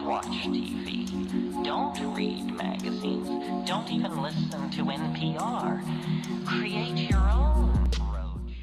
watch TV. Don't read magazines. Don't even listen to NPR. Create your own road show.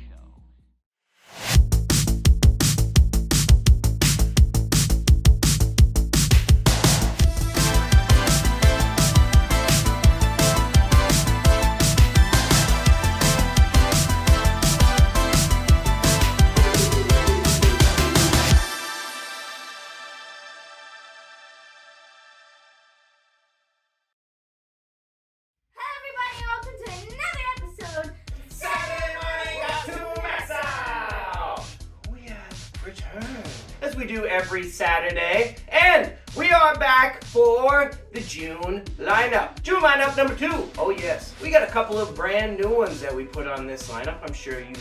As we do every Saturday, and we are back for the June lineup. June lineup number 2. Oh yes, we got a couple of brand new ones that we put on this lineup. I'm sure you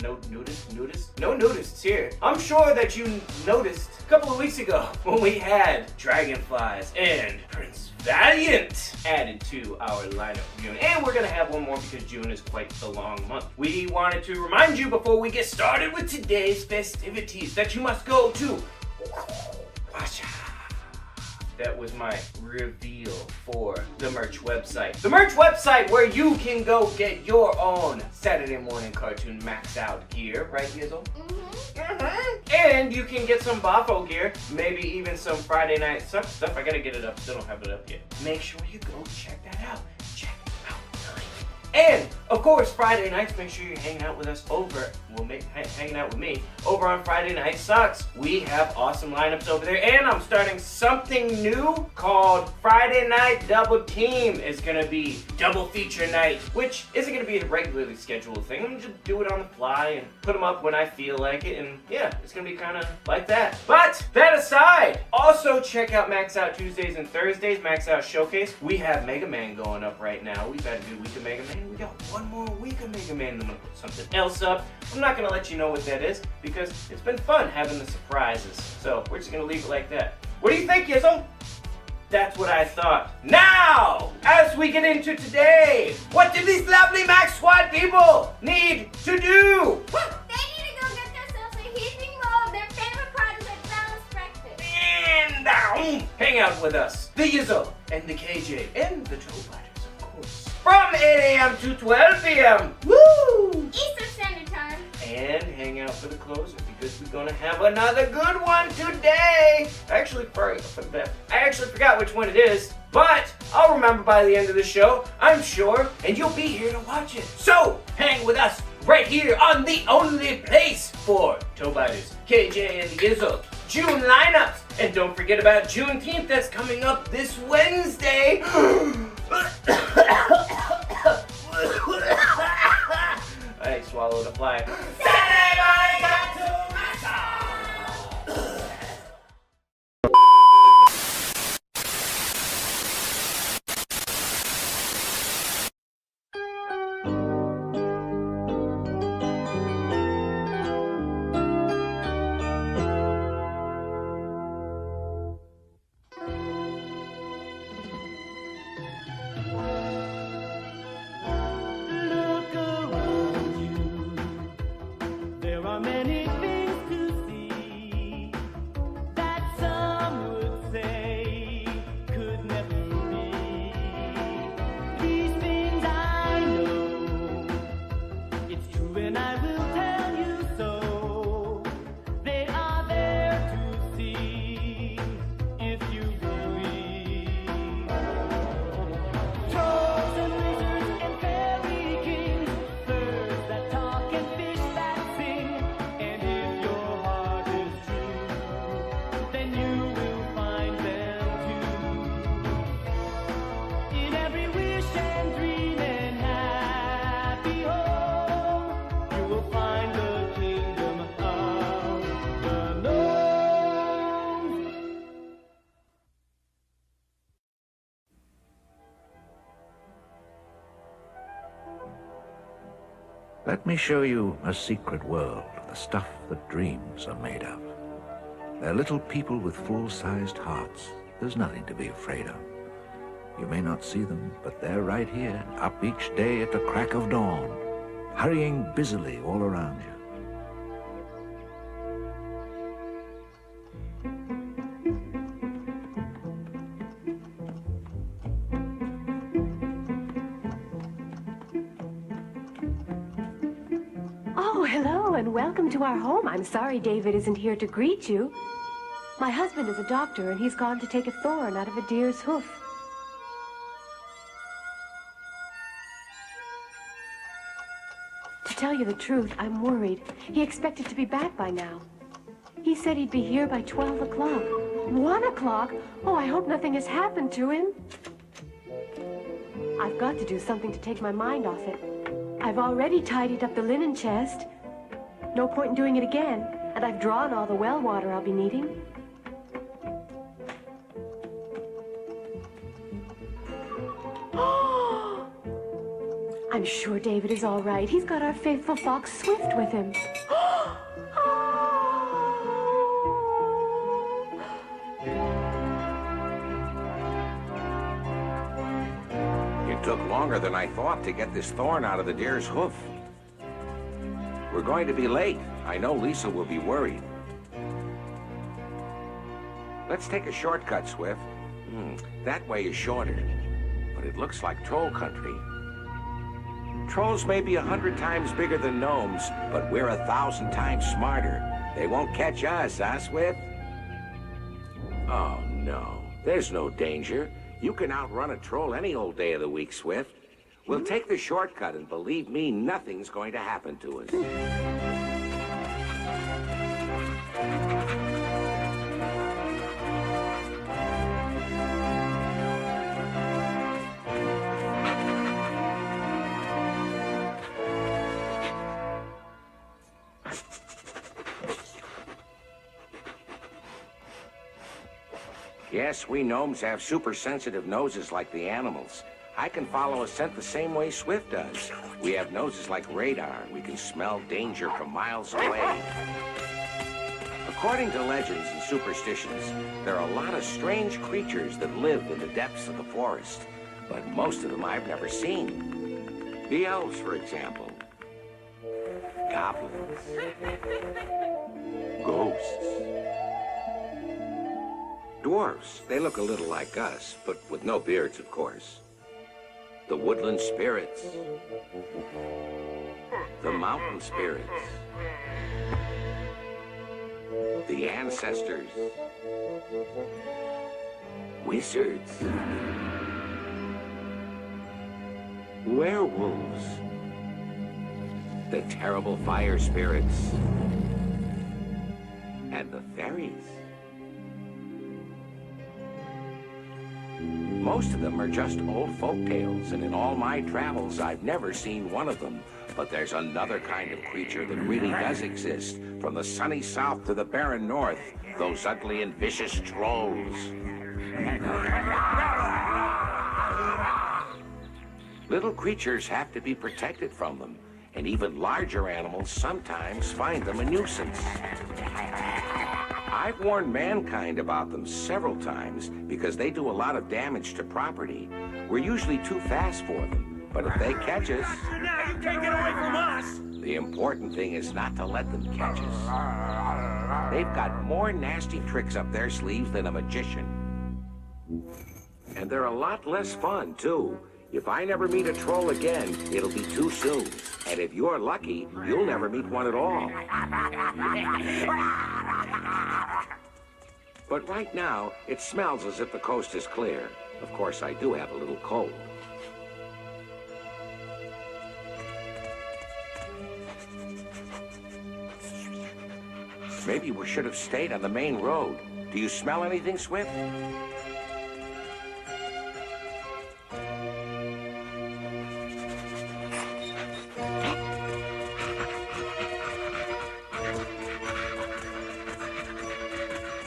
noticed here. I'm sure that you noticed a couple of weeks ago when we had Dragonflies and Prince Valiant added to our lineup for June. And we're gonna have one more because June is quite the long month. We wanted to remind you before we get started with today's festivities that you must go to That was my reveal for the merch website. The merch website where you can go get your own Saturday Morning Cartoon MAXOUT gear, right, Gizzle? And you can get some Bafo gear, maybe even some Friday Night stuff. I gotta get it up, still don't have it up yet. Make sure you go check that out. Check it out. And, of course, Friday nights, make sure you're hanging out with us hanging out with me over on Friday Night Sucks. We have awesome lineups over there, and I'm starting something new called Friday Night Double Team. It's gonna be double feature night, which isn't gonna be a regularly scheduled thing. I'm gonna just do it on the fly and put them up when I feel like it, and yeah, it's gonna be kind of like that. But that aside, also check out MAXOUT Tuesdays and Thursdays, MAXOUT Showcase. We have Mega Man going up right now. We've had a good week of Mega Man. We got one more week of Mega Man, then I'm gonna put something else up. I'm not gonna let you know what that is because it's been fun having the surprises. So we're just gonna leave it like that. What do you think, Yizzle? That's what I thought. Now, as we get into today, what do these lovely MAXSQUAD people need to do? They need to go get themselves a heaping load of their favorite products at Balanced Breakfast. And hang out with us, the Yizzle and the KJ and the Toe Biters, of course. From 8 a.m. to 12 p.m. Woo! Eastern Standard Time. And hang out for the closer because we're gonna have another good one today. I actually forgot which one it is, but I'll remember by the end of the show, I'm sure, and you'll be here to watch it. So hang with us right here on the only place for Toe Biters, KJ, and Yizzle June lineups. And don't forget about Juneteenth that's coming up this Wednesday. I swallowed a fly. Saturday Morning Cartoon MAXOUT! Many things to see that some would say could never be. These things I know, it's true and I will tell you so. They are there to see if you believe. Trolls and wizards and fairy kings, birds that talk and fish that sing. Let me show you a secret world, the stuff that dreams are made of. They're little people with full-sized hearts. There's nothing to be afraid of. You may not see them, but they're right here, up each day at the crack of dawn, hurrying busily all around you. and welcome to our home. I'm sorry David isn't here to greet you. My husband is a doctor, and he's gone to take a thorn out of a deer's hoof. To tell you the truth, I'm worried. He expected to be back by now. He said he'd be here by 12 o'clock. 1 o'clock? Oh, I hope nothing has happened to him. I've got to do something to take my mind off it. I've already tidied up the linen chest. No point in doing it again. And I've drawn all the well water I'll be needing. I'm sure David is all right. He's got our faithful fox Swift with him. It took longer than I thought to get this thorn out of the deer's hoof. We're going to be late. I know Lisa will be worried. Let's take a shortcut, Swift. That way is shorter, but it looks like troll country. Trolls may be 100 times bigger than gnomes, but we're 1,000 times smarter. They won't catch us, huh, Swift? Oh, no. There's no danger. You can outrun a troll any old day of the week, Swift. We'll take the shortcut, and believe me, nothing's going to happen to us. Yes, we gnomes have super sensitive noses like the animals. I can follow a scent the same way Swift does. We have noses like radar. We can smell danger from miles away. According to legends and superstitions, there are a lot of strange creatures that live in the depths of the forest, but most of them I've never seen. The elves, for example. Goblins. Ghosts. Dwarfs, they look a little like us, but with no beards, of course. The woodland spirits. The mountain spirits. The ancestors. Wizards. Werewolves. The terrible fire spirits. And the fairies. Most of them are just old folk tales, and in all my travels, I've never seen one of them. But there's another kind of creature that really does exist, from the sunny south to the barren north, those ugly and vicious trolls. Little creatures have to be protected from them, and even larger animals sometimes find them a nuisance. I've warned mankind about them several times because they do a lot of damage to property. We're usually too fast for them, but if they catch us... Now you can't get away from us! The important thing is not to let them catch us. They've got more nasty tricks up their sleeves than a magician. And they're a lot less fun, too. If I never meet a troll again, it'll be too soon. And if you're lucky, you'll never meet one at all. But right now, it smells as if the coast is clear. Of course, I do have a little cold. Maybe we should have stayed on the main road. Do you smell anything, Swift?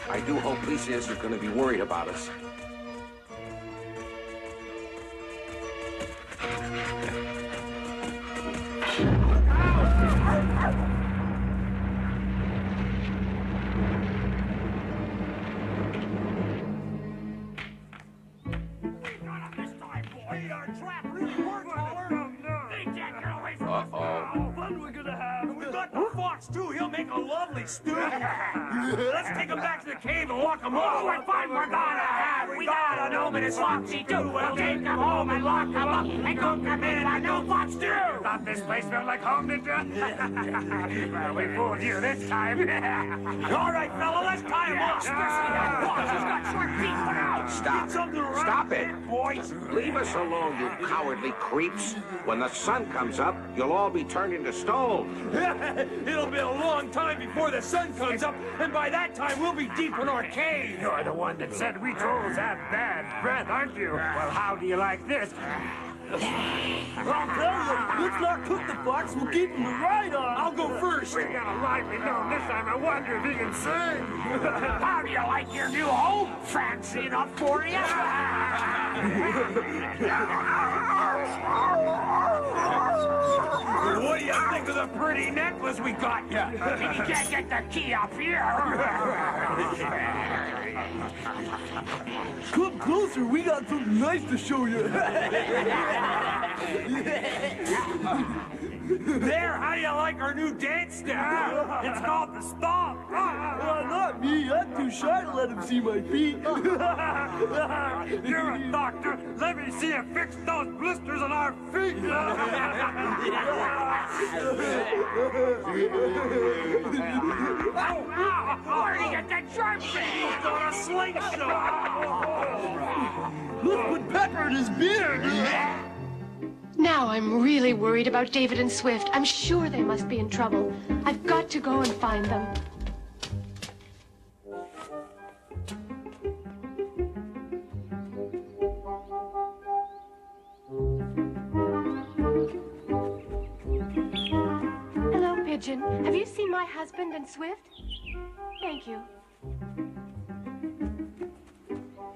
I do hope Lisa isn't going to be worried about us. Stew. Let's take him back to the cave and walk him over and find what we gotta have. We gotta a gnome and his foxy too. We'll take him home and lock him up and cook him in a new fox stew. Thought this place smelled like home, did you? Well, we fooled you this time. All right, fella, let's tie him up. Especially that fox who's got short feet. Put out. Stop it. Boys. Leave us alone, you cowardly creeps. When the sun comes up, you'll all be turned into stone. It'll be a long time before the sun comes up, and by that time we'll be deep in our cave. You're the one that said we trolls have bad breath, aren't you? Well, how do you like this? I'll tell you, let's not cook the fox, we'll keep him the ride on. I'll go first. We got a lively gnome this time. I wonder if he can sing. How do you like your new home? Fancy enough for you? What do you think of the pretty necklace we got you? If you can't get the key up here. Come closer, we got something nice to show you. There, how do you like our new dance step? It's called the stomp. Not me, I'm too shy to let him see my feet. You're a doctor. Let me see you fix those blisters on our feet. Where do you get that sharp thing? It's on a slingshot. Let's put pepper in his beard. Now I'm really worried about David and Swift. I'm sure they must be in trouble. I've got to go and find them. Hello, Pigeon. Have you seen my husband and Swift? Thank you.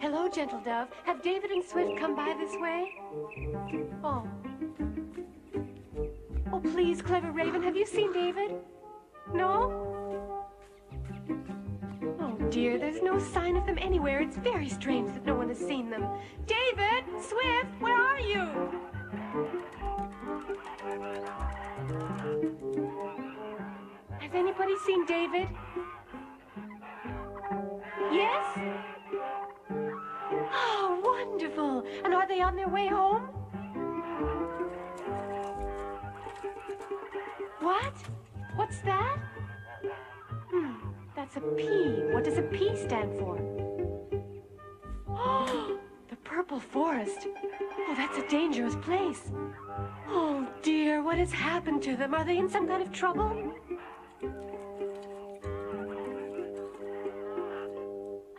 Hello, Gentle Dove. Have David and Swift come by this way? Oh. Oh, please, Clever Raven, have you seen David? No? Oh, dear, there's no sign of them anywhere. It's very strange that no one has seen them. David! Swift, where are you? Has anybody seen David? Yes? Oh, wonderful! And are they on their way home? What? What's that? That's a P. What does a P stand for? Oh, the Purple Forest. Oh, that's a dangerous place. Oh, dear, what has happened to them? Are they in some kind of trouble?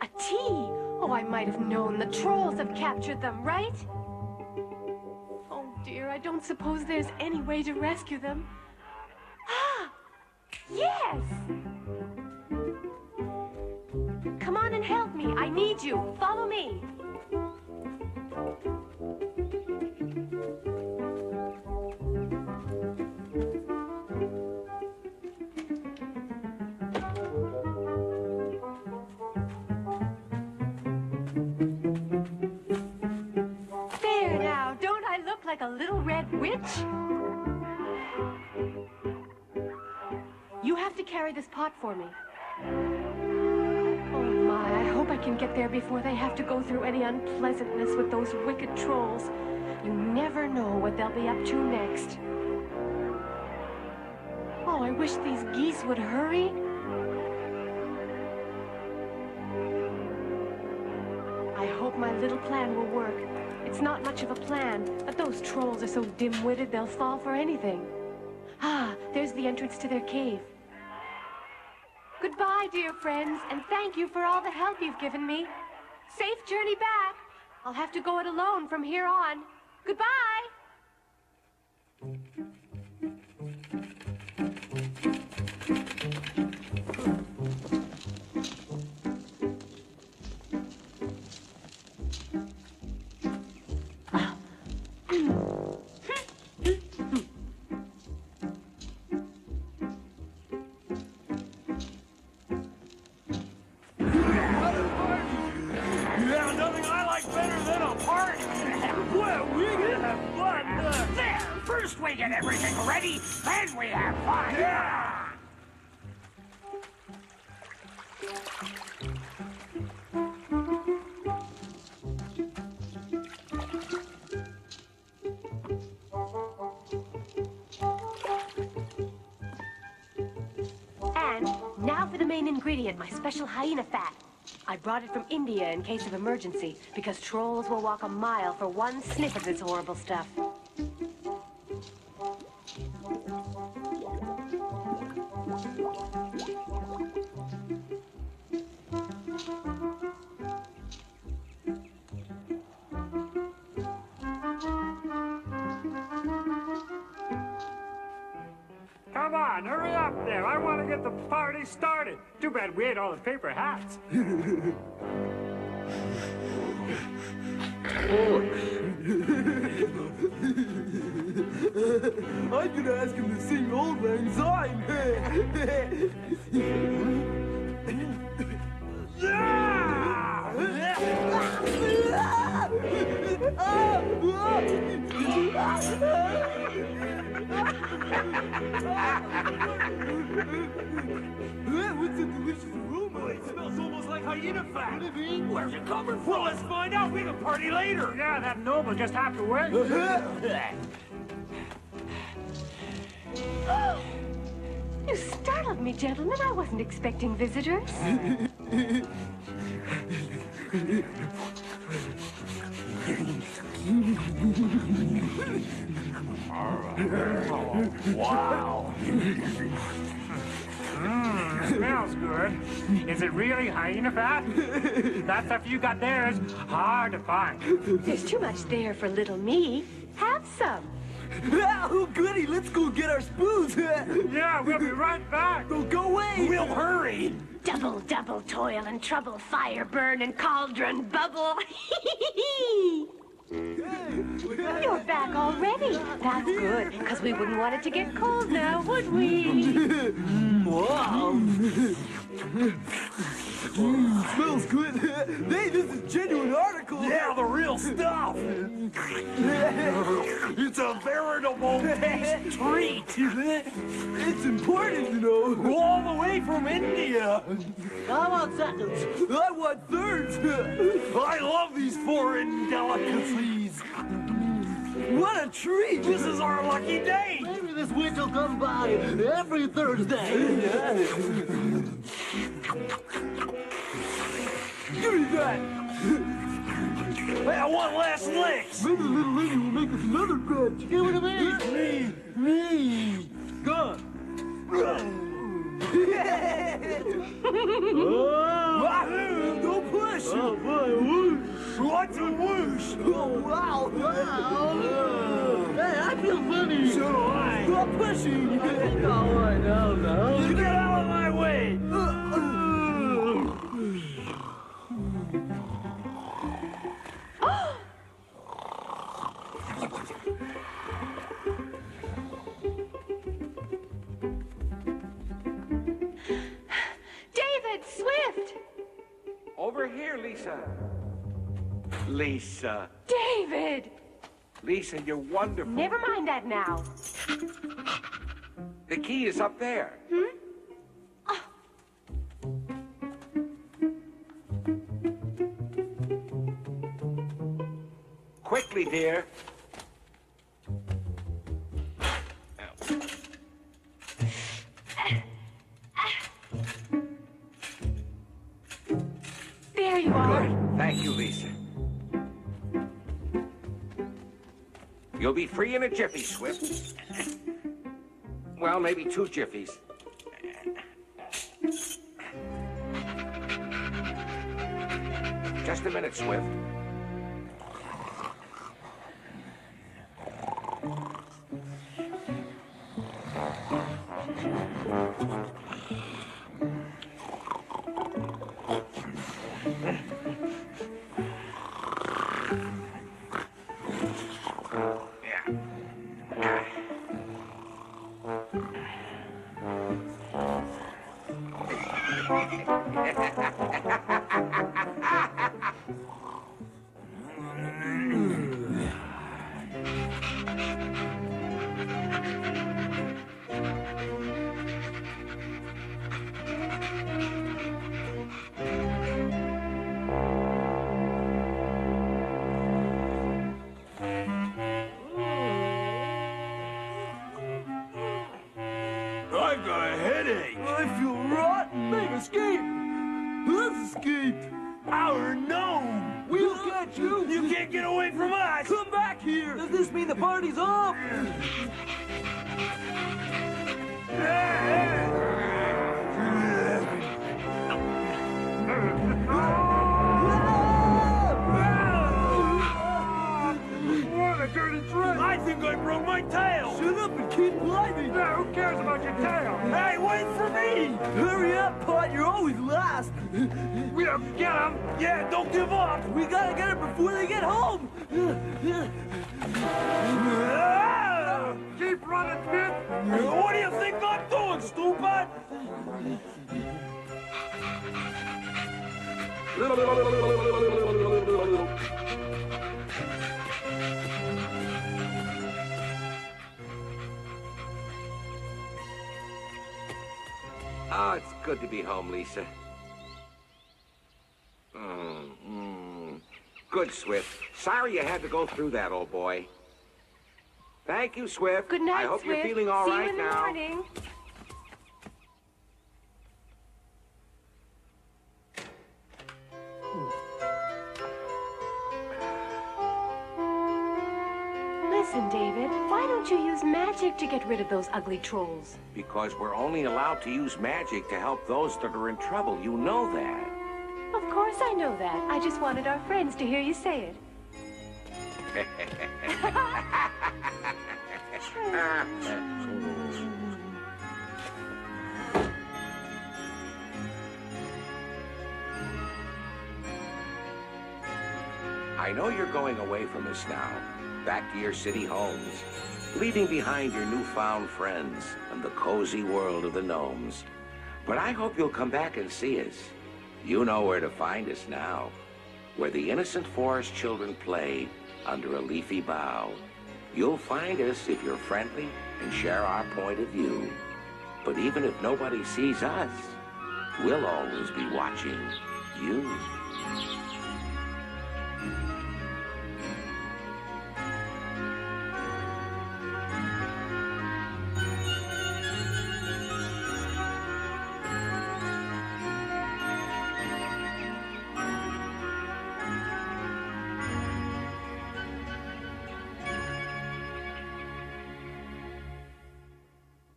A T. Oh, I might have known. The trolls have captured them, right? Oh, dear, I don't suppose there's any way to rescue them. Ah! Yes! Come on and help me. I need you. Follow me. There now. Don't I look like a little red witch? You have to carry this pot for me. Oh my, I hope I can get there before they have to go through any unpleasantness with those wicked trolls. You never know what they'll be up to next. Oh, I wish these geese would hurry. I hope my little plan will work. It's not much of a plan, but those trolls are so dim-witted they'll fall for anything. Ah, there's the entrance to their cave. Goodbye, dear friends, and thank you for all the help you've given me. Safe journey back. I'll have to go it alone from here on. Goodbye! Yeah, nothing I like better than a party. Well, we can have fun. There, first we get everything ready, then we have fun. Yeah. main ingredient, my special hyena fat. I brought it from India in case of emergency, because trolls will walk a mile for one sniff of this horrible stuff. Come on, hurry up there. I want to get the party started. Too bad we ate all the paper hats. I'm gonna ask him to sing Old Lang Syne. What's a delicious aroma? It smells almost like hyena fat. Where's it coming from? Well, let's find out. We can party later. Yeah, that gnome will just have to wait. You startled me, gentlemen. I wasn't expecting visitors. Wow. Smells good. Is it really hyena fat? That stuff you got there is hard to find. There's too much there for little me. Have some. Oh, goody, let's go get our spoons. Yeah, we'll be right back. Don't go away. We'll hurry. Double, double toil and trouble, fire burn and cauldron bubble. You're back already. That's good, because we wouldn't want it to get cold now, would we? Wow. Smells good. Hey, this is genuine article. Yeah, the real stuff. It's a veritable taste treat. It's important, you know. All the way from India. I want seconds. I want thirds. I love these foreign delicacies. What a treat. This is our lucky day. Maybe this week will come by every Thursday. Give me that. Hey, I want last licks. Maybe the little lady will make us another batch. Give it to me. Me. Go. Wahoo! Don't push. Oh boy, whoosh. What's a whoosh? Oh, wow. Hey, I feel funny. So do I. Stop pushing. All right, now. You get out of my way. David Swift! Over here, Lisa. Lisa. David! Lisa, you're wonderful. Never mind that now. The key is up there. Quickly, dear. There you are. Good. Thank you, Lisa. You'll be free in a jiffy, Swift. Well, maybe 2 jiffies. Just a minute, Swift. I got a headache. I feel rotten. Make escape. Let's escape. Our gnome. We'll catch you. You can't get away from us. Come back here. Does this mean the party's off? What a dirty trick! I think I broke my tail. Shut up and keep climbing. Who cares about your tail? Hey, wait for me. Hurry up, Pot. You're always last. We'll get him! Yeah, don't give up. We gotta get her before they get home. Keep running, kid! What do you think I'm doing, stupid? Oh, it's good to be home, Lisa. Good, Swift. Sorry you had to go through that, old boy. Thank you, Swift. Good night, I hope Swift. you're feeling all See right you in the now. morning. Listen, David, why don't you use magic to get rid of those ugly trolls? Because we're only allowed to use magic to help those that are in trouble. You know that. Of course I know that. I just wanted our friends to hear you say it. I know you're going away from us now, back to your city homes, leaving behind your newfound friends and the cozy world of the gnomes. But I hope you'll come back and see us. You know where to find us now, where the innocent forest children play under a leafy bough. You'll find us if you're friendly and share our point of view. But even if nobody sees us, we'll always be watching you.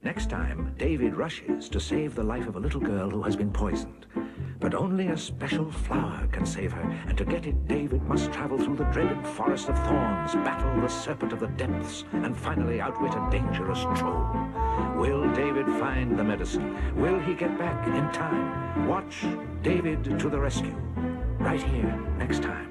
Next time, David rushes to save the life of a little girl who has been poisoned. But only a special flower can save her, and to get it, David must travel through the dreaded forest of thorns, battle the serpent of the depths, and finally outwit a dangerous troll. Will David find the medicine? Will he get back in time? Watch David to the Rescue, right here next time.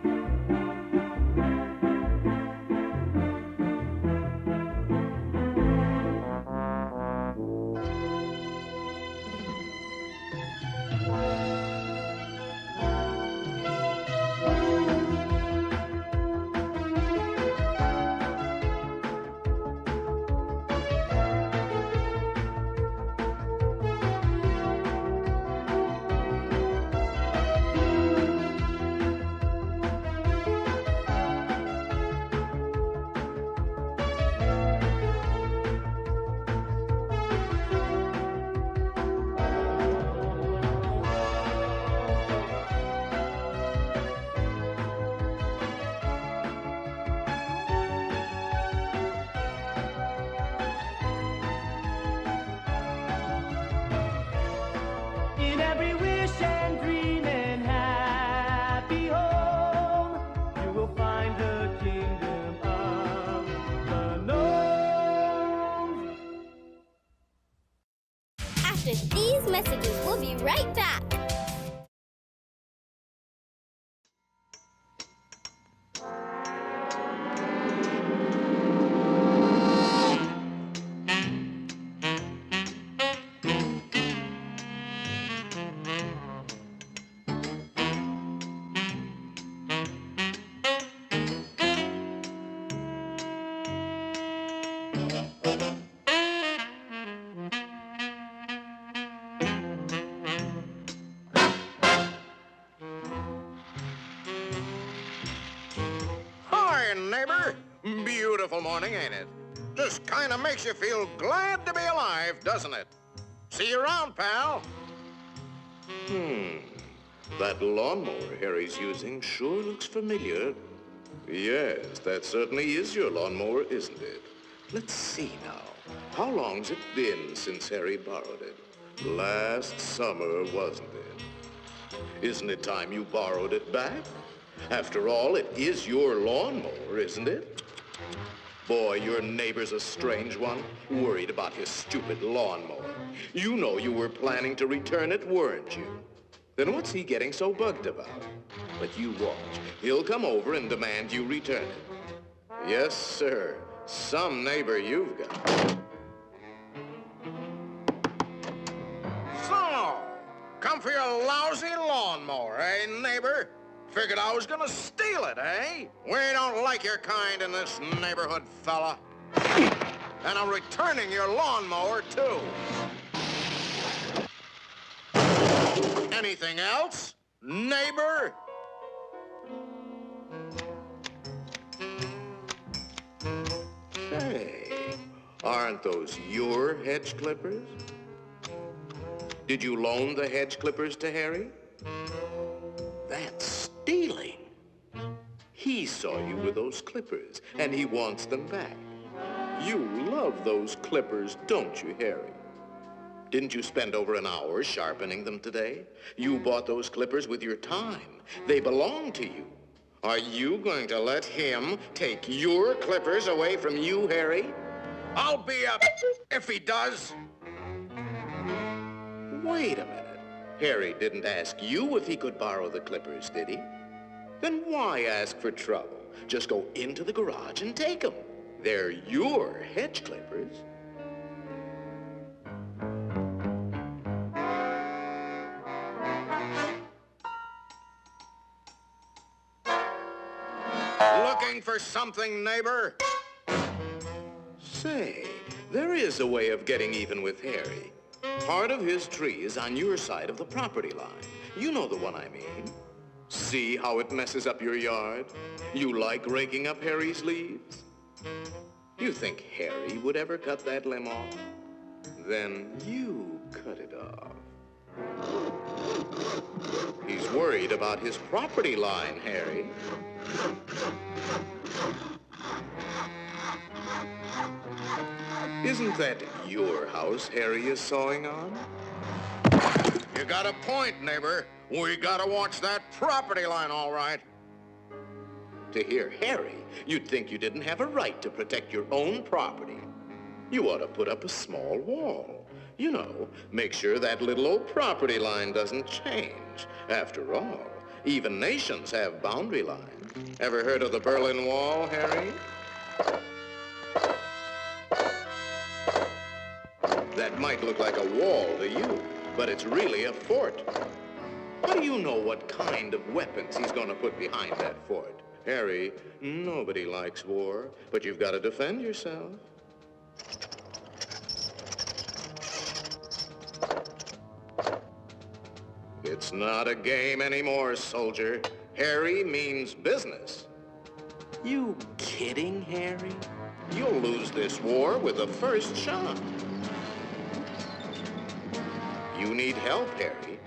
After these messages, we'll be right back. Neighbor, beautiful morning, ain't it? Just kind of makes you feel glad to be alive, doesn't it? See you around, pal. That lawnmower Harry's using sure looks familiar. Yes, that certainly is your lawnmower, isn't it? Let's see now. How long's it been since Harry borrowed it? Last summer, wasn't it? Isn't it time you borrowed it back? After all, it is your lawnmower, isn't it? Boy, your neighbor's a strange one, worried about his stupid lawnmower. You know you were planning to return it, weren't you? Then what's he getting so bugged about? But you watch. He'll come over and demand you return it. Yes, sir. Some neighbor you've got. So, come for your lousy lawnmower, eh, neighbor? Figured I was gonna steal it, eh? We don't like your kind in this neighborhood, fella. And I'm returning your lawnmower, too. Anything else, neighbor? Hey, aren't those your hedge clippers? Did you loan the hedge clippers to Harry? That's stealing. He saw you with those clippers, and he wants them back. You love those clippers, don't you, Harry? Didn't you spend over an hour sharpening them today? You bought those clippers with your time. They belong to you. Are you going to let him take your clippers away from you, Harry? I'll be up if he does. Wait a minute. Harry didn't ask you if he could borrow the clippers, did he? Then why ask for trouble? Just go into the garage and take them. They're your hedge clippers. Looking for something, neighbor? Say, there is a way of getting even with Harry. Part of his tree is on your side of the property line. You know the one I mean. See how it messes up your yard? You like raking up Harry's leaves? You think Harry would ever cut that limb off? Then you cut it off. He's worried about his property line, Harry. Isn't that your house Harry is sawing on? You got a point, neighbor. We gotta watch that property line, all right. To hear Harry, you'd think you didn't have a right to protect your own property. You ought to put up a small wall. You know, make sure that little old property line doesn't change. After all, even nations have boundary lines. Ever heard of the Berlin Wall, Harry? That might look like a wall to you, but it's really a fort. How do you know what kind of weapons he's going to put behind that fort? Harry, nobody likes war, but you've got to defend yourself. It's not a game anymore, soldier. Harry means business. You kidding, Harry? You'll lose this war with the first shot. You need help, Harry.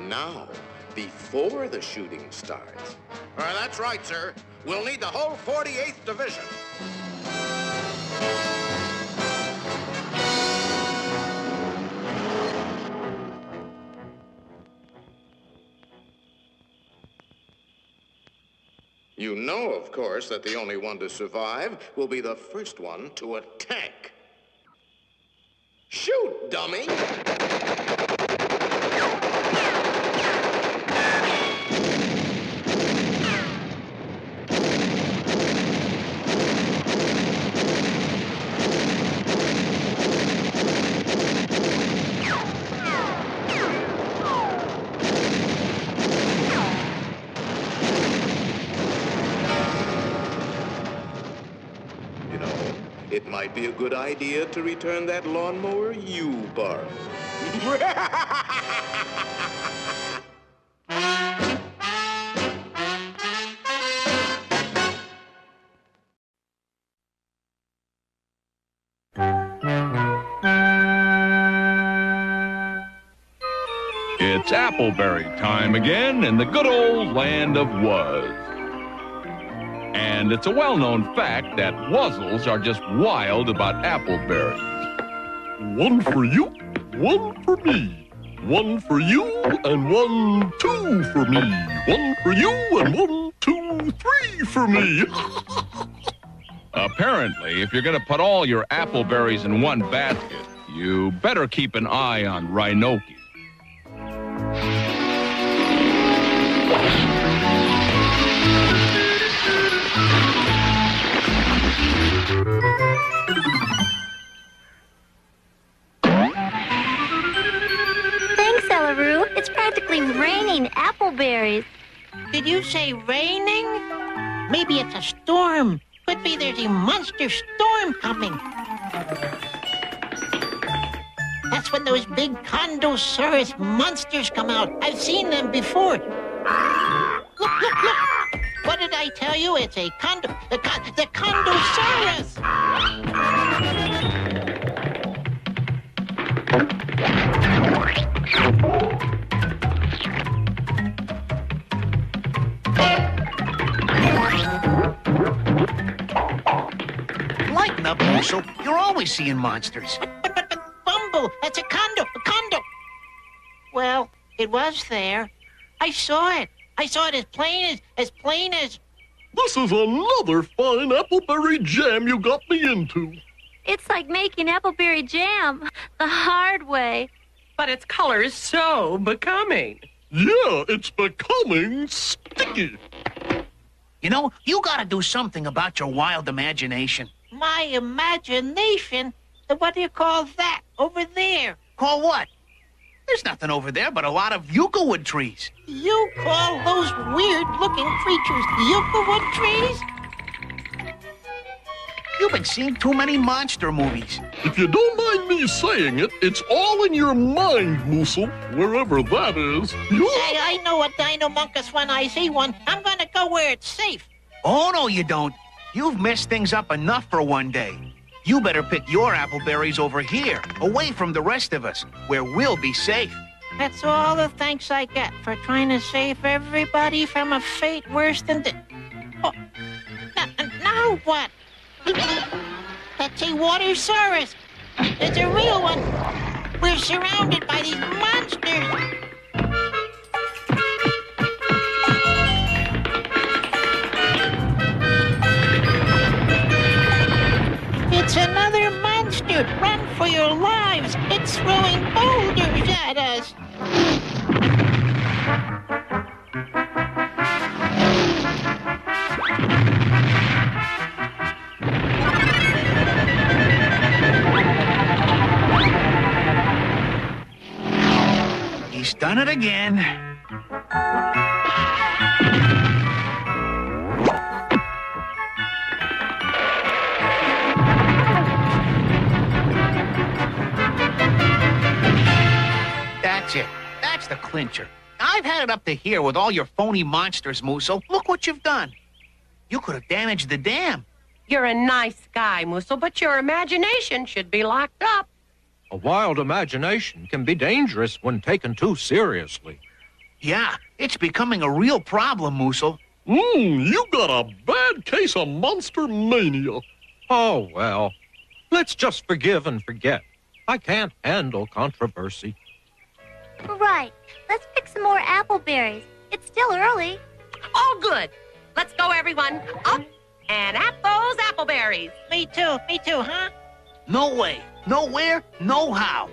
Now, before the shooting starts. That's right, sir. We'll need the whole 48th Division. You know, of course, that the only one to survive will be the first one to attack. Shoot, dummy! It might be a good idea to return that lawnmower you borrowed. It's appleberry time again in the good old land of Wuz. And it's a well-known fact that Wuzzles are just wild about appleberries. One for you, one for me. One for you, and 1, 2 for me. One for you, and 1, 2, 3 for me. Apparently, if you're going to put all your appleberries in one basket, you better keep an eye on Rhinoki. Thanks, Elaroo. It's practically raining appleberries. Did you say raining? Maybe it's a storm. Could be there's a monster storm coming. That's when those big Condosaurus monsters come out. I've seen them before. Look, look, look. What did I tell you? It's a the Condosaurus. Lighten up, Musso. You're always seeing monsters. But Bumble, that's a condo. Well, it was there. I saw it. I saw it as plain as... This is another fine appleberry jam you got me into. It's like making appleberry jam the hard way. But its color is so becoming. Yeah, it's becoming sticky. You know, you gotta do something about your wild imagination. My imagination? What do you call that? Over there. Call what? There's nothing over there but a lot of yucca wood trees. You call those weird-looking creatures yucca wood trees? You've been seeing too many monster movies. If you don't mind me saying it, it's all in your mind, Musso, wherever that is. I know a dino-munkus when I see one. I'm gonna go where it's safe. Oh, no, you don't. You've messed things up enough for one day. You better pick your appleberries over here, away from the rest of us, where we'll be safe. That's all the thanks I get for trying to save everybody from a fate worse than this. Oh, now what? That's a Watersaurus. It's a real one. We're surrounded by these monsters. It's another monster. Run for your lives. It's throwing boulders at us. He's done it again. That's it. That's the clincher. I've had it up to here with all your phony monsters, Musso. Look what you've done. You could have damaged the dam. You're a nice guy, Musso, but your imagination should be locked up. A wild imagination can be dangerous when taken too seriously. Yeah, it's becoming a real problem, Musso. You got a bad case of monster mania. Oh, well. Let's just forgive and forget. I can't handle controversy. Right. Let's pick some more appleberries. It's still early. Oh, good. Let's go, everyone. Up and at those appleberries. Me too, huh? No way. Nowhere, no how.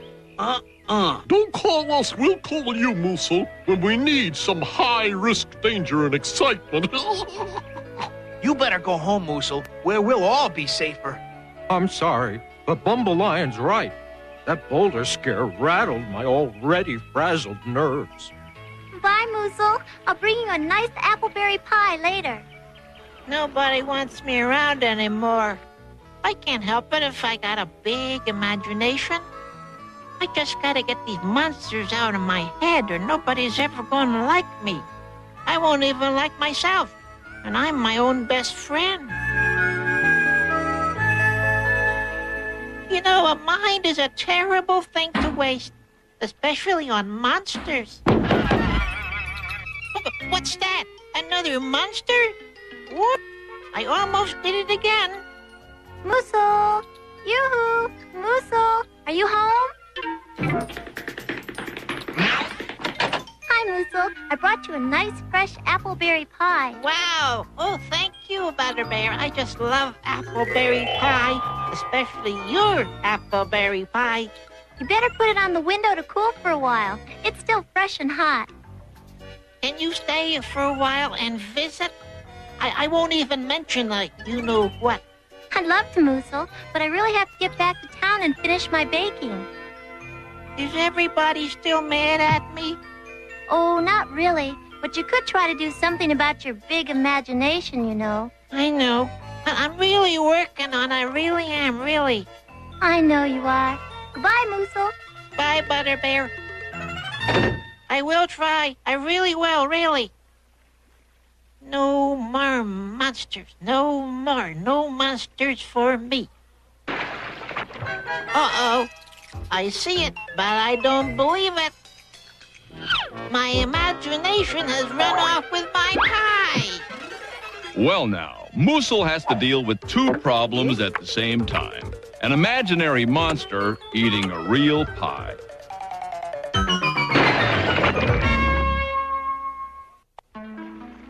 Don't call us, we'll call you, Musso, when we need some high-risk danger and excitement. You better go home, Musso, where we'll all be safer. I'm sorry, but Bumble Lion's right. That boulder scare rattled my already frazzled nerves. Bye, Muzzle. I'll bring you a nice appleberry pie later. Nobody wants me around anymore. I can't help it if I got a big imagination. I just gotta get these monsters out of my head or nobody's ever gonna like me. I won't even like myself. And I'm my own best friend. You know, a mind is a terrible thing to waste, especially on monsters. What's that? Another monster? Whoop! I almost did it again. Moosel! Yoo-hoo! Moosel! Are you home? Hi, Moosel. I brought you a nice, fresh appleberry pie. Wow! Oh, thank you, Butterbear. I just love appleberry pie, especially your appleberry pie. You better put it on the window to cool for a while. It's still fresh and hot. Can you stay for a while and visit? I won't even mention the you-know-what. I'd love to, Moosel, but I really have to get back to town and finish my baking. Is everybody still mad at me? Oh, not really. But you could try to do something about your big imagination, you know. I know. But I'm really working on it. I really am, really. I know you are. Goodbye, Moosel. Bye, Butterbear. I will try. I really will, really. No more monsters. No more. No monsters for me. Uh-oh. I see it, but I don't believe it. My imagination has run off with my pie. Well now, Moosel has to deal with two problems at the same time. An imaginary monster eating a real pie.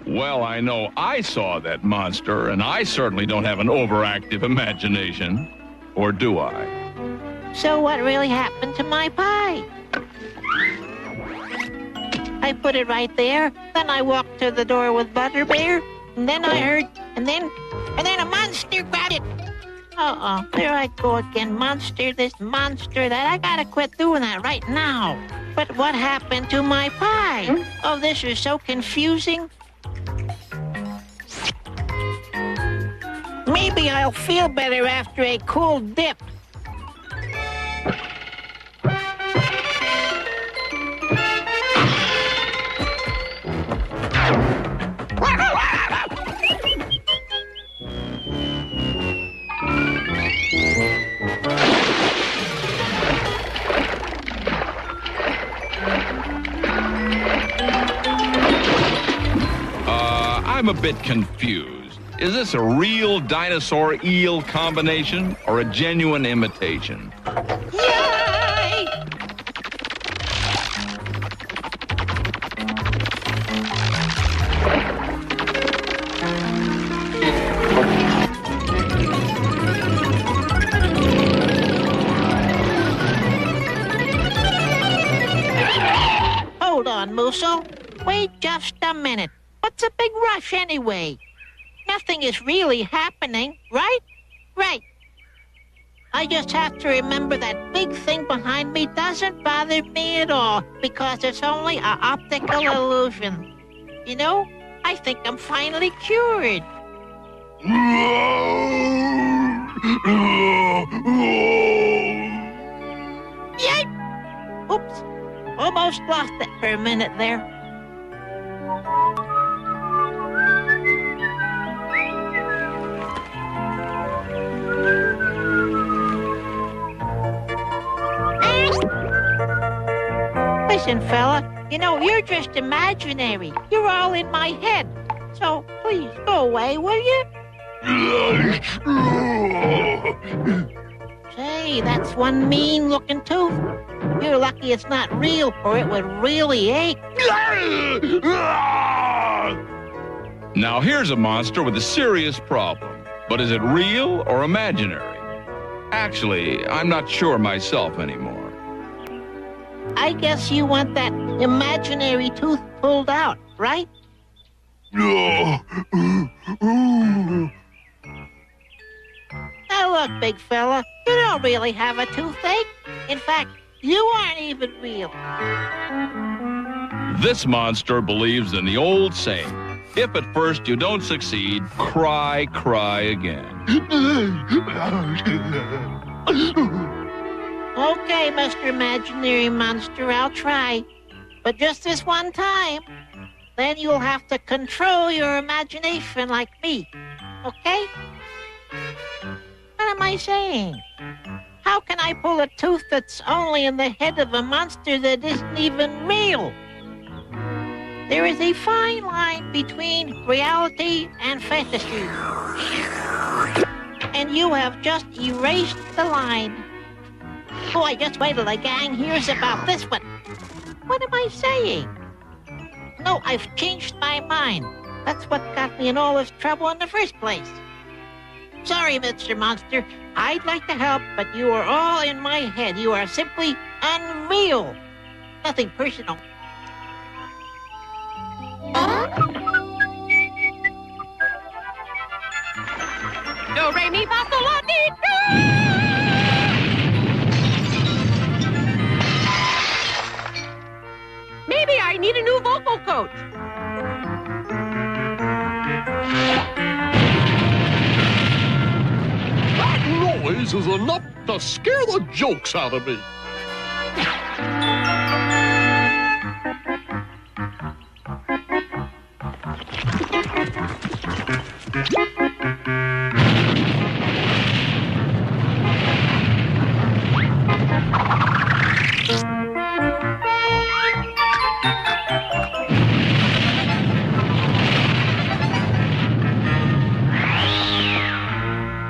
Well, I know I saw that monster, and I certainly don't have an overactive imagination. Or do I? So what really happened to my pie? I put it right there. Then I walked to the door with Butterbear. And then I heard, and then a monster grabbed it. Uh-oh, there I go again. Monster this, monster that. I gotta quit doing that right now. But what happened to my pie? Oh, this is so confusing. Maybe I'll feel better after a cool dip. I'm a bit confused. Is this a real dinosaur-eel combination or a genuine imitation? Yay! Hold on, Moosel. Wait just a minute. What's a big rush anyway? Nothing is really happening, right? Right. I just have to remember that big thing behind me doesn't bother me at all because it's only an optical illusion. You know, I think I'm finally cured. Yay! Oops. Almost lost it for a minute there. Listen, fella, you know, you're just imaginary. You're all in my head. So please go away, will you? Say, that's one mean-looking tooth. You're lucky it's not real, or it would really ache. Now here's a monster with a serious problem. But is it real or imaginary? Actually, I'm not sure myself anymore. I guess you want that imaginary tooth pulled out, right? Now look, big fella, you don't really have a toothache. In fact, you aren't even real. This monster believes in the old saying, if at first you don't succeed, cry, cry again. Okay, Mr. Imaginary Monster, I'll try. But just this one time. Then you'll have to control your imagination like me. Okay? What am I saying? How can I pull a tooth that's only in the head of a monster that isn't even real? There is a fine line between reality and fantasy. And you have just erased the line. Boy, just wait till the gang hears about this one. What am I saying? No, I've changed my mind. That's what got me in all this trouble in the first place. Sorry, Mr. Monster. I'd like to help, but you are all in my head. You are simply unreal. Nothing personal. Do, re, mi, fa, sol, la, ti, do! Maybe I need a new vocal coach. That noise is enough to scare the jokes out of me.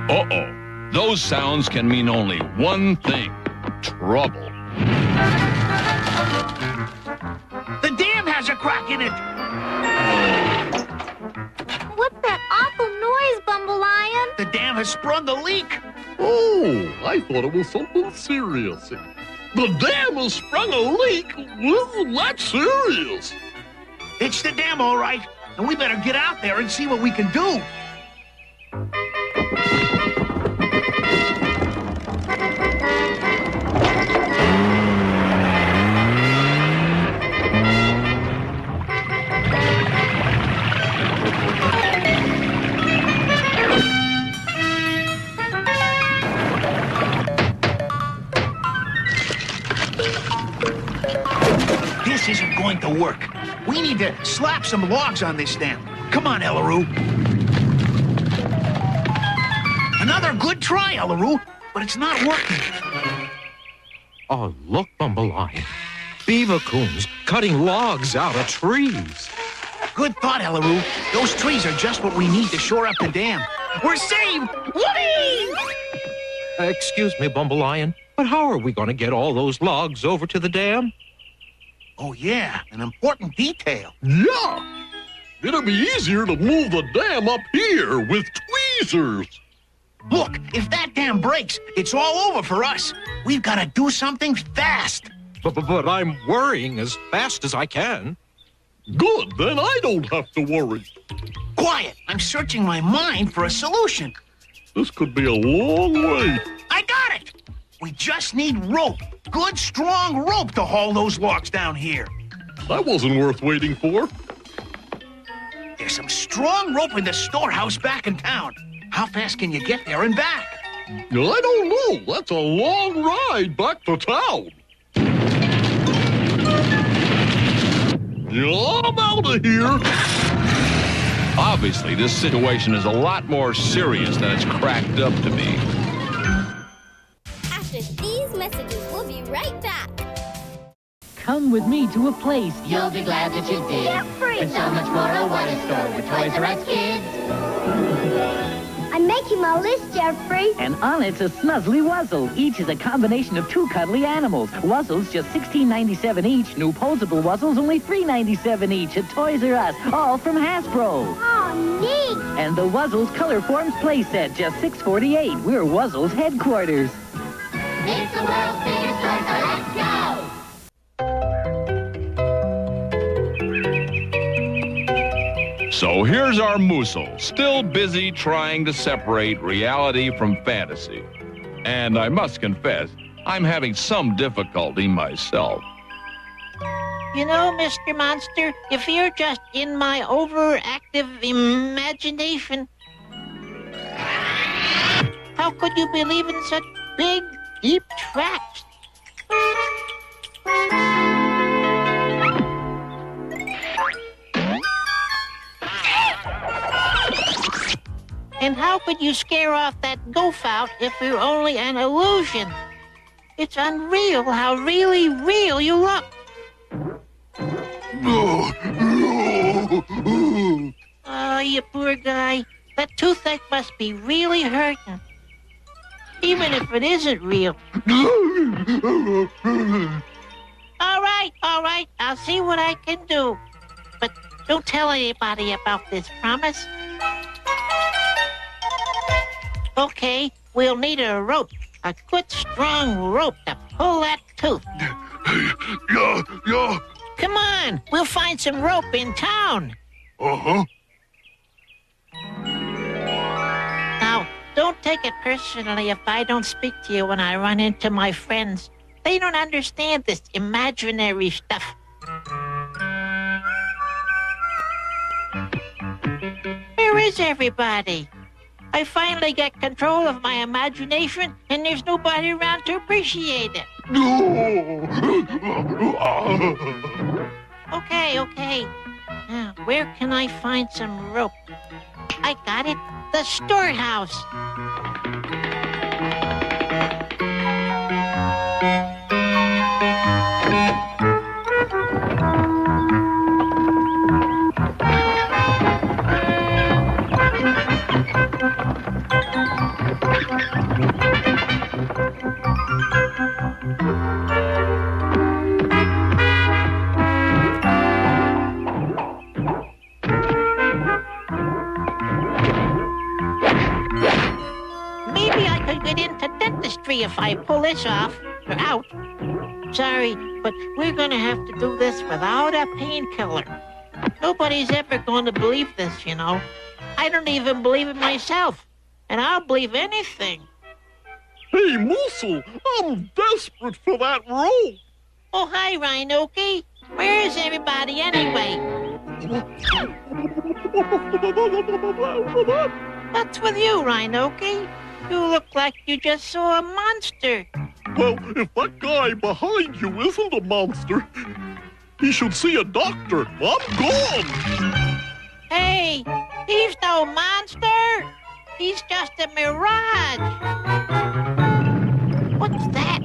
Uh-oh. Those sounds can mean only one thing. Trouble. The dam has a crack in it. What's that awful noise, Bumble Lion? The dam has sprung a leak. Oh, I thought it was something serious. The dam has sprung a leak? Well, that's serious. It's the dam, all right. And we better get out there and see what we can do. This isn't going to work. We need to slap some logs on this dam. Come on, Ellaroo. Another good try, Ellaroo, but it's not working. Oh, look, Bumble Lion. Beaver coons cutting logs out of trees. Good thought, Ellaroo. Those trees are just what we need to shore up the dam. We're saved! Whoopee! Excuse me, Bumble Lion, but how are we going to get all those logs over to the dam? Oh, yeah, an important detail. Yeah. It'll be easier to move the dam up here with tweezers. Look, if that dam breaks, it's all over for us. We've got to do something fast. But I'm worrying as fast as I can. Good, then I don't have to worry. Quiet, I'm searching my mind for a solution. This could be a long way. I got it! We just need rope. Good, strong rope to haul those logs down here. That wasn't worth waiting for. There's some strong rope in the storehouse back in town. How fast can you get there and back? I don't know. That's a long ride back to town. Yeah, I'm out of here. Obviously, this situation is a lot more serious than it's cracked up to be. After these messages, we'll be right back. Come with me to a place You'll be glad that you did. And so much more, oh what a store with Toys R Us kids. I'm making my list, Jeffrey. And on it's a snuzzly Wuzzle. Each is a combination of two cuddly animals. Wuzzles just $16.97 each. New posable Wuzzles only $3.97 each at Toys R Us. All from Hasbro. Oh, neat. And the Wuzzles Color Forms playset just $6.48. We're Wuzzles headquarters. It's the world's biggest toy, so let's go! So here's our Moosel, still busy trying to separate reality from fantasy. And I must confess, I'm having some difficulty myself. You know, Mr. Monster, if you're just in my overactive imagination, how could you believe in such big, deep tracks? And how could you scare off that goof-out if you're only an illusion? It's unreal how really real you look. Oh, you poor guy. That toothache must be really hurting. Even if it isn't real. All right. I'll see what I can do. But don't tell anybody about this, promise? Okay, we'll need a rope. A good, strong rope to pull that tooth. Yeah. Come on, we'll find some rope in town. Uh-huh. Now, don't take it personally if I don't speak to you when I run into my friends. They don't understand this imaginary stuff. Where is everybody? I finally get control of my imagination, and there's nobody around to appreciate it. Okay. Now, where can I find some rope? I got it. The storehouse. If I pull this off, or out. Sorry, but we're gonna have to do this without a painkiller. Nobody's ever going to believe this, you know. I don't even believe it myself, and I'll believe anything. Hey, Moosel, I'm desperate for that rope. Oh, hi, Rhinoki. Where is everybody anyway? What's with you, Rhinoki? You look like you just saw a monster. Well, if that guy behind you isn't a monster, he should see a doctor. I'm gone. Hey, he's no monster. He's just a mirage. What's that?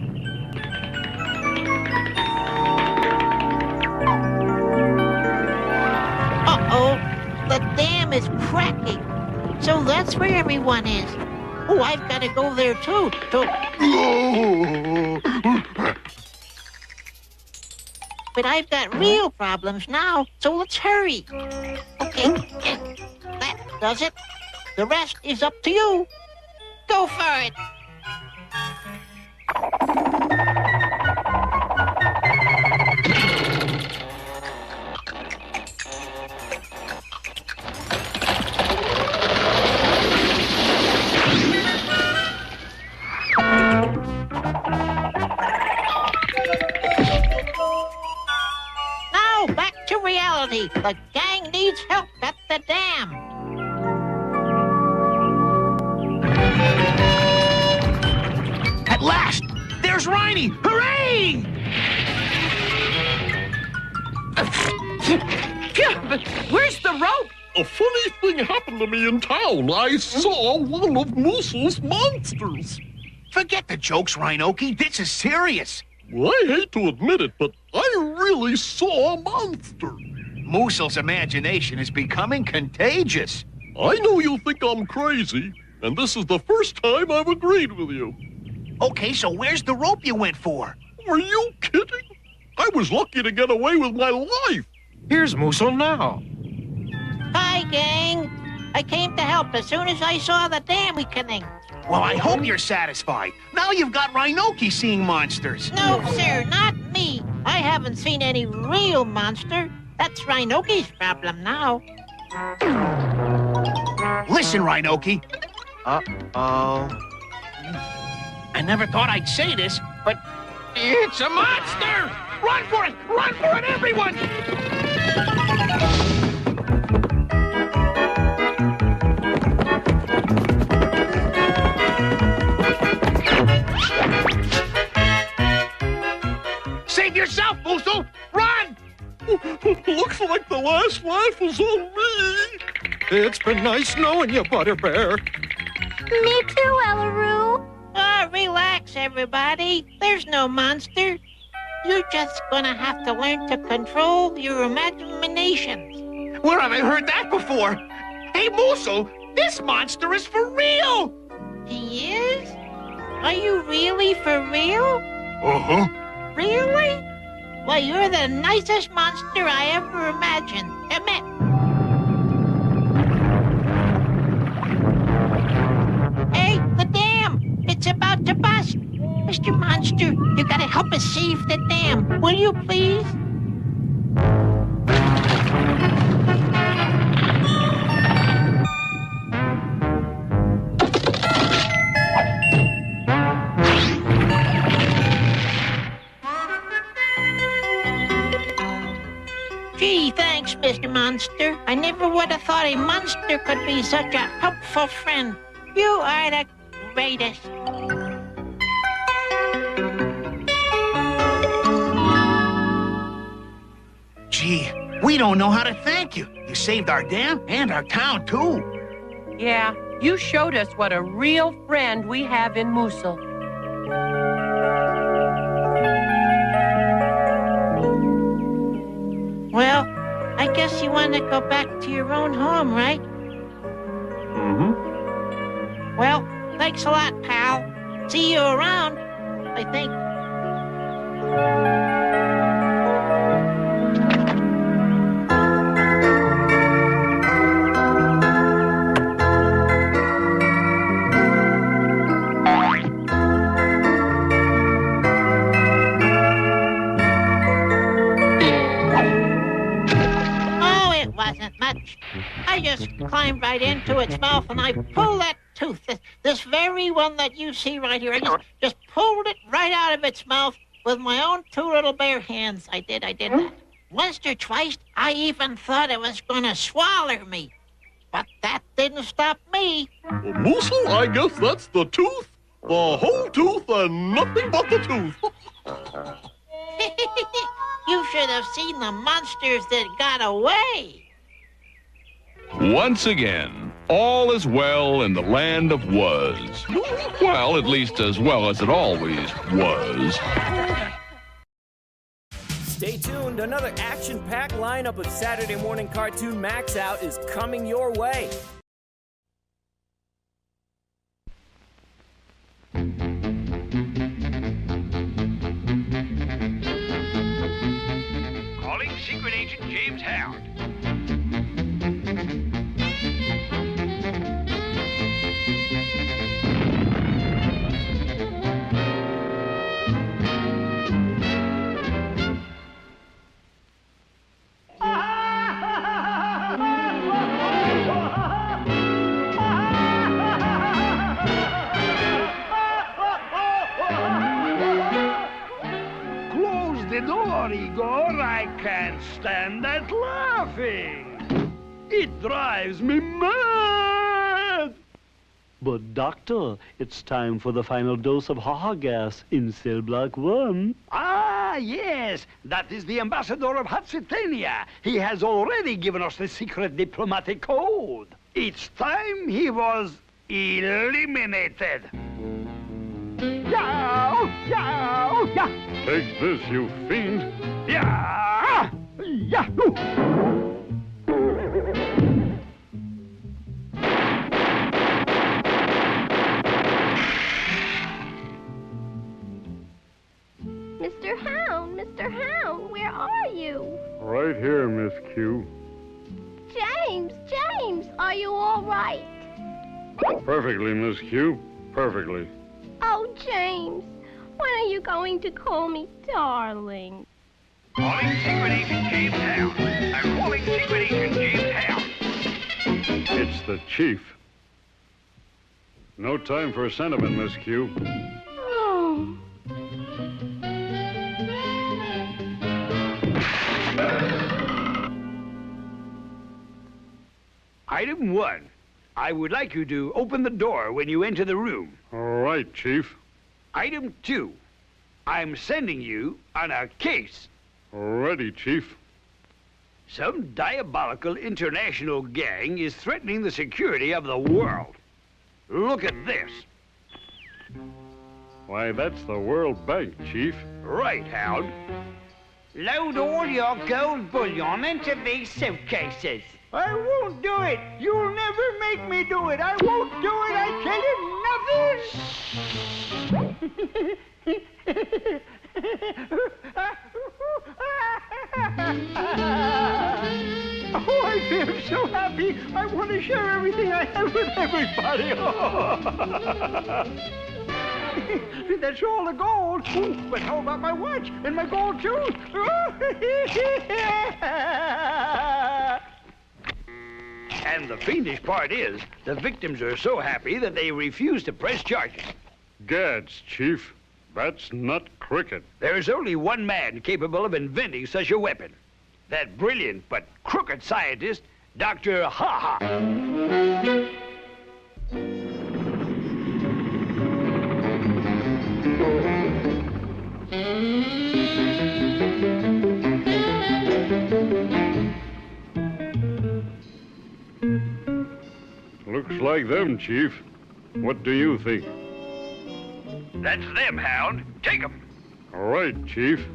Uh-oh, the dam is cracking. So that's where everyone is. Oh, I've got to go there, too. But I've got real problems now, so let's hurry. Okay, that does it. The rest is up to you. Go for it. The gang needs help at the dam. At last! There's Rhiney! Hooray! But where's the rope? A funny thing happened to me in town. I saw one of Moosel's monsters. Forget the jokes, Rhinoki. This is serious. Well, I hate to admit it, but I really saw a monster. Moosel's imagination is becoming contagious. I know you think I'm crazy, and this is the first time I've agreed with you. Okay, so where's the rope you went for? Are you kidding? I was lucky to get away with my life. Here's Moosel now. Hi, gang. I came to help as soon as I saw the dam weakening. Well, I hope you're satisfied. Now you've got Rhinoki seeing monsters. No, sir, not me. I haven't seen any real monster. That's Rhinoki's problem now. Listen, Rhinoki. Uh-oh. I never thought I'd say this, but it's a monster! Run for it! Run for it, everyone! Save yourself, Moosel! Run! Looks like the last laugh was on me. It's been nice knowing you, Butterbear. Me too, Ellaroo. Relax, everybody. There's no monster. You're just gonna have to learn to control your imaginations. Where have I heard that before? Hey, Moosel, this monster is for real! He is? Are you really for real? Uh-huh. Really? Well, you're the nicest monster I ever imagined. Admit. Hey, the dam! It's about to bust! Mr. Monster, you gotta help us save the dam. Will you please? Gee, thanks, Mr. Monster. I never would have thought a monster could be such a helpful friend. You are the greatest. Gee, we don't know how to thank you. You saved our dam and our town, too. Yeah, you showed us what a real friend we have in Moosel. Well, I guess you want to go back to your own home, right? Mm-hmm. Well, thanks a lot, pal. See you around, I think. I just climbed right into its mouth and I pulled that tooth, this very one that you see right here. I just pulled it right out of its mouth with my own two little bare hands. I did that. Once or twice, I even thought it was going to swallow me. But that didn't stop me. Well, Moosel, I guess that's the tooth. The whole tooth and nothing but the tooth. You should have seen the monsters that got away. Once again, all is well in the land of Wuz. Well, at least as well as it always was. Stay tuned, another action-packed lineup of Saturday Morning Cartoon MAXOUT is coming your way. Calling Secret Agent James Hound. Close the door, Igor. I can't stand that laughing. It drives me mad. But, Doctor, it's time for the final dose of ha-ha gas in cell block 1. Ah, yes. That is the ambassador of Hatsitania. He has already given us the secret diplomatic code. It's time he was eliminated. Yow! Yow! Yeah! Take this, you fiend. Yeah! Yahoo! Mr. Hound, where are you? Right here, Miss Q. James, are you all right? Perfectly, Miss Q. Perfectly. Oh, James, when are you going to call me darling? Calling Secret Agent James Hound. I'm calling Secret Agent James Hound. It's the Chief. No time for sentiment, Miss Q. Oh. Item 1. I would like you to open the door when you enter the room. All right, Chief. Item 2. I'm sending you on a case. Ready, Chief. Some diabolical international gang is threatening the security of the world. Look at this. Why, that's the World Bank, Chief. Right, Hound. Load all your gold bullion into these suitcases. I won't do it. You'll never make me do it. I won't do it. Oh, I feel so happy. I want to share everything I have with everybody. That's all the gold. Ooh, but how about my watch and my gold tooth? And the fiendish part is, the victims are so happy that they refuse to press charges. Gads, Chief. That's not cricket. There's only one man capable of inventing such a weapon. That brilliant but crooked scientist, Dr. Ha-Ha. Looks like them, Chief. What do you think? That's them, Hound. Take 'em. All right, Chief.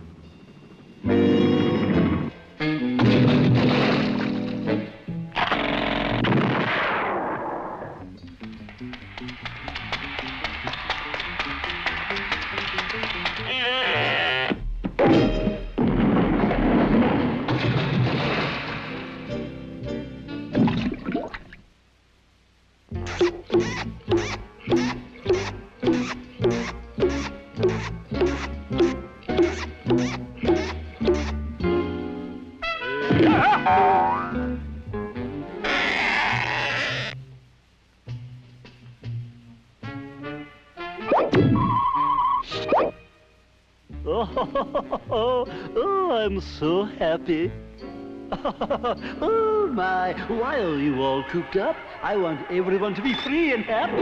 Oh, I'm so happy. Oh, my. Why are you all cooped up? I want everyone to be free and happy.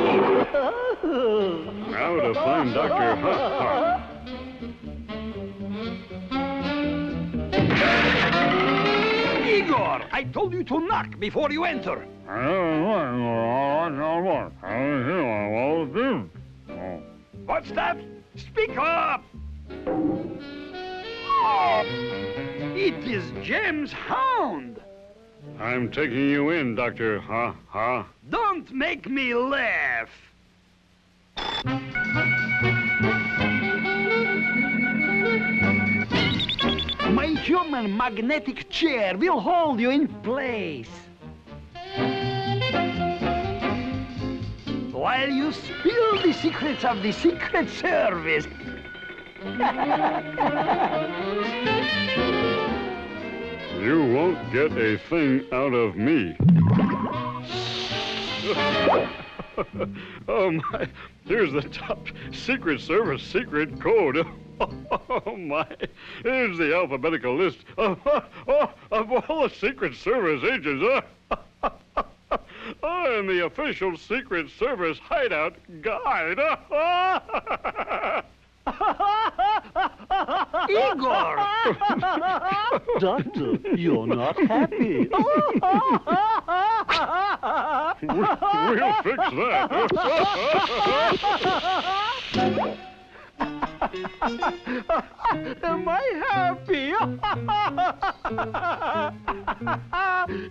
Now to find Dr. Ha-Ha. Igor, I told you to knock before you enter. What's that? Speak up! It is James Hound. I'm taking you in, Dr. Ha-Ha. Don't make me laugh. My human magnetic chair will hold you in place. While you spill the secrets of the Secret Service. You won't get a thing out of me. Oh, my. Here's the top Secret Service secret code. Oh, my. Here's the alphabetical list of all the Secret Service agents. Oh, and the official Secret Service hideout guide. Igor! Doctor, you're not happy. We'll fix that. Am I happy?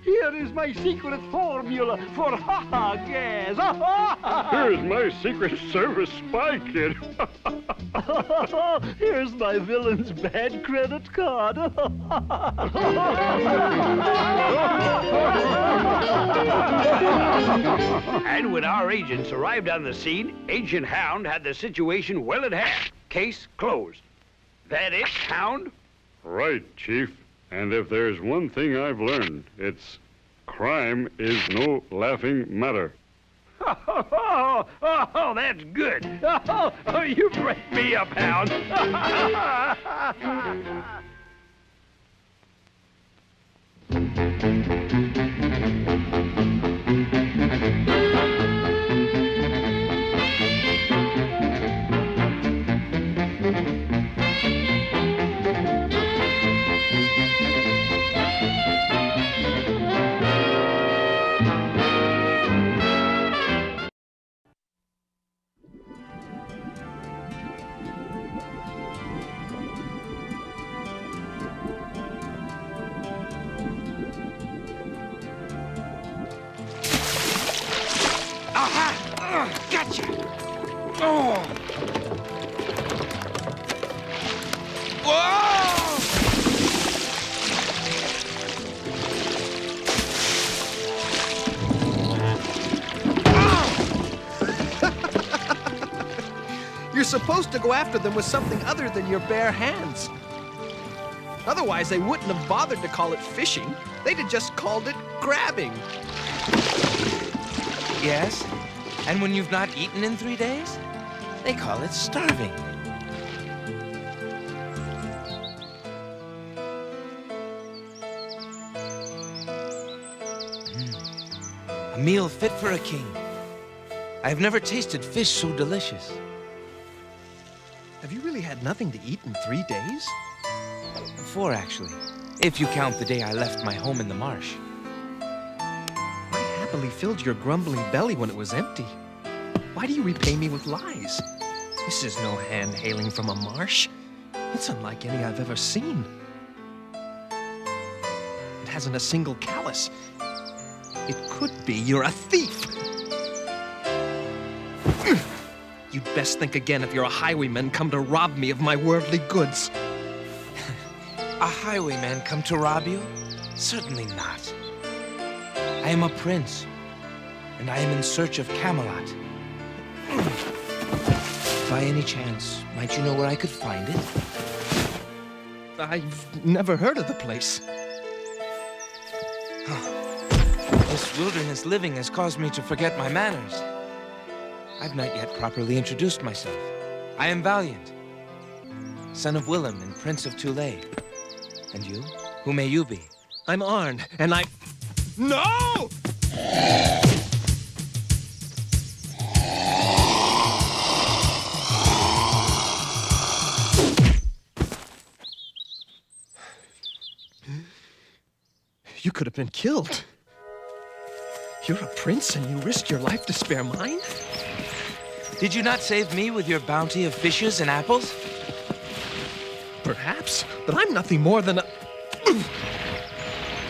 Here is my secret formula for ha-ha gas. Here's my Secret Service spy kit. Here's my villain's bad credit card. And when our agents arrived on the scene, Agent Hound had the situation well at hand. Case closed. That it, Hound? Right, Chief. And if there's one thing I've learned, it's crime is no laughing matter. Oh, that's good. Oh, you break me up, Hound. Gotcha! Oh! Whoa! You're supposed to go after them with something other than your bare hands. Otherwise, they wouldn't have bothered to call it fishing. They'd have just called it grabbing. Yes, and when you've not eaten in 3 days, they call it starving. A meal fit for a king. I have never tasted fish so delicious. Have you really had nothing to eat in 3 days? 4, actually, if you count the day I left my home in the marsh. I happily filled your grumbling belly when it was empty. Why do you repay me with lies? This is no hand hailing from a marsh. It's unlike any I've ever seen. It hasn't a single callus. It could be you're a thief. You'd best think again if you're a highwayman come to rob me of my worldly goods. A highwayman come to rob you? Certainly not. I am a prince, and I am in search of Camelot. By any chance, might you know where I could find it? I've never heard of the place. This wilderness living has caused me to forget my manners. I've not yet properly introduced myself. I am Valiant, son of Willem and Prince of Tulay. And you? Who may you be? I'm Arn, and I... No! You could have been killed. You're a prince and you risked your life to spare mine? Did you not save me with your bounty of fishes and apples? Perhaps, but I'm nothing more than a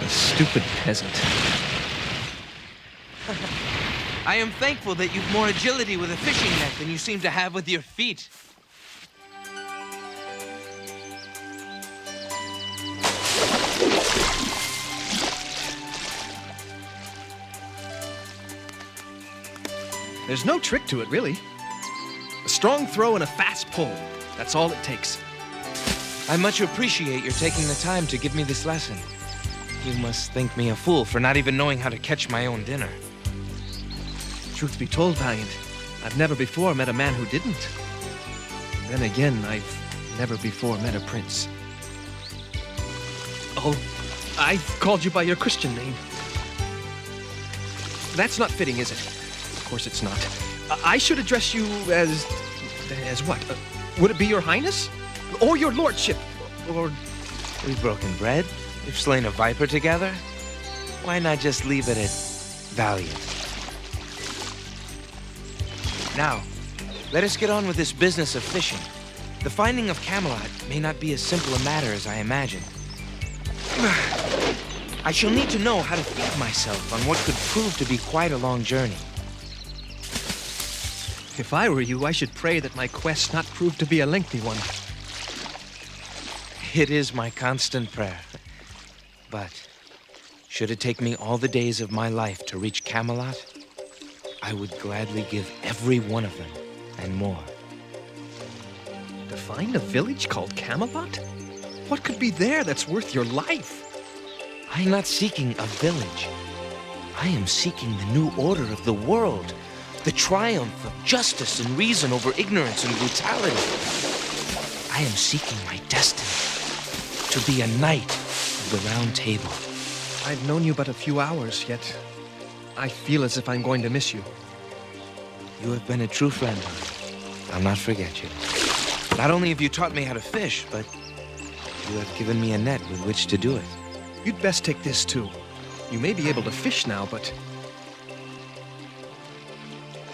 stupid peasant. I am thankful that you've more agility with a fishing net than you seem to have with your feet. There's no trick to it, really. A strong throw and a fast pull. That's all it takes. I much appreciate your taking the time to give me this lesson. You must think me a fool for not even knowing how to catch my own dinner. Truth be told, Valiant, I've never before met a man who didn't. Then again, I've never before met a prince. Oh, I've called you by your Christian name. That's not fitting, is it? Of course it's not. I should address you as what? Would it be your highness? Or your lordship? Or... We've broken bread? We've slain a viper together? Why not just leave it at Valiant? Now, let us get on with this business of fishing. The finding of Camelot may not be as simple a matter as I imagined. I shall need to know how to feed myself on what could prove to be quite a long journey. If I were you, I should pray that my quest not prove to be a lengthy one. It is my constant prayer. But should it take me all the days of my life to reach Camelot, I would gladly give every one of them and more. To find a village called Camelot? What could be there that's worth your life? I am not seeking a village. I am seeking the new order of the world. The triumph of justice and reason over ignorance and brutality. I am seeking my destiny. To be a knight of the Round Table. I've known you but a few hours, yet I feel as if I'm going to miss you. You have been a true friend. I'll not forget you. Not only have you taught me how to fish, but you have given me a net with which to do it. You'd best take this, too. You may be able to fish now, but...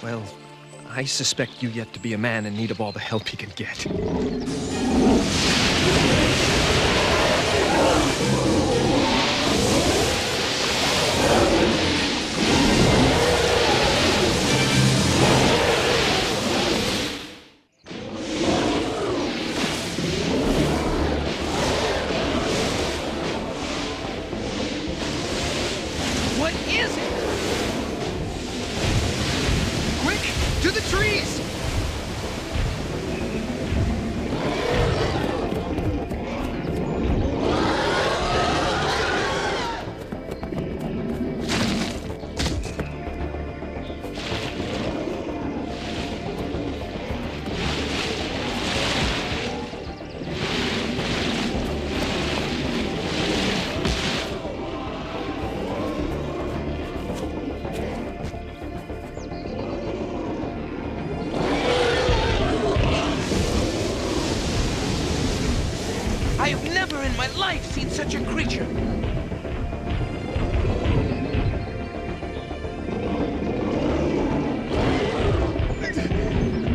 well, I suspect you yet to be a man in need of all the help he can get. To the trees! I have never in my life seen such a creature.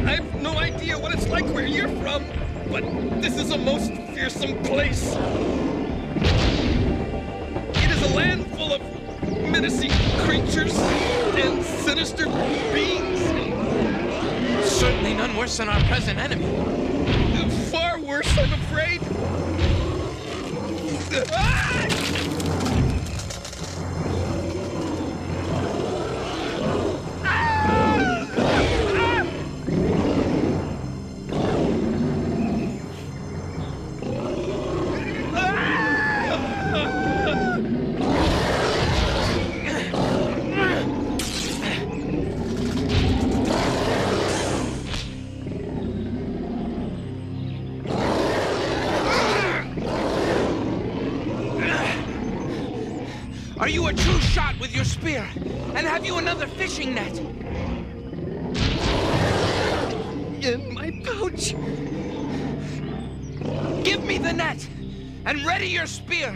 I have no idea what it's like where you're from, but this is a most fearsome place. It is a land full of menacing creatures and sinister beings. Certainly none worse than our present enemy. Far worse, I'm afraid. Ah! Are you a true shot with your spear? And have you another fishing net? In my pouch. Give me the net and ready your spear.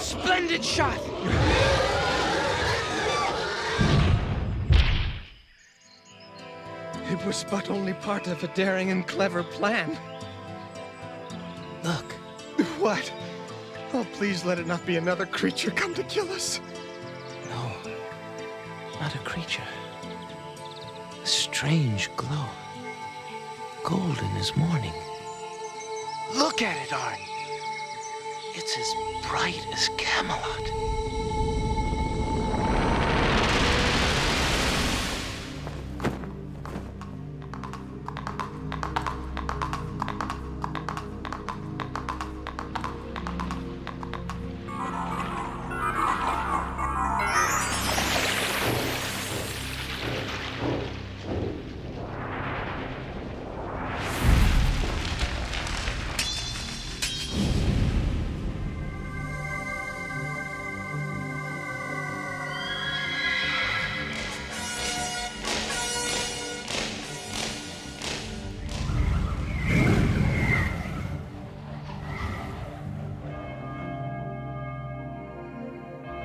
Splendid shot! It was but only part of a daring and clever plan. Look. What? Oh, please let it not be another creature come to kill us. No, not a creature. A strange glow. Golden as morning. Look at it, Art. It's as bright as Camelot.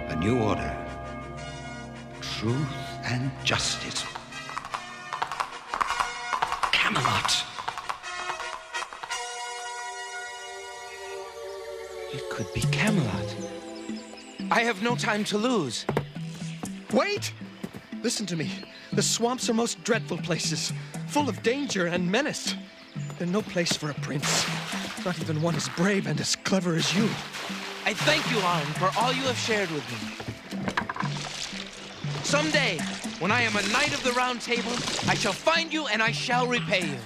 A new order. Truth and justice. Camelot. It could be Camelot. I have no time to lose. Wait! Listen to me. The swamps are most dreadful places, full of danger and menace. They're no place for a prince. Not even one as brave and as clever as you. I thank you, Arn, for all you have shared with me. Someday, when I am a knight of the Round Table, I shall find you and I shall repay you.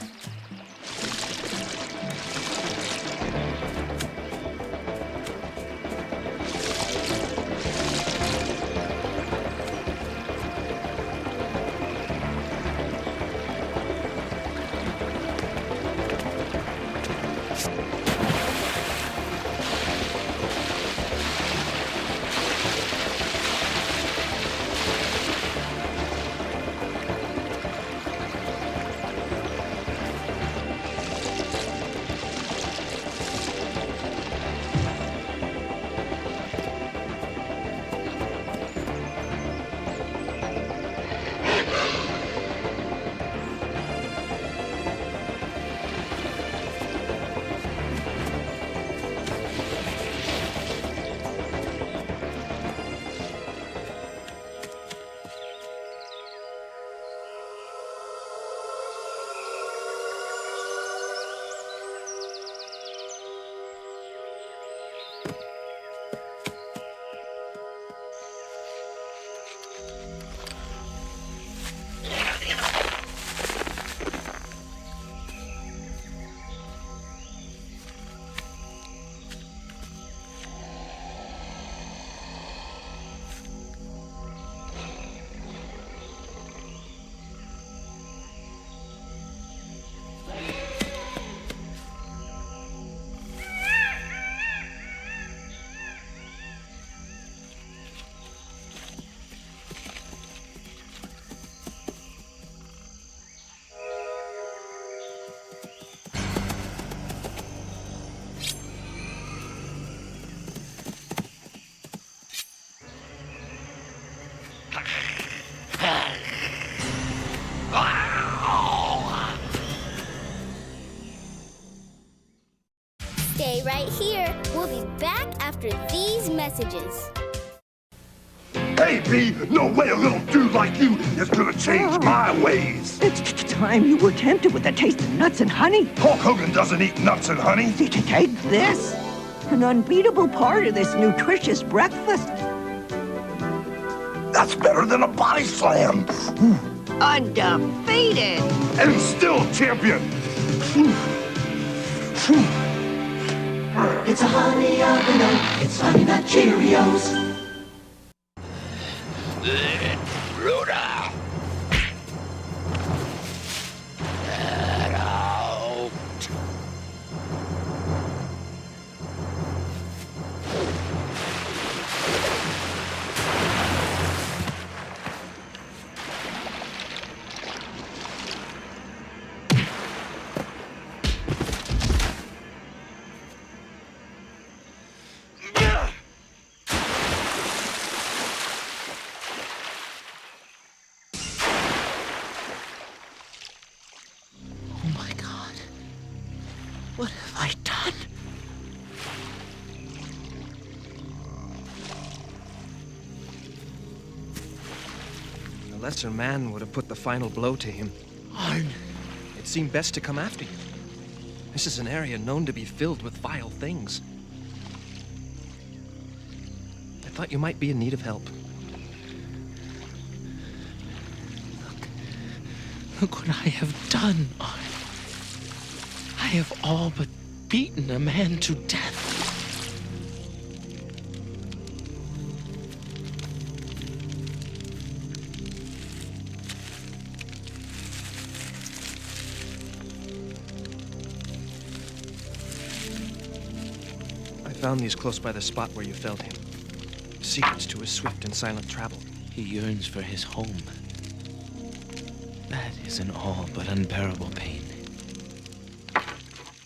We'll be back after these messages. Hey, B, no way a little dude like you is gonna change my ways. It's time you were tempted with a taste of nuts and honey. Hulk Hogan doesn't eat nuts and honey. Take this. An unbeatable part of this nutritious breakfast. That's better than a body slam. Undefeated. And still champion. It's a honey oven oat. It's Honey Nut Cheerios. Intruder! Get out! What have I done? A lesser man would have put the final blow to him. Arn! It seemed best to come after you. This is an area known to be filled with vile things. I thought you might be in need of help. Look what I have done, Arn. I have all but beaten a man to death. I found these close by the spot where you felled him. Secrets to his swift and silent travel. He yearns for his home. That is an all but unbearable pain.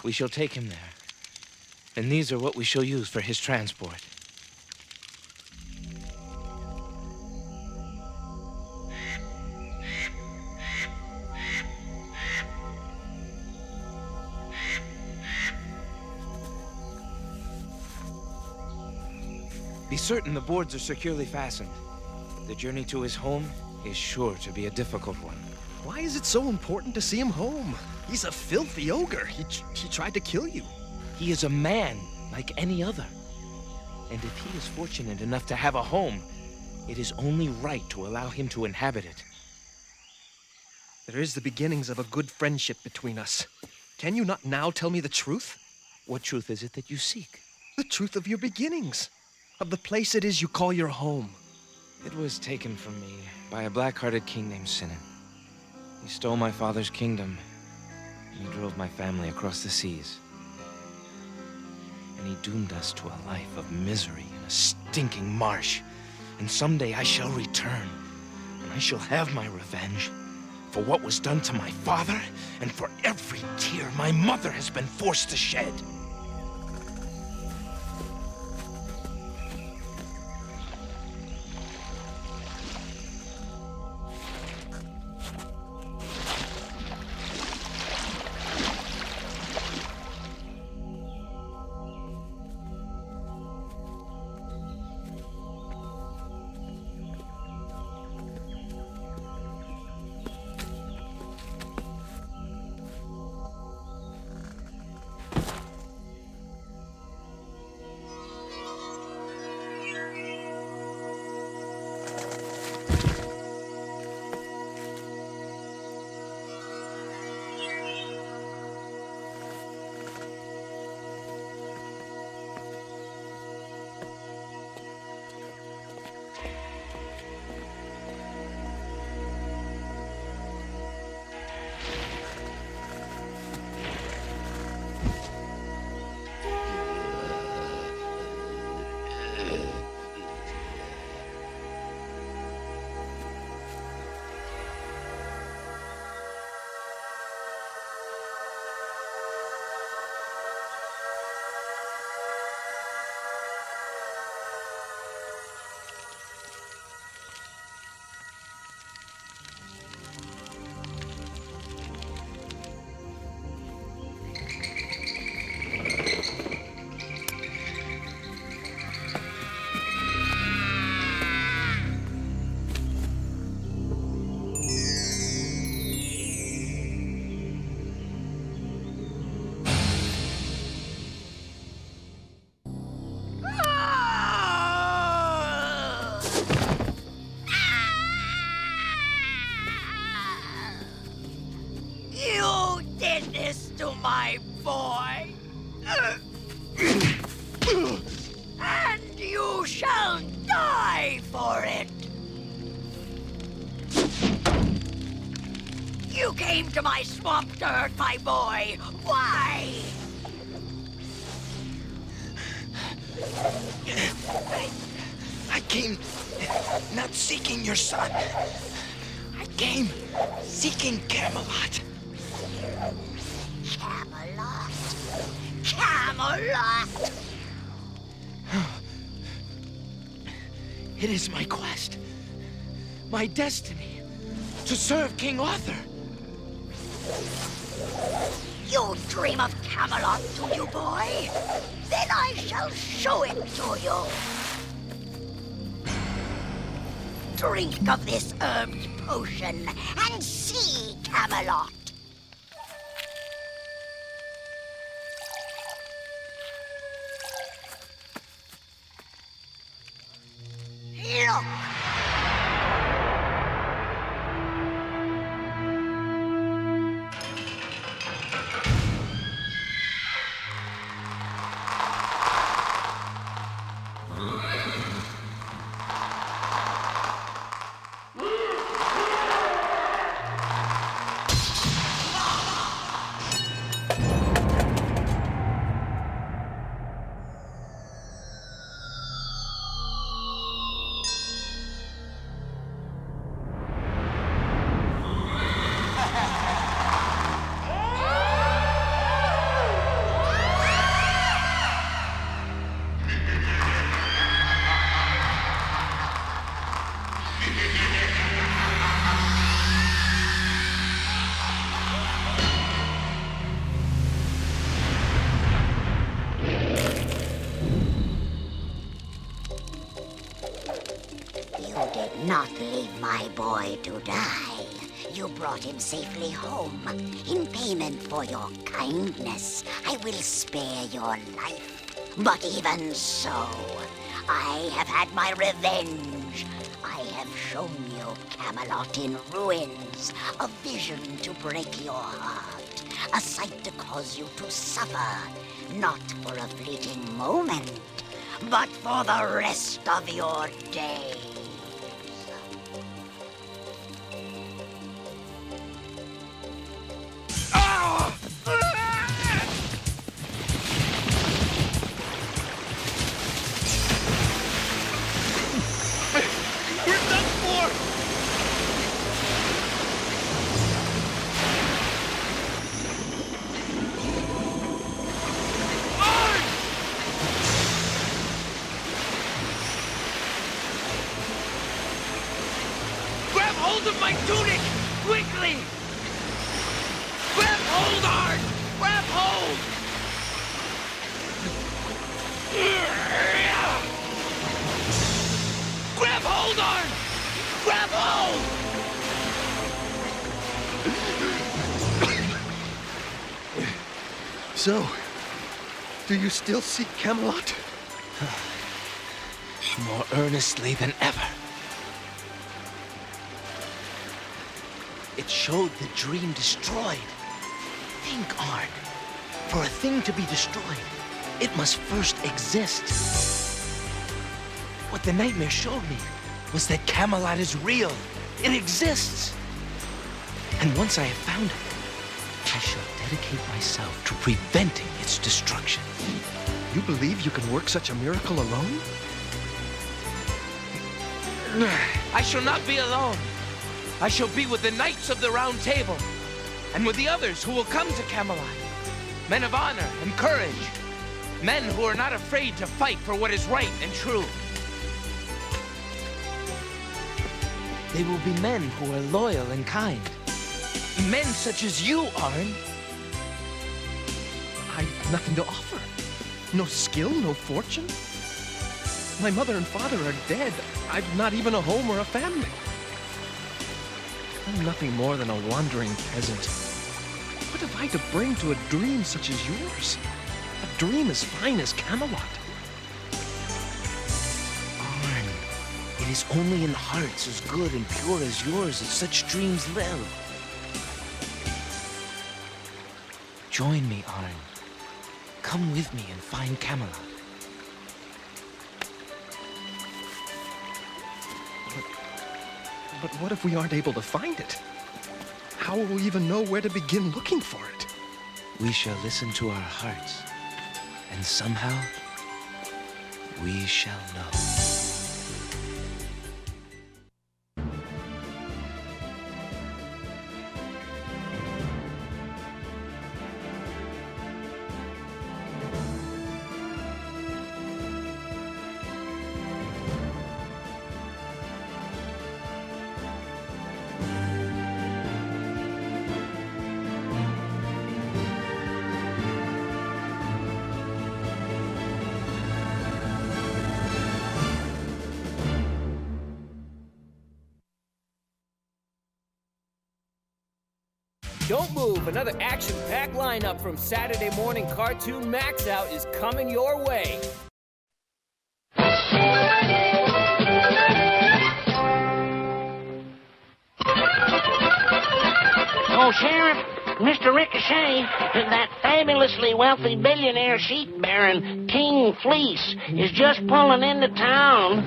We shall take him there. And these are what we shall use for his transport. Be certain the boards are securely fastened. The journey to his home is sure to be a difficult one. Why is it so important to see him home? He's a filthy ogre. He tried to kill you. He is a man like any other. And if he is fortunate enough to have a home, it is only right to allow him to inhabit it. There is the beginnings of a good friendship between us. Can you not now tell me the truth? What truth is it that you seek? The truth of your beginnings. Of the place it is you call your home. It was taken from me by a black-hearted king named Sinan. He stole my father's kingdom, and he drove my family across the seas. And he doomed us to a life of misery in a stinking marsh. And someday I shall return, and I shall have my revenge for what was done to my father, and for every tear my mother has been forced to shed. You shall die for it! You came to my swamp to hurt my boy. Why? I came not seeking your son. I came seeking Camelot. Camelot. Camelot! It is my quest, my destiny, to serve King Arthur. You dream of Camelot, do you, boy? Then I shall show it to you. Drink of this herbed potion and see Camelot. Look! Not leave my boy to die. You brought him safely home. In payment for your kindness, I will spare your life. But even so, I have had my revenge. I have shown you Camelot in ruins, a vision to break your heart, a sight to cause you to suffer, not for a fleeting moment, but for the rest of your days. Hold of my tunic! Quickly! Grab hold, Arn! Grab hold! Grab hold, Arn! Grab hold! So, do you still seek Camelot? More earnestly than ever. It showed the dream destroyed. Think, Arn. For a thing to be destroyed, it must first exist. What the nightmare showed me was that Camelot is real. It exists. And once I have found it, I shall dedicate myself to preventing its destruction. You believe you can work such a miracle alone? I shall not be alone. I shall be with the Knights of the Round Table, and with the others who will come to Camelot. Men of honor and courage. Men who are not afraid to fight for what is right and true. They will be men who are loyal and kind. Men such as you, Arn. I've nothing to offer. No skill, no fortune. My mother and father are dead. I've not even a home or a family. I'm nothing more than a wandering peasant. What have I to bring to a dream such as yours? A dream as fine as Camelot. Arn, it is only in hearts as good and pure as yours that such dreams live. Join me, Arn. Come with me and find Camelot. But what if we aren't able to find it? How will we even know where to begin looking for it? We shall listen to our hearts, and somehow we shall know. Don't move, another action-packed lineup from Saturday Morning Cartoon MAXOUT is coming your way. Oh, Sheriff, Mr. Ricochet, that fabulously wealthy billionaire sheep baron, King FLYZ, is just pulling into town.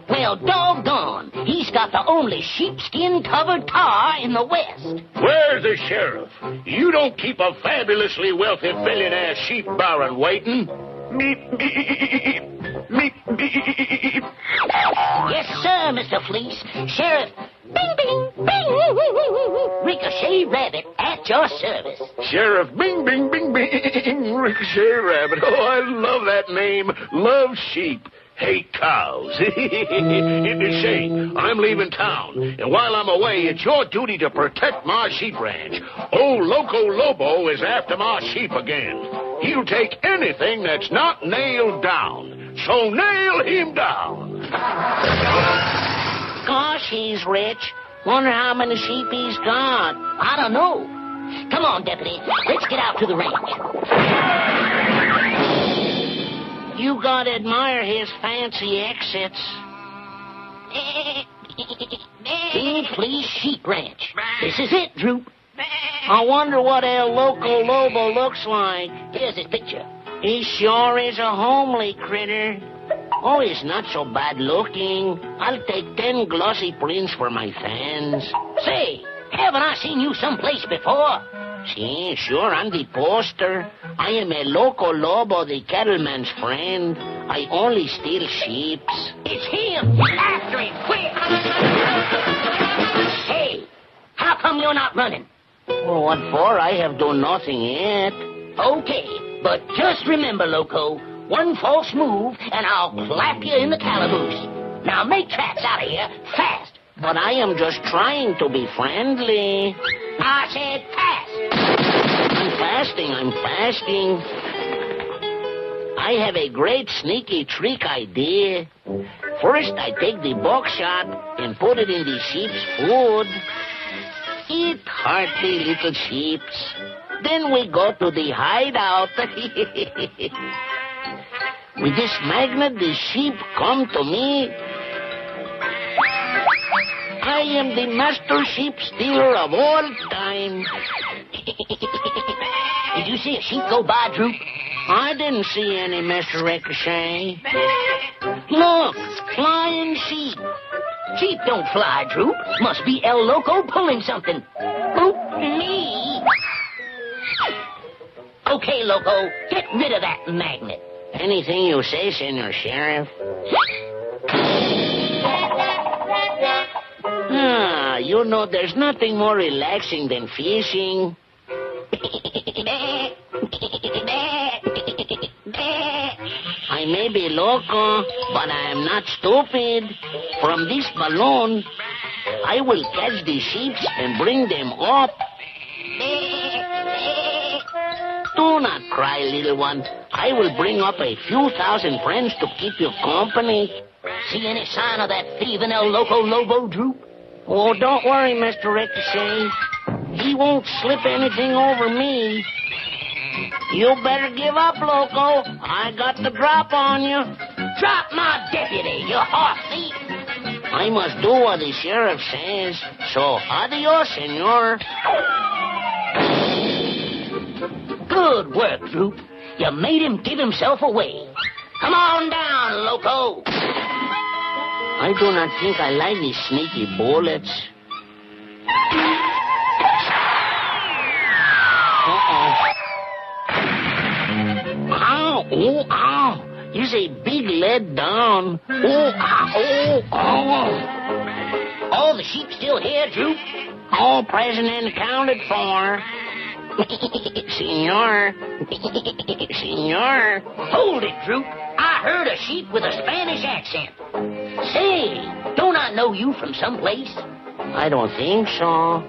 Well, doggone, he's got the only sheepskin-covered car in the West. Where's the sheriff? You don't keep a fabulously wealthy billionaire sheep baron waiting. Beep, beep, beep, beep. Yes, sir, Mr. FLYZ. Sheriff, bing, bing, bing. Ricochet Rabbit at your service. Sheriff, bing, bing, bing, bing. Ricochet Rabbit. Oh, I love that name. Love sheep. Hate cows. It's a shame. I'm leaving town. And while I'm away, it's your duty to protect my sheep ranch. Old Loco Lobo is after my sheep again. He'll take anything that's not nailed down. So nail him down. Gosh, he's rich. Wonder how many sheep he's got. I don't know. Come on, Deputy. Let's get out to the ranch. You gotta admire his fancy exits. King FLYZ Sheep Ranch. This is it, Droop. I wonder what El Loco Lobo looks like. Here's his picture. He sure is a homely critter. Oh, he's not so bad looking. I'll take 10 glossy prints for my fans. Say, haven't I seen you someplace before? See, sure, I'm the poster. I am a Loco Lobo, the cattleman's friend. I only steal sheeps. It's him! After him, quick! Hey, how come you're not running? Well, what for? I have done nothing yet. Okay, but just remember, Loco, one false move and I'll clap you in the calaboose. Now make tracks out of here, fast. But I am just trying to be friendly. I said fast. I'm fasting. I have a great sneaky trick idea. First, I take the buckshot and put it in the sheep's food. Eat hearty little sheeps. Then we go to the hideout. With this magnet, the sheep come to me. I am the master sheep stealer of all time. Did you see a sheep go by, Droop? I didn't see any, Mr. Ricochet. Look, flying sheep. Sheep don't fly, Droop. Must be El Loco pulling something. Oop me. Okay, Loco, get rid of that magnet. Anything you say, Senor Sheriff. You know, there's nothing more relaxing than fishing. I may be loco, but I am not stupid. From this balloon, I will catch the sheep and bring them up. Do not cry, little one. I will bring up a few thousand friends to keep you company. See any sign of that thieving El Loco Lobo, Droop? Oh, don't worry, Mr. Ricochet. He won't slip anything over me. You better give up, Loco. I got the drop on you. Drop my deputy, you horse thief. I must do what the sheriff says. So, adios, senor. Good work, Droop. You made him give himself away. Come on down, Loco. I do not think I like these sneaky bullets. Ow! Oh, ow! Here's a big lead down. Oh, ow! Oh! Oh, the sheep's still here, Droop. All present and accounted for. Senor. Senor. Hold it, Droop. I heard a sheep with a Spanish accent. Say, don't I know you from someplace? I don't think so.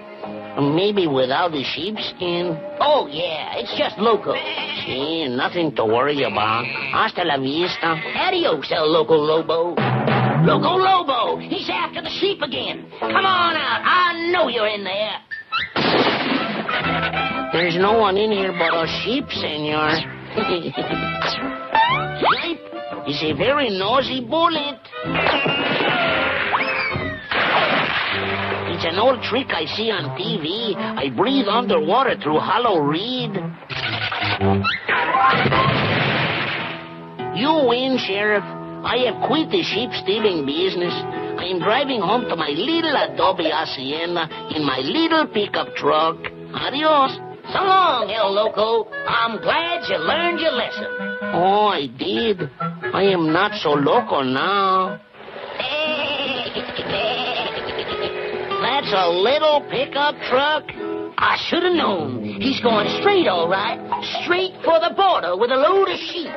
Maybe without the sheepskin. Oh, yeah, it's just loco. See, nothing to worry about. Hasta la vista. Adios, El Loco Lobo. Loco Lobo! He's after the sheep again. Come on out. I know you're in there. There's no one in here but a sheep, senor. Sheep is a very nosy bullet. It's an old trick I see on TV. I breathe underwater through hollow reed. You win, Sheriff. I have quit the sheep stealing business. I am driving home to my little adobe hacienda in my little pickup truck. Adios. So long, El Loco. I'm glad you learned your lesson. Oh, I did. I am not so loco now. That's a little pickup truck. I should have known. He's going straight, all right. Straight for the border with a load of sheep.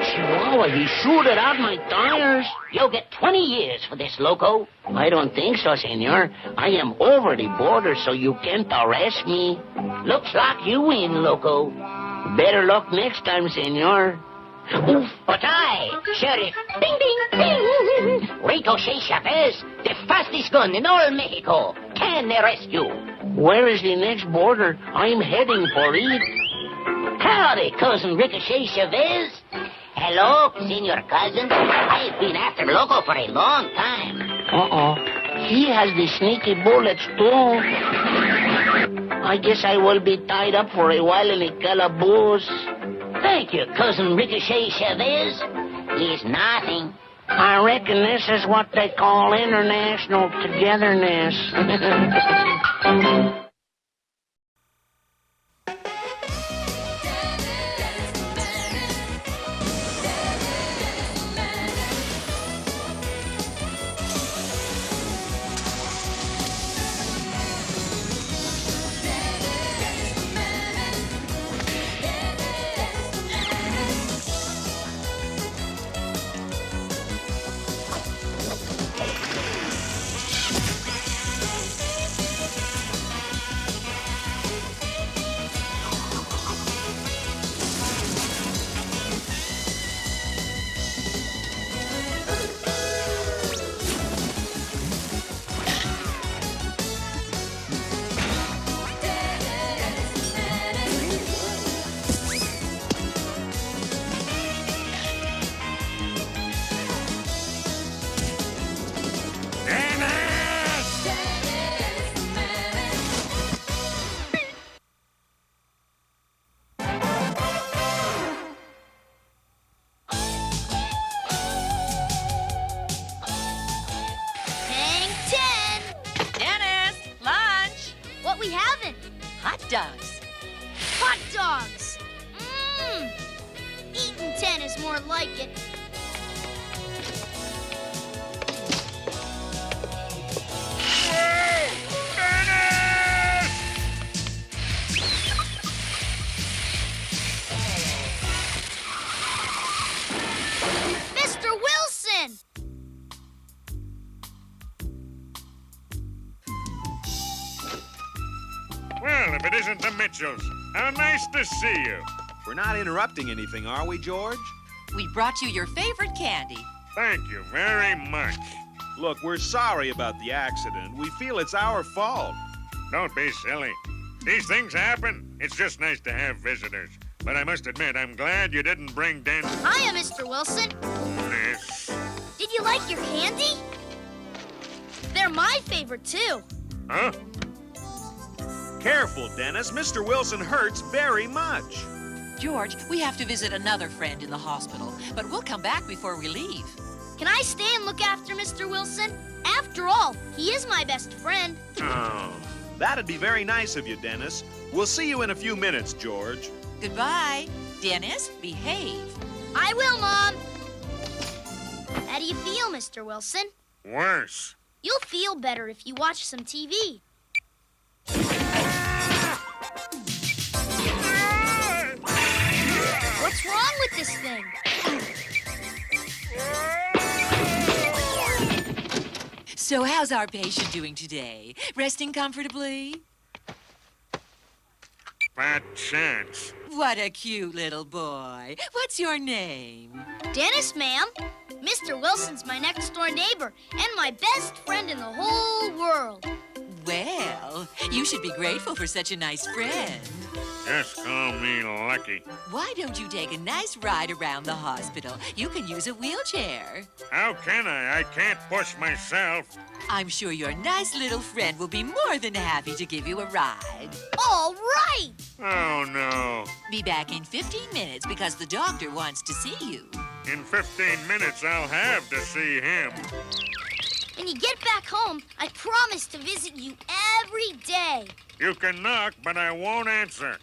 Chihuahua, he shooted out my tires. You'll get 20 years for this, Loco. I don't think so, senor. I am over the border, so you can't arrest me. Looks like you win, Loco. Better luck next time, senor. Oof, but Sheriff, ding, ding, ding. Ricochet Chavez, the fastest gun in all Mexico, can arrest you. Where is the next border? I'm heading for it. Howdy, Cousin Ricochet Chavez. Hello, Senor Cousin. I've been after Loco for a long time. Uh-oh. He has the sneaky bullets, too. I guess I will be tied up for a while in a calaboose. Thank you, Cousin Ricochet Chavez. It's nothing. I reckon this is what they call international togetherness. Dogs. Hot dogs! Mmm! Eating 10 is more like it. Mr. Wilson! Well, if it isn't the Mitchells, how nice to see you. We're not interrupting anything, are we, George? We brought you your favorite candy. Thank you very much. Look, we're sorry about the accident. We feel it's our fault. Don't be silly. These things happen. It's just nice to have visitors. But I must admit, I'm glad you didn't bring Den... Hiya, Mr. Wilson. Yes. Did you like your candy? They're my favorite, too. Huh? Careful, Dennis. Mr. Wilson hurts very much. George, we have to visit another friend in the hospital, but we'll come back before we leave. Can I stay and look after Mr. Wilson? After all, he is my best friend. Oh, that'd be very nice of you, Dennis. We'll see you in a few minutes, George. Goodbye. Dennis, behave. I will, Mom. How do you feel, Mr. Wilson? Worse. You'll feel better if you watch some TV. What's wrong with this thing? So how's our patient doing today? Resting comfortably? Bad chance. What a cute little boy. What's your name? Dennis, ma'am. Mr. Wilson's my next-door neighbor and my best friend in the whole world. Well, you should be grateful for such a nice friend. Just call me lucky. Why don't you take a nice ride around the hospital? You can use a wheelchair. How can I? I can't push myself. I'm sure your nice little friend will be more than happy to give you a ride. All right! Oh, no. Be back in 15 minutes because the doctor wants to see you. In 15 minutes, I'll have to see him. When you get back home, I promise to visit you every day. You can knock, but I won't answer.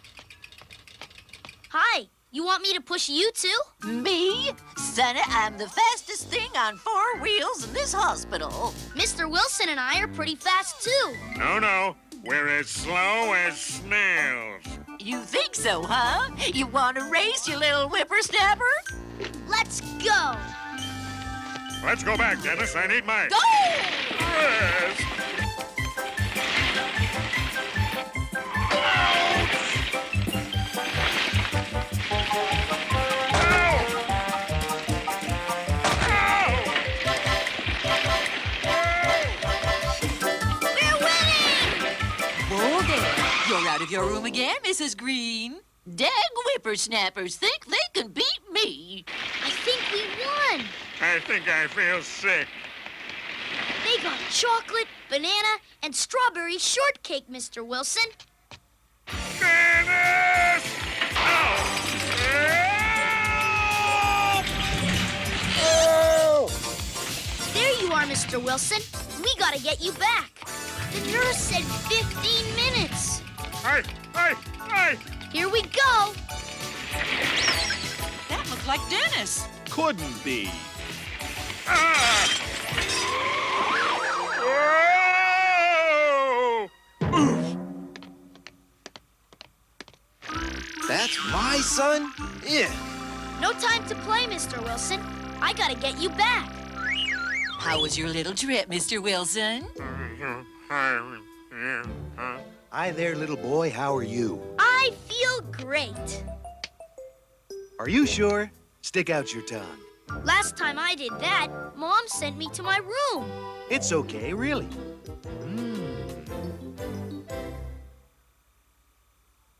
Hi, you want me to push you too? Me? Sonny, I'm the fastest thing on 4 wheels in this hospital. Mr. Wilson and I are pretty fast too. No. We're as slow as snails. You think so, huh? You want to race, you little whippersnapper? Let's go. Let's go back, Dennis. I need my... Go! Yes. You're out of your room again, Mrs. Green. Dag whippersnappers think they can beat me. I think we won. I think I feel sick. They got chocolate, banana, and strawberry shortcake, Mr. Wilson. Dennis! Oh! There you are, Mr. Wilson. We gotta get you back. The nurse said 15 minutes. Hey! Here we go. That looked like Dennis. Couldn't be. That's my son? Yeah. No time to play, Mr. Wilson. I gotta get you back. How was your little trip, Mr. Wilson? Hi there, little boy. How are you? I feel great. Are you sure? Stick out your tongue. Last time I did that, Mom sent me to my room. It's okay, really.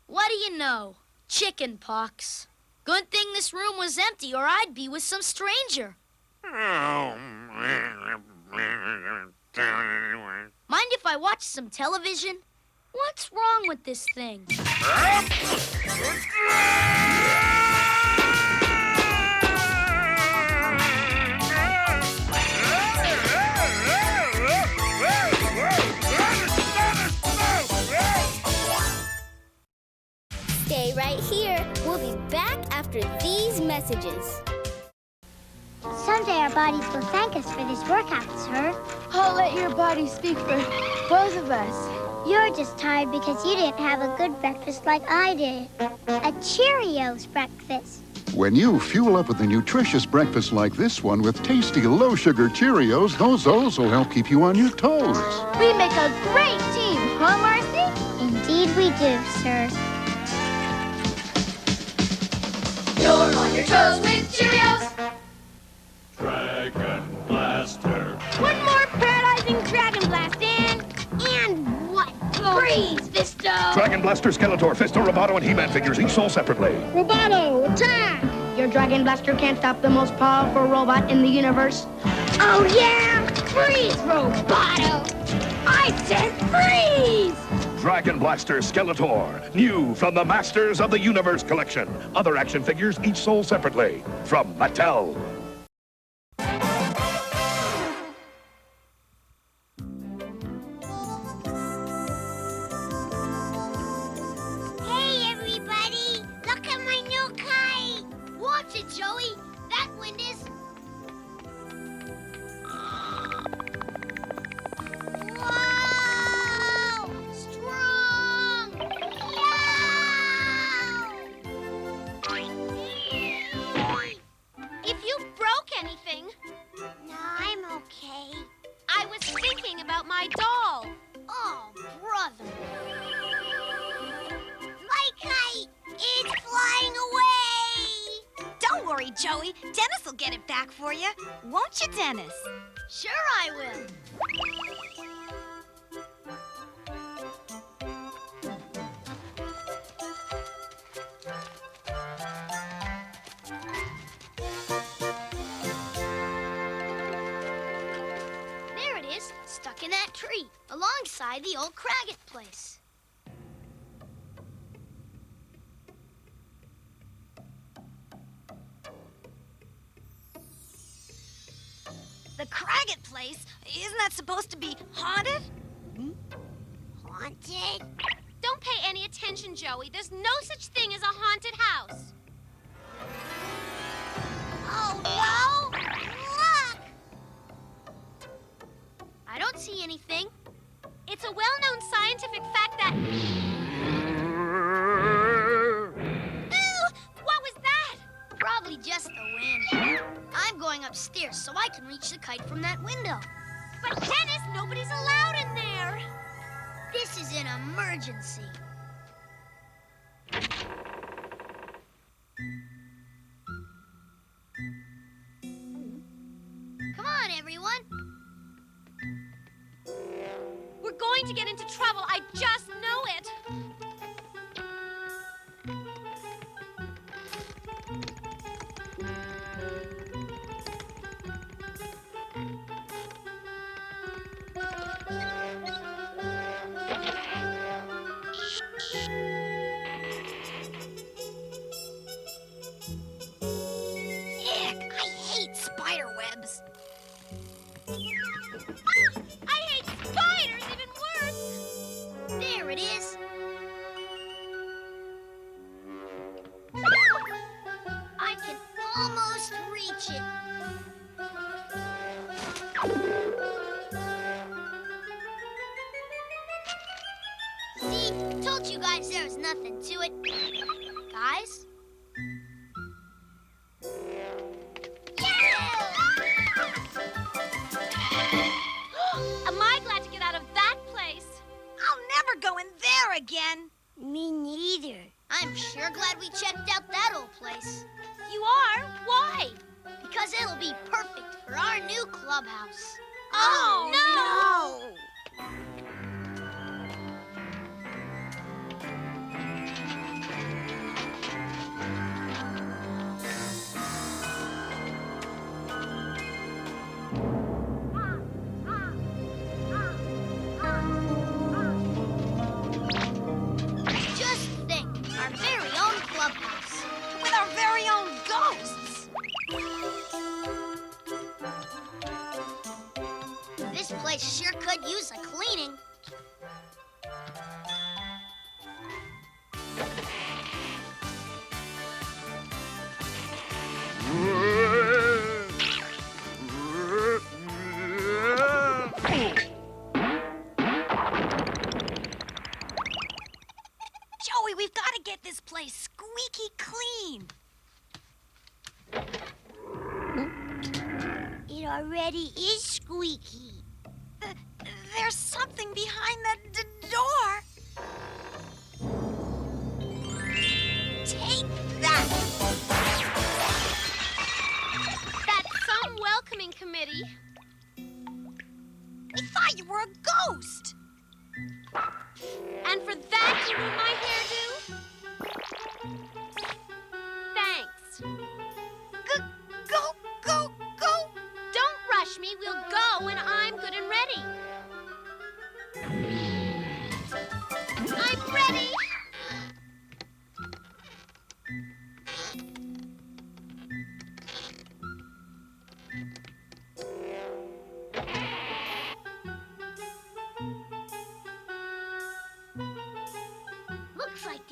What do you know? Chicken pox. Good thing this room was empty or I'd be with some stranger. Mind if I watch some television? What's wrong with this thing? Stay right here. We'll be back after these messages. Someday our bodies will thank us for this workout, sir. I'll let your body speak for both of us. You're just tired because you didn't have a good breakfast like I did. A Cheerios breakfast. When you fuel up with a nutritious breakfast like this one with tasty low-sugar Cheerios, those O's will help keep you on your toes. We make a great team, huh, Marcy? Indeed we do, sir. You're on your toes with Cheerios. Dragon Blaster. One more paralyzing Dragon Blast And what? Freeze, Fisto. Dragon Blaster, Skeletor, Fisto, Roboto, and He-Man figures, each sold separately. Roboto, attack! Your Dragon Blaster can't stop the most powerful robot in the universe. Oh, yeah? Freeze, Roboto! I said freeze! Dragon Blaster Skeletor, new from the Masters of the Universe collection. Other action figures each sold separately from Mattel. Hey, everybody! Look at my new kite! Watch it, Joey! That wind is... Wow! Strong! Yow! If you broke anything... No, I'm okay. I was thinking about my doll. Oh, brother. My kite! It's flying away! Don't worry, Joey. Dennis will get it back for you. Won't you, Dennis? Sure I will. There it is, stuck in that tree, alongside the old Craggett place. The Craggett place? Isn't that supposed to be haunted? Haunted? Don't pay any attention, Joey. There's no such thing as a haunted house. Oh, no! Look! I don't see anything. It's a well-known scientific fact that... Ooh! What was that? Probably just the wind. I'm going upstairs so I can reach the kite from that window. But Dennis, nobody's allowed in there. This is an emergency. Come on, everyone. We're going to get into trouble. I just know it. Ick, I hate spider webs. I hate spiders even worse. There it is. I can almost reach it. See, told you guys there was nothing to it. Guys? Am I glad to get out of that place? I'll never go in there again. Me neither. I'm sure glad we checked out that old place. You are? Why? Because it'll be perfect for our new clubhouse. Oh, no! Just think, our very own clubhouse. With our very own ghosts. This place sure could use a cleaning. Joey, we've got to get this place squeaky clean. It already is squeaky. There's something behind the door. Take that! That's some welcoming committee. We thought you were a ghost. And for that, you ruined my hairdo? Thanks. Go. Don't rush me. We'll go when I'm good and ready.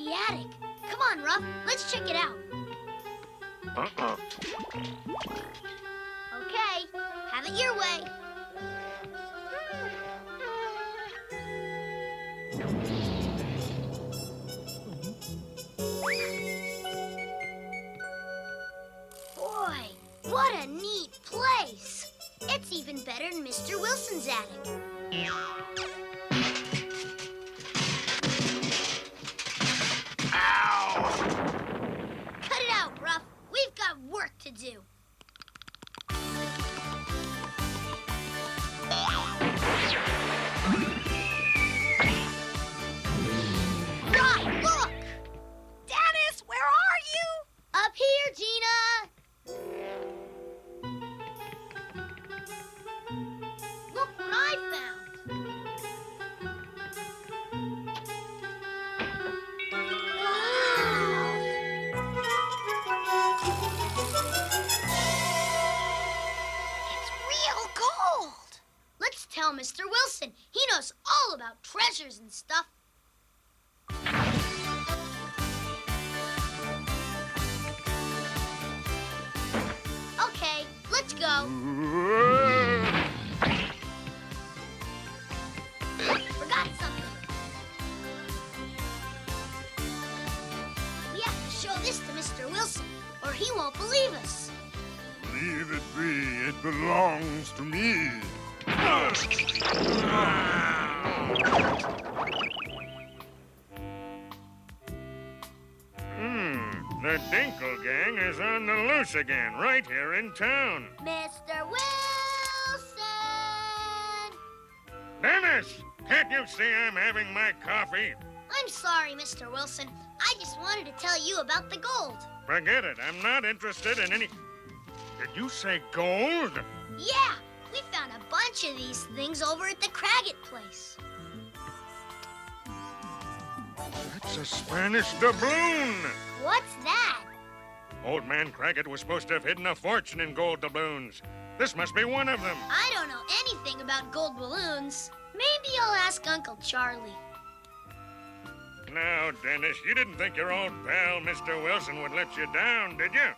the attic. Come on, Ruff, let's check it out. Okay, have it your way. Boy, what a neat place. It's even better than Mr. Wilson's attic. Cut it out, Ruff. We've got work to do. Ruff, look! Dennis, where are you? Up here, Gina! Look what I found. It's real gold. Let's tell Mr. Wilson. He knows all about treasures and stuff. Okay, let's go. Forgot something. We have to show this to Mr. Wilson, or he won't believe us. Leave it be. It belongs to me. The Dinkle Gang is on the loose again, right here in town. Mr. Wilson! Dennis, can't you see I'm having my coffee? I'm sorry, Mr. Wilson. I just wanted to tell you about the gold. Forget it. I'm not interested in any... Did you say gold? Yeah, we found a bunch of these things over at the Craggett place. That's a Spanish doubloon. What's that? Old man Craggett was supposed to have hidden a fortune in gold doubloons. This must be one of them. I don't know anything about gold balloons. Maybe I'll ask Uncle Charlie. Now, Dennis, you didn't think your old pal, Mr. Wilson, would let you down, did you?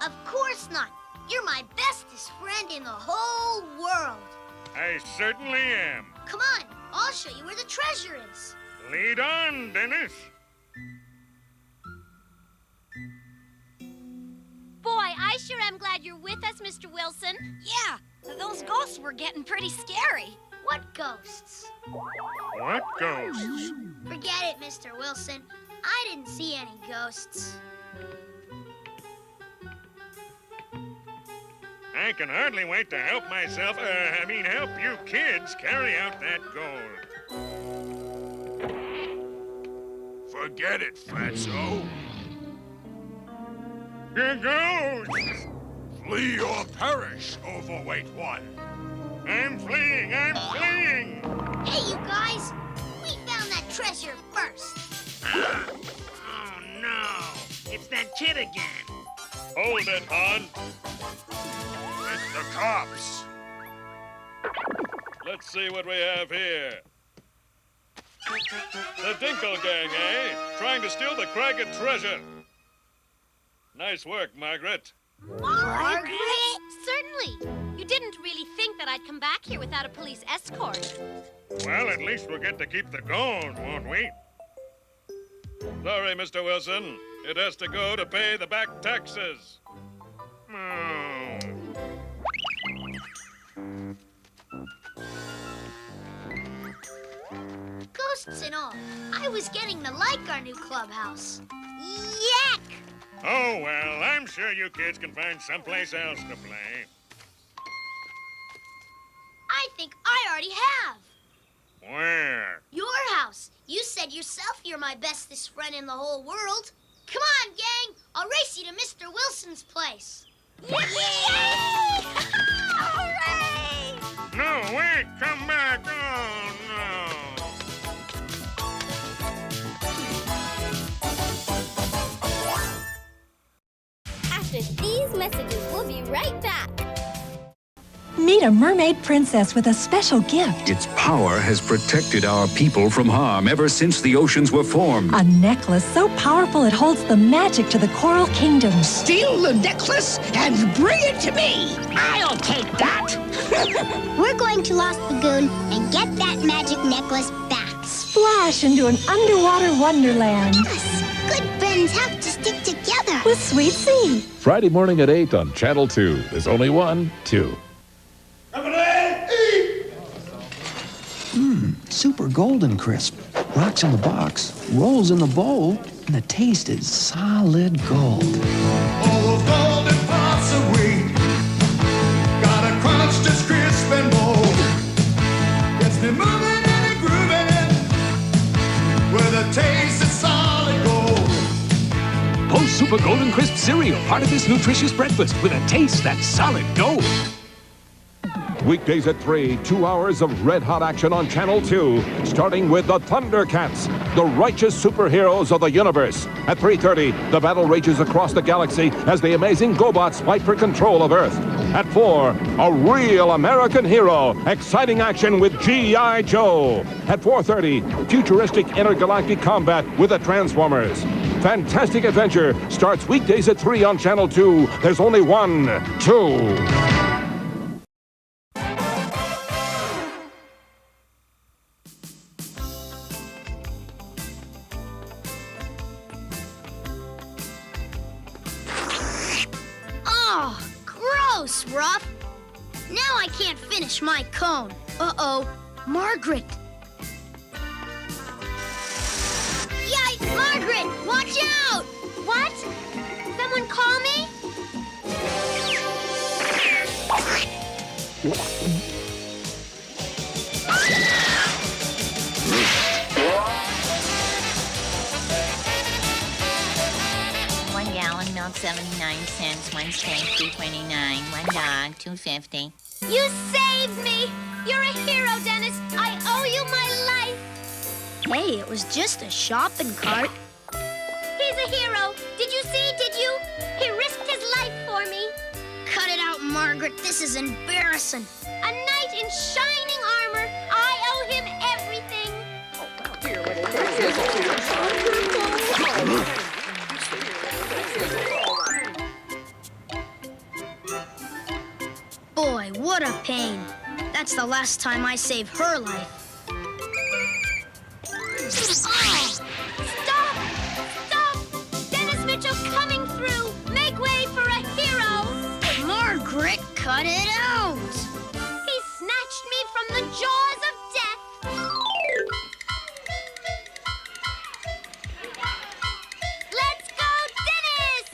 Of course not. You're my bestest friend in the whole world. I certainly am. Come on, I'll show you where the treasure is. Lead on, Dennis. Boy, I sure am glad you're with us, Mr. Wilson. Yeah, those ghosts were getting pretty scary. What ghosts? What ghosts? Forget it, Mr. Wilson. I didn't see any ghosts. I can hardly wait to help myself, help you kids carry out that gold. Forget it, Fatso. Here goes! Flee or perish, overweight one. I'm fleeing! Hey, you guys! We found that treasure first. Oh, no! It's that kid again. Hold it, hon. It's the cops. Let's see what we have here. The Dinkle Gang, eh? Trying to steal the Craggett treasure. Nice work, Margaret. Margaret? Certainly. You didn't really think that I'd come back here without a police escort. Well, at least we'll get to keep the gold, won't we? Sorry, Mr. Wilson. It has to go to pay the back taxes. Oh. Ghosts and all. I was getting to like our new clubhouse. Yak! Oh, well, I'm sure you kids can find someplace else to play. I think I already have. Where? Your house. You said yourself you're my bestest friend in the whole world. Come on, gang. I'll race you to Mr. Wilson's place. Yay! Hooray! No, wait, come back. Oh, no. After these messages, we'll be right back. Meet a mermaid princess with a special gift. Its power has protected our people from harm ever since the oceans were formed. A necklace so powerful it holds the magic to the Coral Kingdom. Steal the necklace and bring it to me. I'll take that. We're going to Lost Lagoon and get that magic necklace back. Splash into an underwater wonderland. Yes, good friends have to stick together. With Sweet Sea. Friday morning at 8 on Channel 2. There's only one, 2. Super golden crisp. Rocks in the box, rolls in the bowl, and the taste is solid gold. All those golden parts of wheat got a crunch just crisp and bold. Gets me moving and grooving with a taste of solid gold. Post Super Golden Crisp cereal, part of this nutritious breakfast with a taste that's solid gold. Weekdays at 3, 2 hours of red-hot action on Channel 2, starting with the Thundercats, the righteous superheroes of the universe. At 3:30, the battle rages across the galaxy as the amazing GoBots fight for control of Earth. At 4, a real American hero, exciting action with G.I. Joe. At 4:30, futuristic intergalactic combat with the Transformers. Fantastic Adventure starts weekdays at 3 on Channel 2. There's only one, 2. Ruff. Now I can't finish my cone. Uh-oh, Margaret. Yikes, Margaret, watch out! What? Someone call me? Gallon milk 79 cents, 1 steak 3.29, 1 dog 2.50. You saved me! You're a hero, Dennis. I owe you my life. Hey, it was just a shopping cart. He's a hero. Did you see? Did you? He risked his life for me. Cut it out, Margaret. This is embarrassing. A knight in shining armor. I owe him everything. Boy, what a pain. That's the last time I save her life. Oh! Stop! Stop! Dennis Mitchell coming through! Make way for a hero! Margaret, cut it out! He snatched me from the jaws of death! Let's go, Dennis!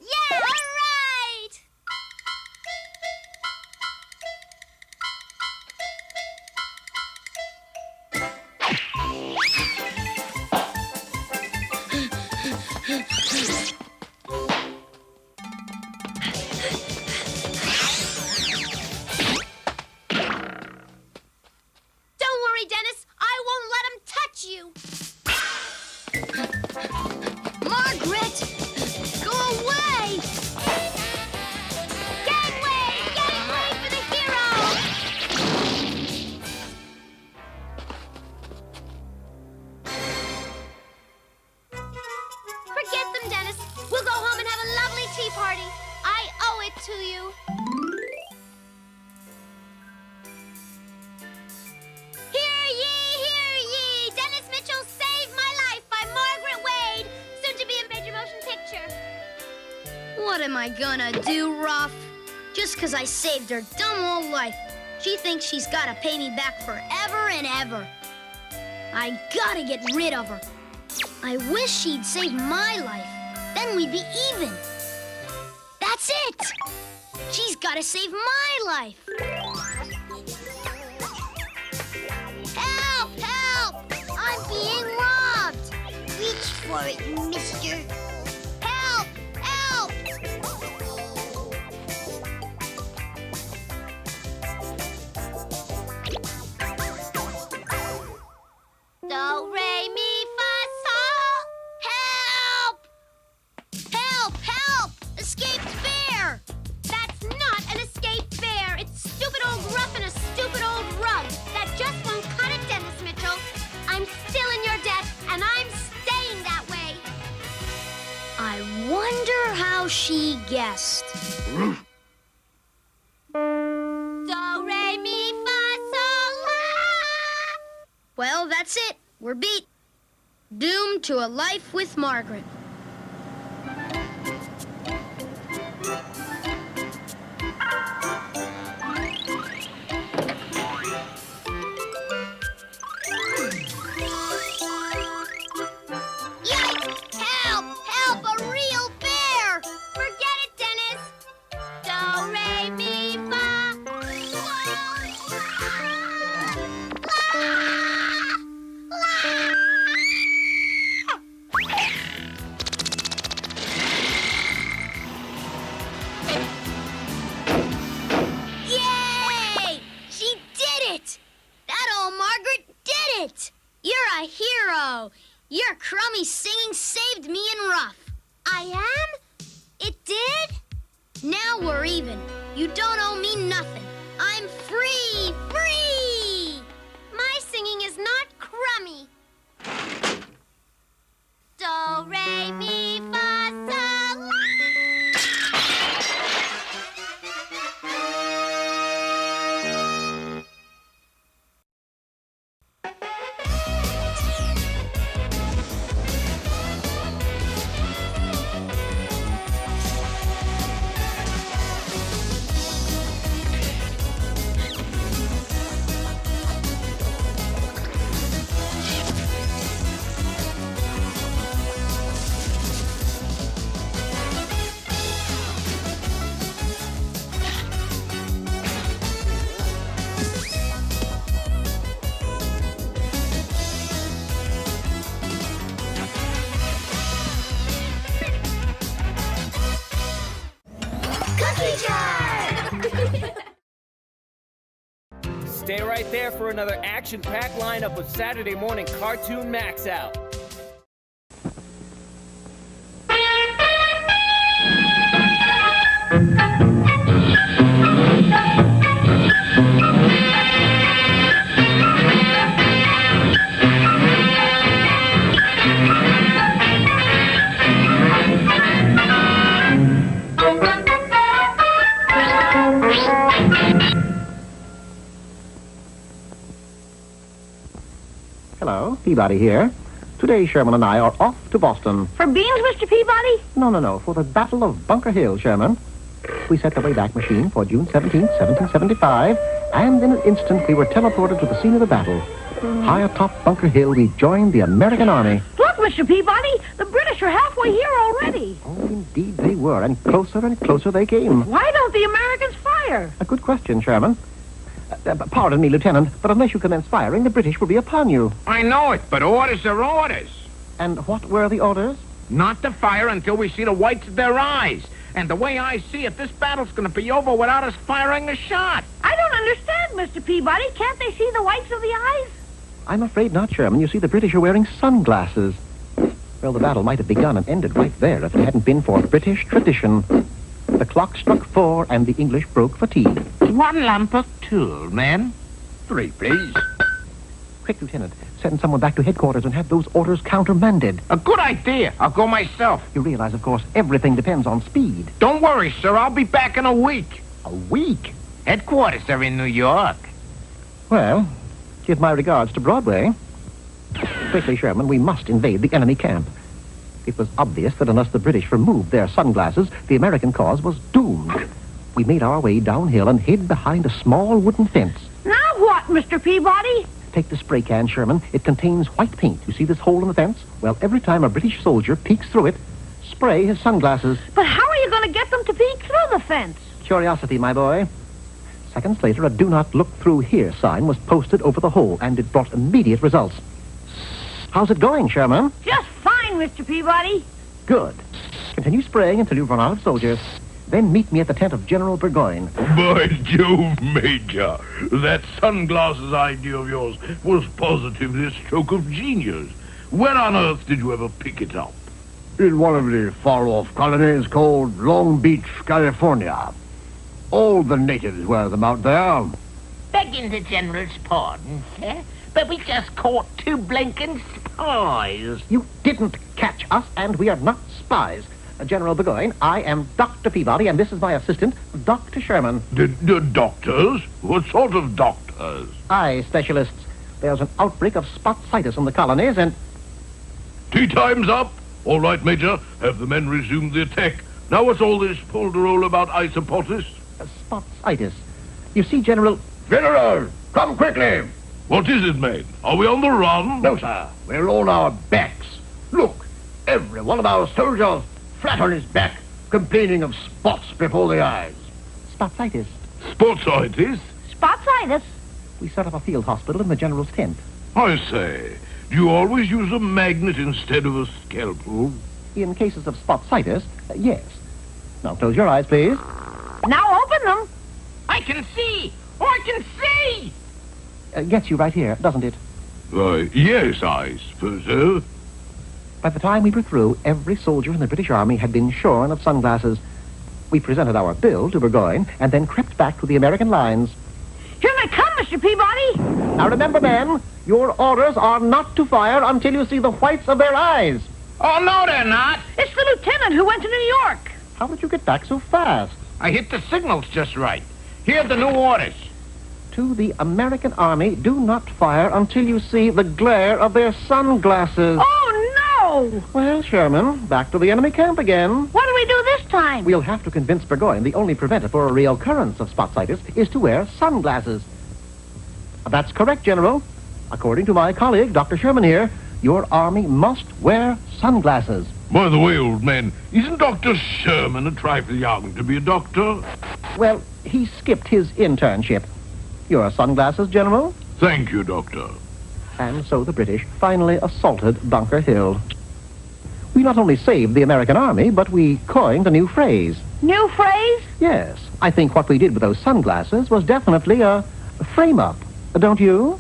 Yeah, all right! Don't worry, Dennis. I won't let him touch you. Margaret! Go away! Gangway! Gangway for the hero! Forget them, Dennis. We'll go home and have a lovely tea party. I owe it to you. Hear ye, hear ye! Dennis Mitchell Saved My Life by Margaret Wade, soon to be a major motion picture. What am I gonna do, Ruff? Just 'cause I saved her dumb old life, she thinks she's gotta pay me back forever and ever. I gotta get rid of her. I wish she'd saved my life. Then we'd be even. That's it! She's gotta save my life. Help! Help! I'm being robbed! Reach for it, mister. Help! Help! Do, re, mi, fa, sol. she guessed. Do, re, mi, fa, sol, la. Well, that's it. We're beat. Doomed to a life with Margaret. Yikes! Help! Help! A real bear! Forget it, Dennis! Do, re, mi, fa, sol, la. Yay! She did it! That old Margaret did it! You're a hero! Your crummy singing saved me and Ruff. I am? It did? Now we're even. You don't owe me nothing. I'm free! Free! My singing is not crummy. Do, re, mi, fa, sol, la. Stay right there for another action-packed lineup of Saturday Morning Cartoon MAXOUT. Hello, Peabody here. Today, Sherman and I are off to Boston. For beans, Mr. Peabody? No, for the Battle of Bunker Hill, Sherman. We set the Wayback Machine for June 17th, 1775, and in an instant we were teleported to the scene of the battle. High atop Bunker Hill, we joined the American Army. Look, Mr. Peabody, the British are halfway here already. Oh, indeed they were, and closer they came. Why don't the Americans fire? A good question, Sherman. Pardon me, Lieutenant, but unless you commence firing, the British will be upon you. I know it, but orders are orders. And what were the orders? Not to fire until we see the whites of their eyes. And the way I see it, this battle's going to be over without us firing a shot. I don't understand, Mr. Peabody. Can't they see the whites of the eyes? I'm afraid not, Sherman. You see, the British are wearing sunglasses. Well, the battle might have begun and ended right there if it hadn't been for British tradition. The clock struck 4 and the English broke for tea. 1 lump of tulle, men. 3, please. Quick, Lieutenant. Send someone back to headquarters and have those orders countermanded. A good idea. I'll go myself. You realize, of course, everything depends on speed. Don't worry, sir. I'll be back in a week. A week? Headquarters are in New York. Well, give my regards to Broadway. Quickly, Sherman, we must invade the enemy camp. It was obvious that unless the British removed their sunglasses, the American cause was doomed. We made our way downhill and hid behind a small wooden fence. Now what, Mr. Peabody? Take the spray can, Sherman. It contains white paint. You see this hole in the fence? Well, every time a British soldier peeks through it, spray his sunglasses. But how are you going to get them to peek through the fence? Curiosity, my boy. Seconds later, a do not look through here sign was posted over the hole, and it brought immediate results. How's it going, Sherman? Just fine, Mr. Peabody. Good. Continue spraying until you run out of soldiers. Then meet me at the tent of General Burgoyne. By Jove, Major, that sunglasses idea of yours was positively a stroke of genius. Where on earth did you ever pick it up? In one of the far-off colonies called Long Beach, California. All the natives wear them out there. Begging the General's pardon, sir, but we just caught 2 blinking spies. You didn't catch us, and we are not spies. General Burgoyne, I am Dr. Peabody, and this is my assistant, Dr. Sherman. The doctors? What sort of doctors? Eye specialists. There's an outbreak of spot-sitis in the colonies, and... Tea time's up. All right, Major. Have the men resume the attack. Now what's all this polderole about isopotis? Spot-sitis. You see, General... General, come quickly. What is it, man? Are we on the run? No, sir. We're on our backs. Look, every one of our soldiers flat on his back, complaining of spots before the eyes. Spot-sitis. Spotsitis? Spot-sitis? We set up a field hospital in the General's tent. I say, do you always use a magnet instead of a scalpel? In cases of spot-sitis, yes. Now close your eyes, please. Now open them. I can see! Oh, I can see! Gets you right here, doesn't it? Why, yes, I suppose so. By the time we were through, every soldier in the British Army had been shorn of sunglasses. We presented our bill to Burgoyne and then crept back to the American lines. Here they come, Mr. Peabody. Now remember, men, your orders are not to fire until you see the whites of their eyes. Oh, no, they're not. It's the lieutenant who went to New York. How did you get back so fast? I hit the signals just right. Here are the new orders. To the American Army, do not fire until you see the glare of their sunglasses. Oh, no! Well, Sherman, back to the enemy camp again. What do we do this time? We'll have to convince Burgoyne the only preventive for a reoccurrence of spot-sitis is to wear sunglasses. That's correct, General. According to my colleague, Dr. Sherman here, your army must wear sunglasses. By the way, old man, isn't Dr. Sherman a trifle young to be a doctor? Well, he skipped his internship. Your sunglasses, General? Thank you, Doctor. And so the British finally assaulted Bunker Hill. We not only saved the American Army, but we coined a new phrase. New phrase? Yes. I think what we did with those sunglasses was definitely a frame-up. Don't you?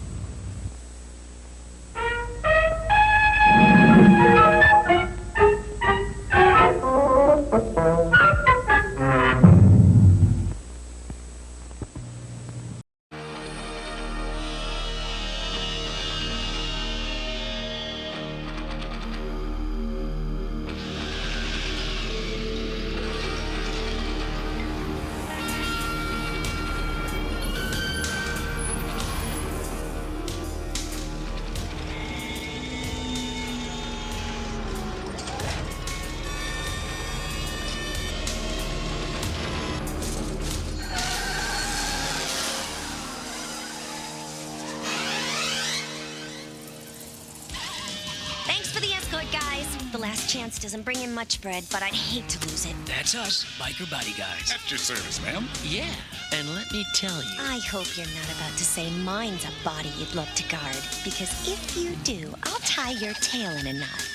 The last chance doesn't bring in much bread, but I'd hate to lose it. That's us, biker body guys. At your service, ma'am. Yeah, and let me tell you. I hope you're not about to say mine's a body you'd love to guard, because if you do, I'll tie your tail in a knot.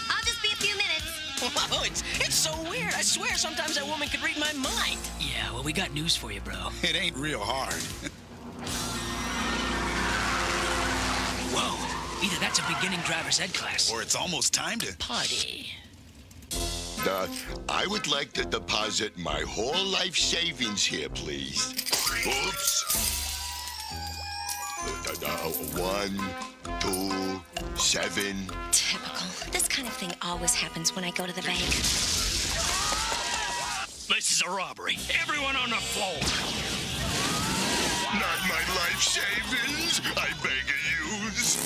I'll just be a few minutes. Whoa, it's so weird. I swear sometimes that woman could read my mind. Yeah, well, we got news for you, bro. It ain't real hard. Whoa. Either that's a beginning driver's ed class. Or it's almost time to... party. I would like to deposit my whole life savings here, please. Oops. 1, 2, 7. Typical. This kind of thing always happens when I go to the bank. This is a robbery. Everyone on the floor. Not my life savings. I beg of yous.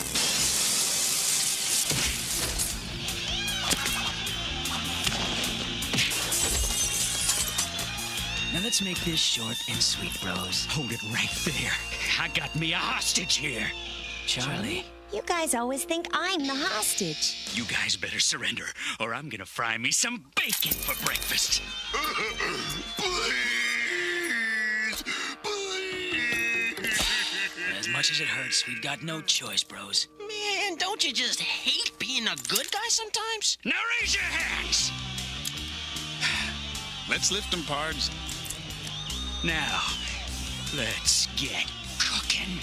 Now let's make this short and sweet, bros. Hold it right there. I got me a hostage here. Charlie? You guys always think I'm the hostage. You guys better surrender, or I'm gonna fry me some bacon for breakfast. Please! Please! As much as it hurts, we've got no choice, bros. Man, don't you just hate being a good guy sometimes? Now raise your hands! Let's lift them, pards. Now, let's get cooking.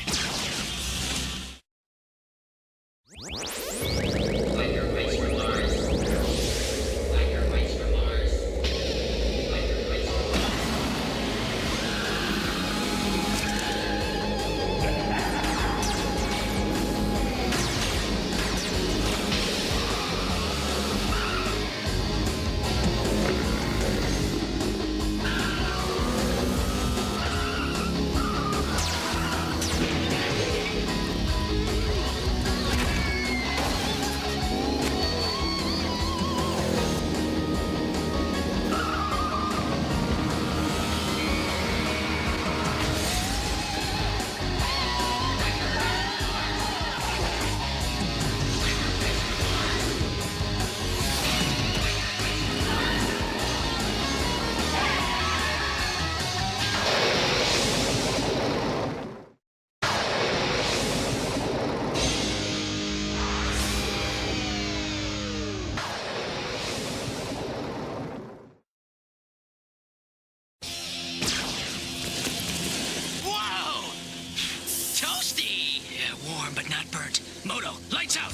warm but not burnt. Moto, lights out!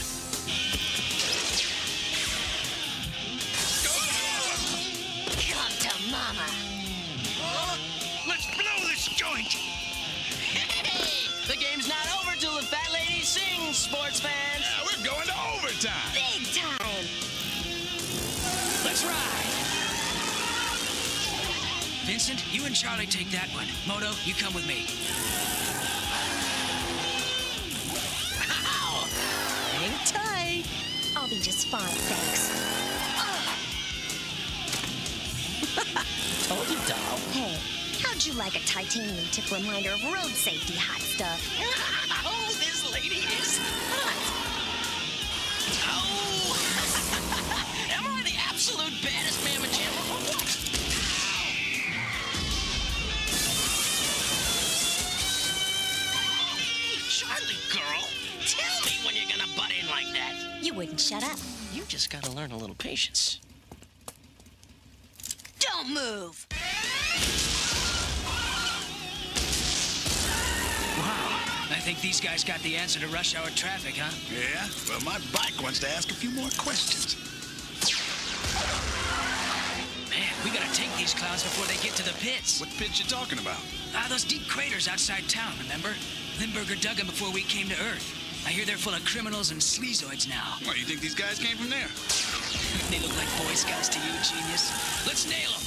Come to mama. Let's blow this joint! Hey! The game's not over till the fat lady sings, sports fans! Yeah, we're going to overtime! Big time. Let's ride! Vincent, you and Charlie take that one. Moto, you come with me. Ow! Hang tight. I'll be just fine, thanks. Told you, doll. Hey, how'd you like a titanium tip reminder of road safety hot stuff? Oh, this lady is hot. Oh! Am I the absolute baddest mamma jamma or what? Charlie girl, tell me when you're gonna butt in like that. You wouldn't shut up. You just gotta learn a little patience. Don't move. Wow, I think these guys got the answer to rush hour traffic, huh? Yeah? Well, my bike wants to ask a few more questions. Man, we gotta take these clowns before they get to the pits. What pits you talking about? Those deep craters outside town, remember? Limburger dug them before we came to Earth. I hear they're full of criminals and sleazoids now. What, you think these guys came from there? They look like Boy Scouts to you, genius. Let's nail them.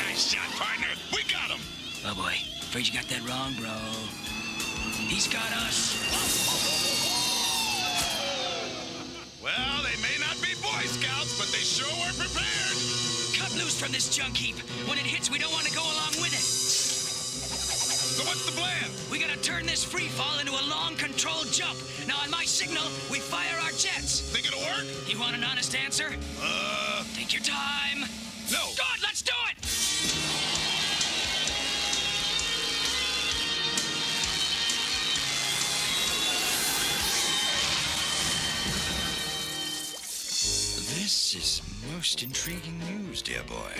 Nice shot, partner. We got him. Oh, boy. Afraid you got that wrong, bro. He's got us. Well, they may not be Boy Scouts, but they sure were prepared. Cut loose from this junk heap. When it hits, we don't want to go along with it. So what's the plan? We gotta turn this free fall into a long, controlled jump. Now, on my signal, we fire our jets. Think it'll work? You want an honest answer? Take your time. No. Good, let's do it! This is most intriguing news, dear boy.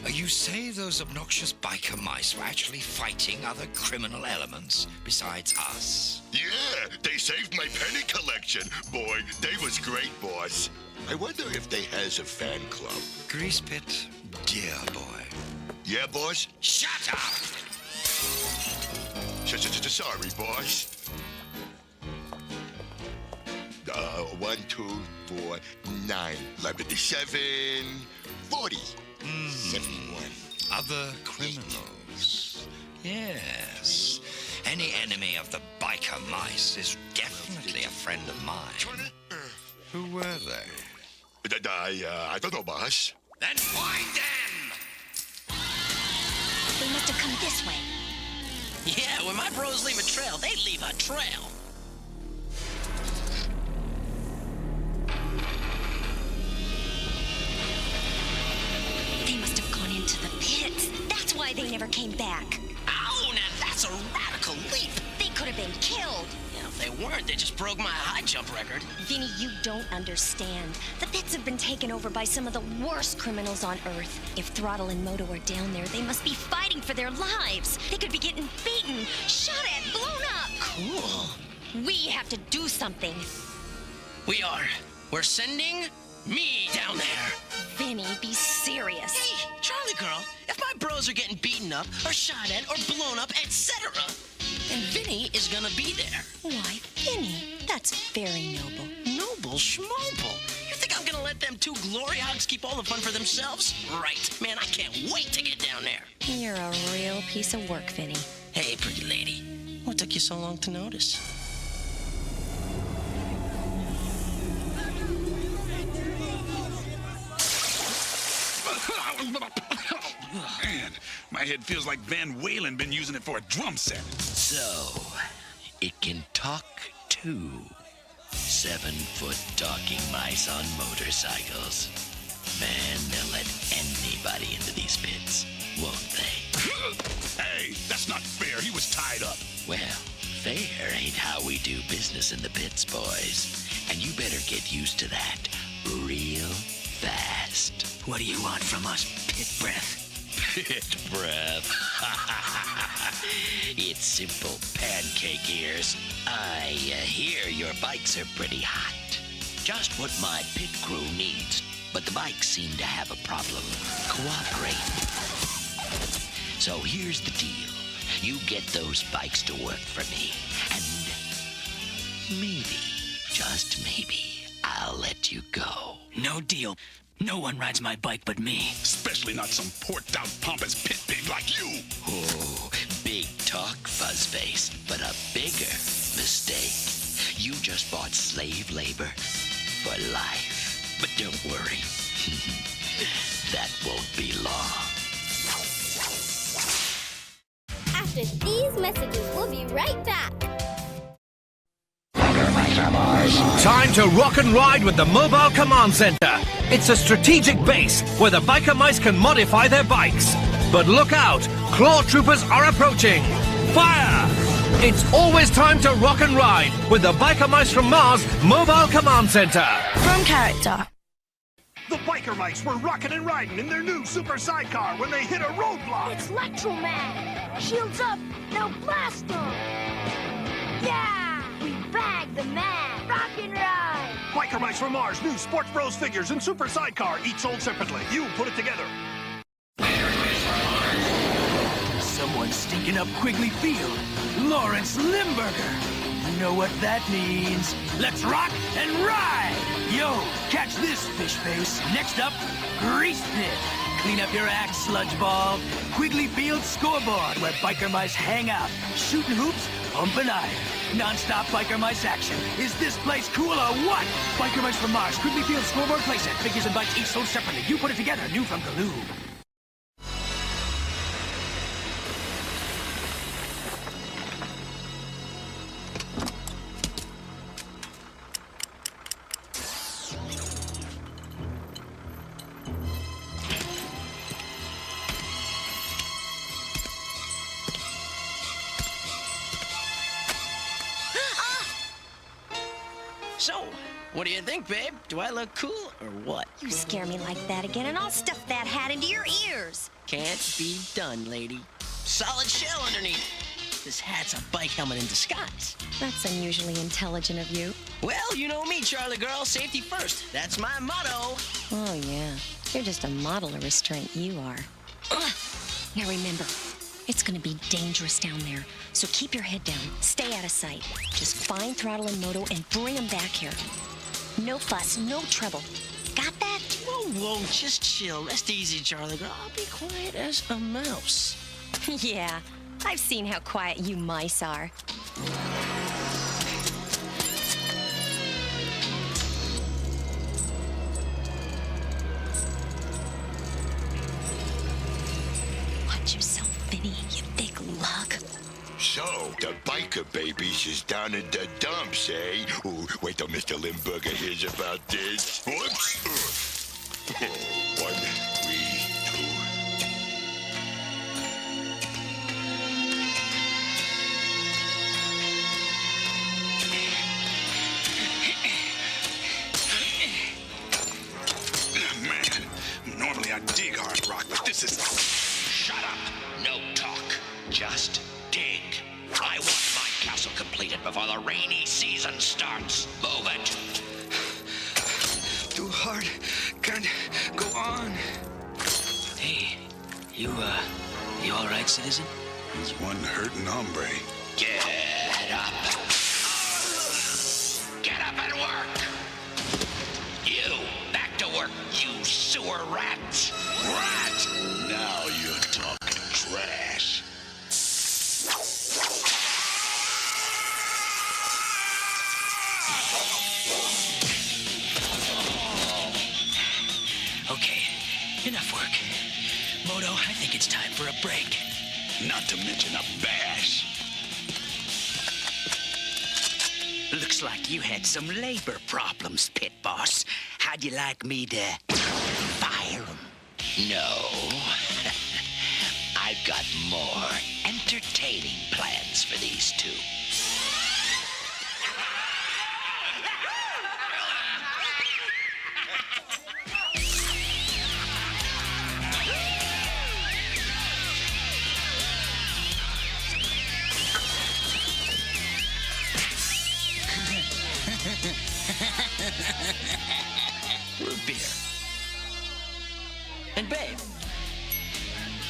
You say those obnoxious biker mice were actually fighting other criminal elements besides us? Yeah, they saved my penny collection. Boy, they was great, boss. I wonder if they has a fan club. Grease Pit, dear boy. Yeah, boss? Shut up! Sorry, boss. 1, 2, 4, 9, 11, 40. 71. Other criminals. Yes. Any enemy of the biker mice is definitely a friend of mine. Who were they? I don't know, boss. Then find them! They must have come this way. Yeah, when my bros leave a trail, they leave a trail. They must have gone into the pits. That's why they never came back. Oh, now that's a radical leap. They could have been killed. Yeah, if they weren't, they just broke my high jump record. Vinny, you don't understand. The pits have been taken over by some of the worst criminals on Earth. If Throttle and Moto are down there, they must be fighting for their lives. They could be getting beaten, shot at, blown up. Cool. We have to do something. We are. We're sending me down there. Vinny, be serious. Hey, Charlie girl, if my bros are getting beaten up or shot at or blown up, etc., and Vinny is gonna be there. Why, Vinny? That's very noble. Noble schmoble. You think I'm gonna let them two glory hogs keep all the fun for themselves? Right. Man, I can't wait to get down there. You're a real piece of work, Vinny. Hey, pretty lady. What took you so long to notice? Man, my head feels like Van Walen been using it for a drum set. So, it can talk too. 7-foot talking mice on motorcycles. Man, they'll let anybody into these pits, won't they? Hey, that's not fair. He was tied up. Well, fair ain't how we do business in the pits, boys. And you better get used to that real fast. best. What do you want from us, pit breath? Pit breath. It's simple, pancake ears. I hear your bikes are pretty hot. Just what my pit crew needs. But the bikes seem to have a problem cooperating. So here's the deal. You get those bikes to work for me, and maybe, just maybe, I'll let you go. No deal. No one rides my bike but me. Especially not some porked-out pompous pit pig like you. Oh, big talk, Fuzzface, but a bigger mistake. You just bought slave labor for life. But don't worry. That won't be long. After these messages, we'll be right back. Time to rock and ride with the Mobile Command Center. It's a strategic base where the biker mice can modify their bikes. But look out, claw troopers are approaching. Fire! It's always time to rock and ride with the Biker Mice from Mars Mobile Command Center. From character. The biker mice were rocking and riding in their new super sidecar when they hit a roadblock. It's Electro Man. Shields up. Now blast them. Yeah! We bagged the man. Rock and ride. Biker Mice from Mars, new Sports Bros figures and super sidecar, each sold separately. You put it together. Someone's stinking up Quigley Field. Lawrence Limburger. You know what that means. Let's rock and ride! Yo, catch this, fish face. Next up, Grease Pit. Clean up your act, sludge ball. Quigley Field scoreboard, where biker mice hang out. Shooting hoops, pumping iron. Non-stop biker mice action. Is this place cool or what? Biker Mice from Mars, Quigley Field scoreboard playset. Figures and bikes each sold separately. You put it together, new from Galoob. So, what do you think, babe? Do I look cool or what? You scare me like that again, and I'll stuff that hat into your ears. Can't be done, lady. Solid shell underneath. This hat's a bike helmet in disguise. That's unusually intelligent of you. Well, you know me, Charlie girl. Safety first. That's my motto. Oh, yeah. You're just a model of restraint, you are. Now remember, it's gonna be dangerous down there. So keep your head down. Stay out of sight. Just find Throttle and Moto and bring them back here. No fuss, no trouble. Got that? Whoa, just chill. Rest easy, Charlie girl. I'll be quiet as a mouse. Yeah, I've seen how quiet you mice are. Watch yourself, Vinny, you big lug. So, the biker babies is down in the dumps, eh? Ooh, wait till Mr. Limburger hears about this. Whoops! 1, 3, 2. Man, normally I dig hard rock, but this is... Shut up. No talk. Just dig. I want my castle completed before the rainy season starts. Move it. Too hard. Can't go on. Hey, you all right, citizen? He's one hurting hombre. Get up. Get up and work. You, back to work, you sewer rats. Rat! Now you're talking trash. Okay, enough work. Moto, I think it's time for a break. Not to mention a bash. Looks like you had some labor problems, pit boss. How'd you like me to fire them? No. I've got more entertaining plans for these two. And babe,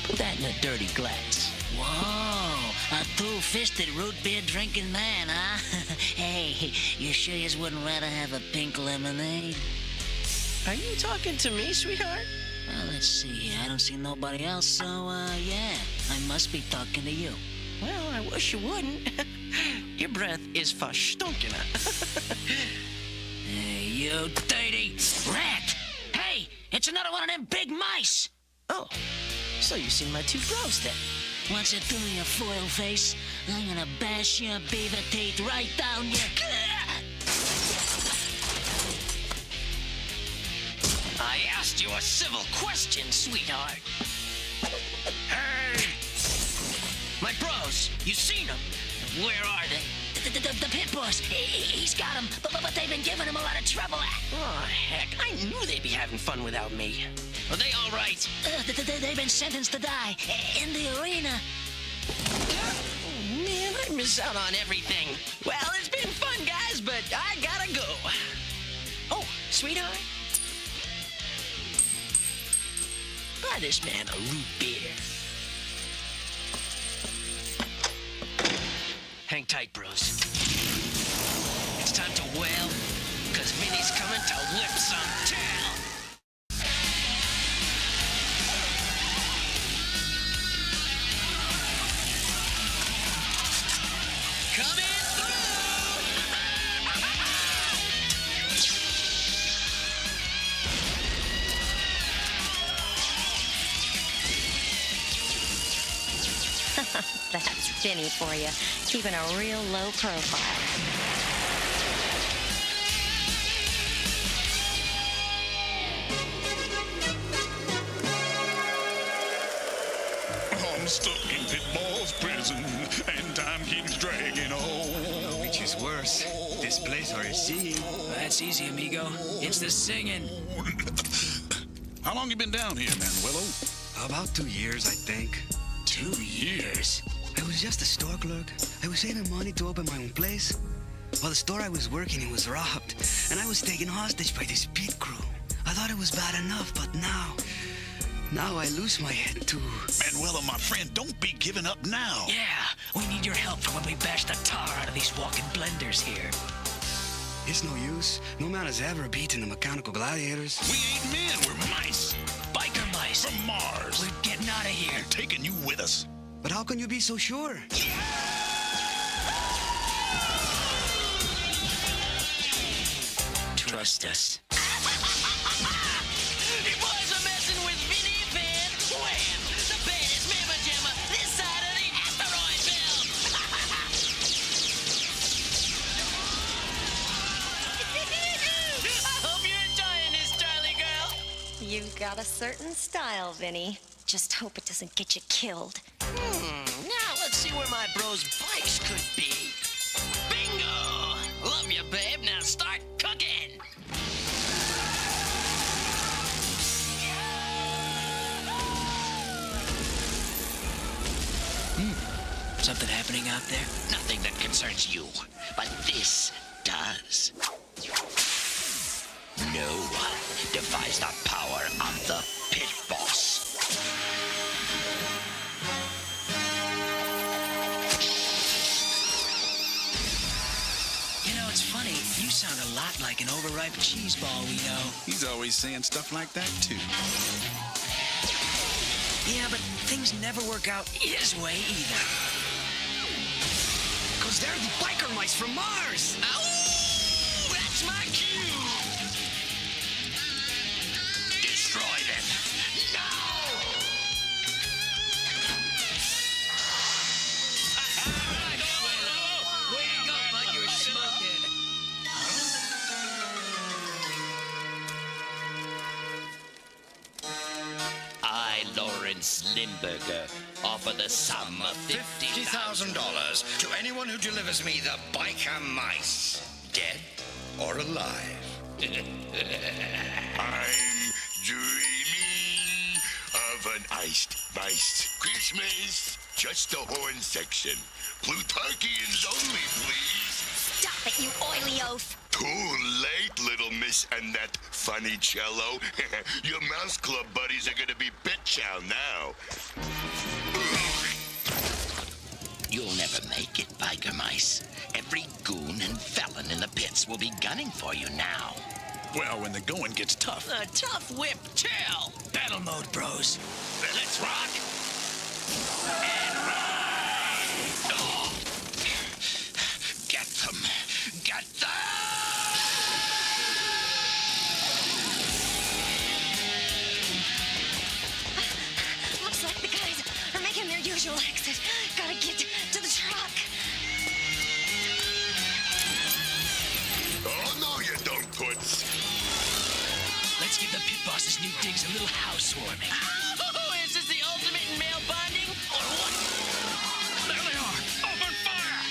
put that in a dirty glass. Whoa, a two-fisted root beer drinking man, huh? Hey, you sure you wouldn't rather have a pink lemonade? Are you talking to me, sweetheart? Well, let's see. I don't see nobody else, so, yeah. I must be talking to you. Well, I wish you wouldn't. Your breath is verstunken. Hey, you dirty rat! Hey, it's another one of them big mice! Oh, so you've seen my two bros then? Once you do your foil face, I'm gonna bash your beaver teeth right down your... I asked you a civil question, sweetheart. Hey! My bros, you seen them? Where are they? The pit boss, he's got him, but they've been giving him a lot of trouble. Oh, heck, I knew they'd be having fun without me. Are they all right? They've been sentenced to die in the arena. Oh, man, I miss out on everything. Well, it's been fun, guys, but I gotta go. Oh, sweetheart? Buy this man a root beer. Hang tight, bros. It's time to wail, because Vinny's coming to whip some tail. Coming That's Vinny for you, keeping a real low profile. I'm stuck in Pitbull's prison, and time keeps dragging on. Which is worse, this place or his singing? That's easy, amigo. It's the singing. How long you been down here, Manuelo? About 2 years, I think. 2 years? I was just a store clerk. I was saving money to open my own place. While the store I was working in was robbed, and I was taken hostage by this pit crew. I thought it was bad enough, but now I lose my head too. Manuelo, my friend, don't be giving up now. Yeah, we need your help for when we bash the tar out of these walking blenders here. It's no use. No man has ever beaten the mechanical gladiators. We ain't men, we're mice. Biker mice. From Mars. We're getting out of here. We're taking you with us. But how can you be so sure? Trust us. You boys are messing with Vinny Van Wham, the baddest mamma jamma this side of the asteroid belt. I hope you're enjoying this, Charlie girl. You've got a certain style, Vinny. Just hope it doesn't get you killed. Now let's see where my bros' bikes could be. Bingo! Love you, babe. Now start cooking. Something happening out there? Nothing that concerns you, but this does. No one defies the power of the pit boss. You know, it's funny. You sound a lot like an overripe cheese ball we know. He's always saying stuff like that, too. Yeah, but things never work out his way either. Because they're the biker mice from Mars! Ow! That's my cue! Destroy them! Way to go, bud. You're smoking. I, Lawrence Limburger, offer the sum of $50,000 to anyone who delivers me the biker mice, dead or alive. I'm dreaming of an iced mice Christmas. Just the horn section. Plutarchians only, please. Stop it, you oily oaf. Too late, little miss and that funny cello. Your mouse club buddies are gonna be pit chow now. You'll never make it, biker mice. Every goon and felon in the pits will be gunning for you now. Well, when the going gets tough. A tough whip chill. Battle mode, bros. Let's rock and ride. Oh. Get them. Get them. Looks like the guys are making their usual exit. Gotta get to the truck. Oh, no, you don't, Toots. Let's give the pit bosses new digs a little housewarming. Oh, is this the ultimate in male bonding? Or what? There they are. Open fire.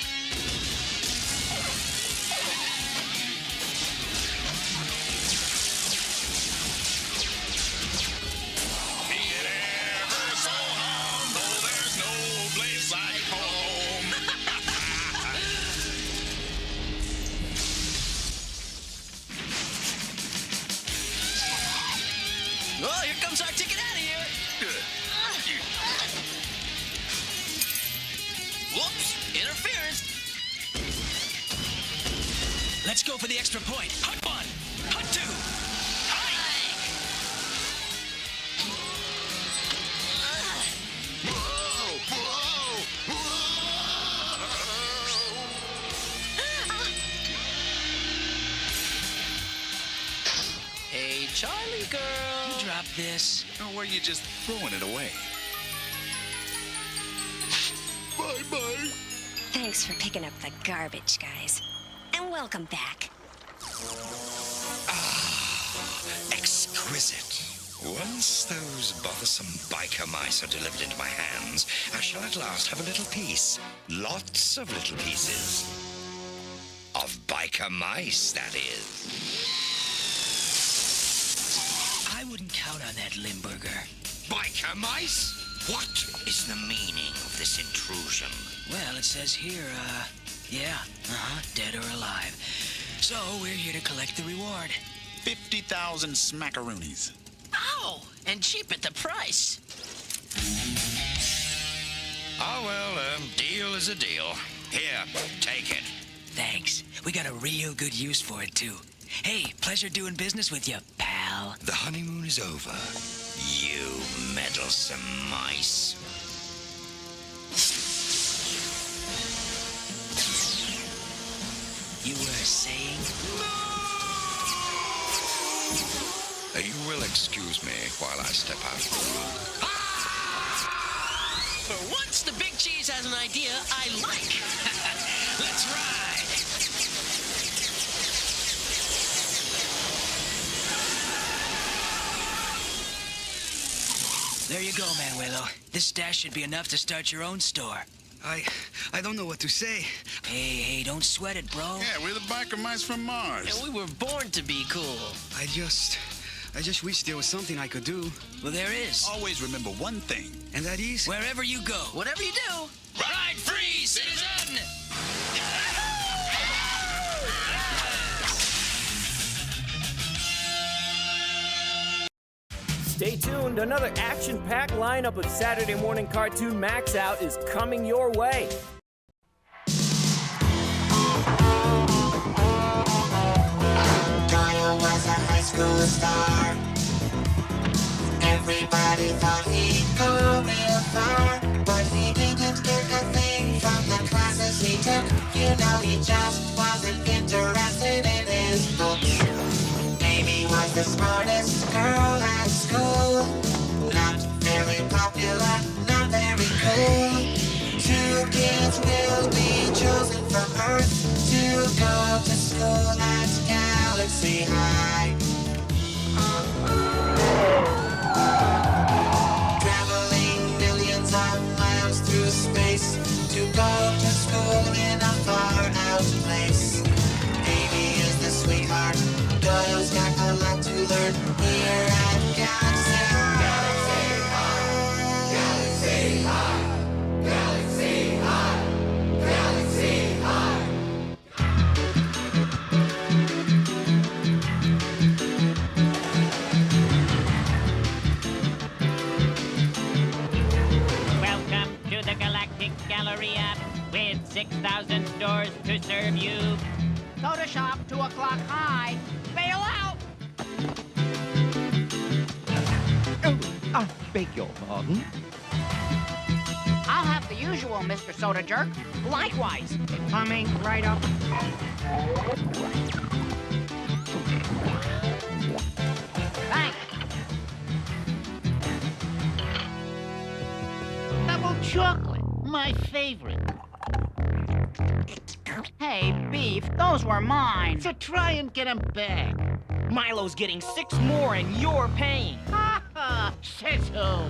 Be it ever so humble, there's no place like home. Oh, here comes our ticket out of here. Whoops, interference. Let's go for the extra point. Hut one, hut two. Hey, Charlie girl. You drop this. Or were you just throwing it away? Bye-bye. Thanks for picking up the garbage, guys. And welcome back. Exquisite. Once those bothersome biker mice are delivered into my hands, I shall at last have a little piece. Lots of little pieces. Of biker mice, that is. I wouldn't count on that, Limburger. Biker mice? What is the meaning of this intrusion? Well, it says here, dead or alive. So, we're here to collect the reward. 50,000 smackaroonies. Oh, and cheap at the price. Oh, well, deal is a deal. Here, take it. Thanks. We got a real good use for it, too. Hey, pleasure doing business with you, pal. The honeymoon is over. You meddlesome mice. You were saying? You will excuse me while I step out. For once, the big cheese has an idea I like. Let's ride. There you go, Manuelo. This stash should be enough to start your own store. I don't know what to say. Hey, don't sweat it, bro. Yeah, we're the biker mice from Mars. And we were born to be cool. I just wish there was something I could do. Well, there is. Always remember one thing. And that is? Wherever you go. Whatever you do, ride free, citizen! Stay tuned, another action-packed lineup of Saturday Morning Cartoon MAXOUT is coming your way. Doyle was a high school star. Everybody thought he'd go real far, but he didn't get a thing from the classes he took. You know, he just wasn't interested in his books. Amy was the smartest girl at school. Not very popular, not very cool. 2 kids will be chosen from Earth to go to school at Galaxy High. Traveling millions of miles through space to go to school in a far-out place. Amy is the sweetheart. Doyle's got a lot to learn here at Galaxy High. Galaxy High. Galaxy High. Galaxy High. stores to serve you. Soda shop, 2 o'clock high. Bail out! I beg your pardon? I'll have the usual, Mr. Soda Jerk. Likewise. Coming right up. Thanks. Double chocolate, my favorite. Hey, Beef, those were mine. So try and get them back. Milo's getting 6 more and you're paying. Ha ha, says who?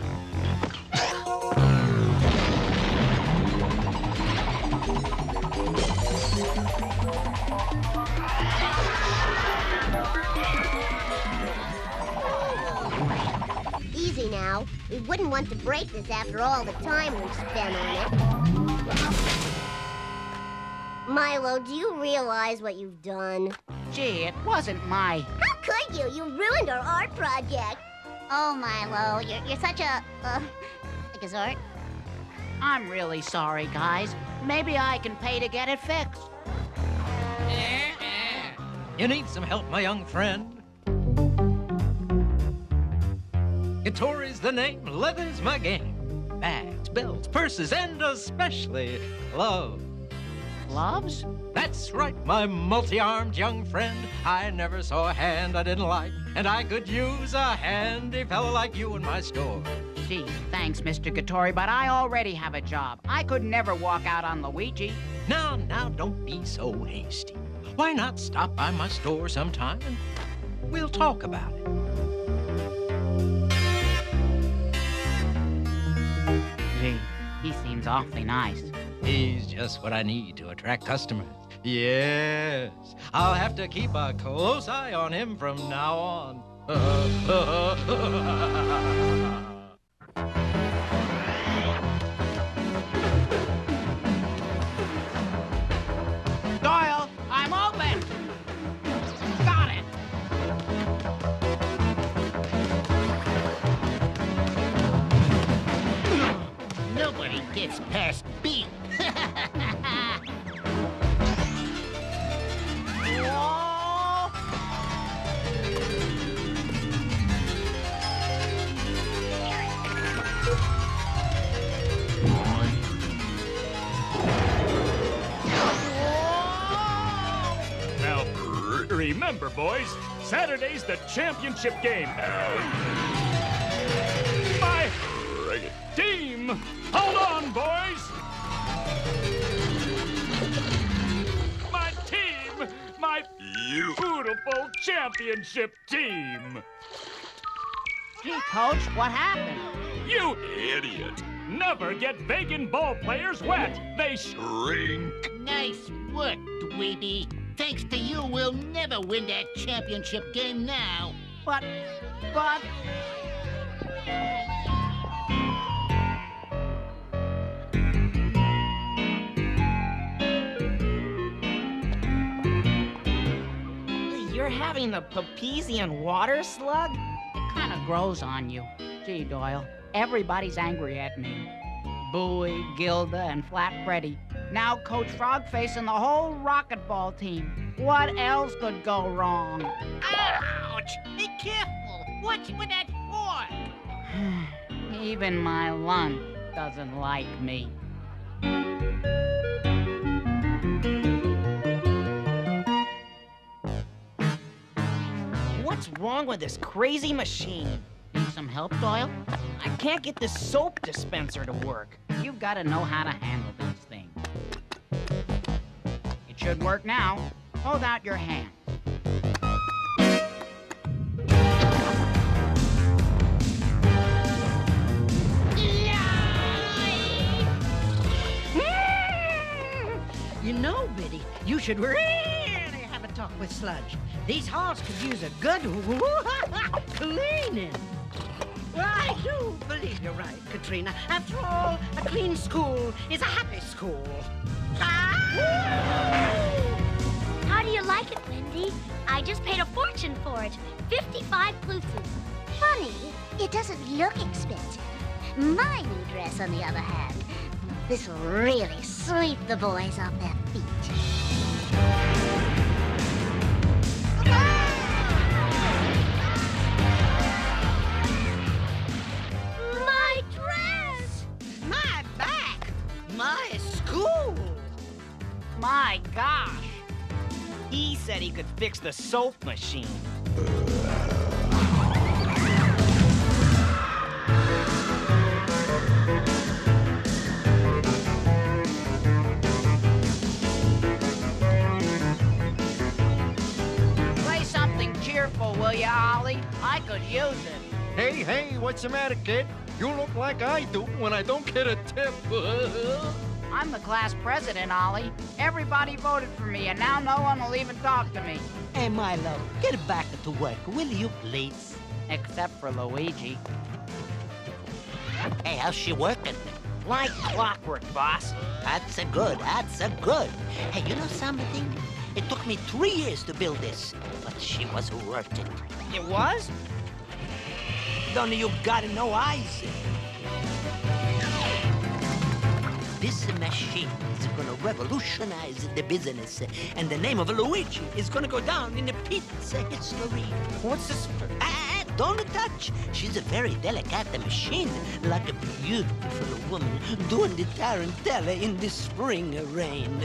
Easy now. We wouldn't want to break this after all the time we've spent on it. Milo, do you realize what you've done? Gee, it wasn't my... How could you? You ruined our art project. Oh, Milo, you're such a gazort. I'm really sorry, guys. Maybe I can pay to get it fixed. You need some help, my young friend? Guitori's the name, leather's my game. Bags, belts, purses, and especially gloves. Gloves? That's right, my multi-armed young friend. I never saw a hand I didn't like, and I could use a handy fella like you in my store. Gee, thanks, Mr. Guitori, but I already have a job. I could never walk out on Luigi. Now, don't be so hasty. Why not stop by my store sometime and we'll talk about it? Gee, he seems awfully nice. He's just what I need to attract customers. Yes, I'll have to keep a close eye on him from now on. Doyle, I'm open! Got it! Nobody gets past beat. Now, remember, boys, Saturday's the championship game. My team, hold on, boys. My team, my beautiful championship team. Gee, Coach, what happened? You idiot! Never get vacant ball players wet. They shrink. Nice work, dweeby. Thanks to you, we'll never win that championship game now. But... You're having the Papazian water slug? It kind of grows on you. Gee, Doyle, everybody's angry at me. Bowie, Gilda, and Flat Freddy. Now Coach Frogface and the whole racquetball team. What else could go wrong? Ouch! Be careful! Watch with that fork! Even my lunch doesn't like me. What's wrong with this crazy machine? Need some help, Doyle? I can't get this soap dispenser to work. You've got to know how to handle these things. It should work now. Hold out your hand. You know, Biddy, you should really have a talk with Sludge. These halls could use a good cleaning. Well, I do believe you're right, Katrina. After all, a clean school is a happy school. How do you like it, Wendy? I just paid a fortune for it. 55 pluses. Funny, it doesn't look expensive. My new dress, on the other hand, this'll really sweep the boys off their feet. My gosh! He said he could fix the soap machine. Play something cheerful, will you, Ollie? I could use it. Hey, what's the matter, kid? You look like I do when I don't get a tip. I'm the class president, Ollie. Everybody voted for me, and now no one will even talk to me. Hey, Milo, get back to work, will you, please? Except for Luigi. Hey, how's she working? Like clockwork, boss. That's a good. Hey, you know something? It took me 3 years to build this, but she was worth it. It was? Don't you got no eyes? This machine is gonna revolutionize the business, and the name of Luigi is gonna go down in the pizza history. What's this for? Don't touch. She's a very delicate machine, like a beautiful woman doing the tarantella in the spring rain.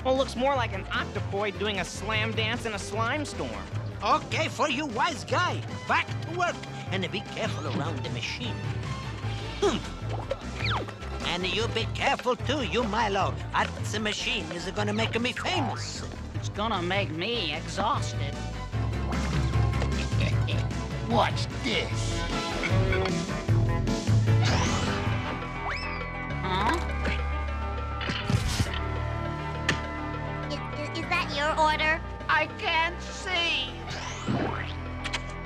Well, looks more like an octopoid doing a slam dance in a slime storm. Okay, for you wise guy, back to work, and be careful around the machine. And you be careful too, you Milo. That machine is gonna make me famous. It's gonna make me exhausted. Watch this. Huh? Is that your order? I can't see.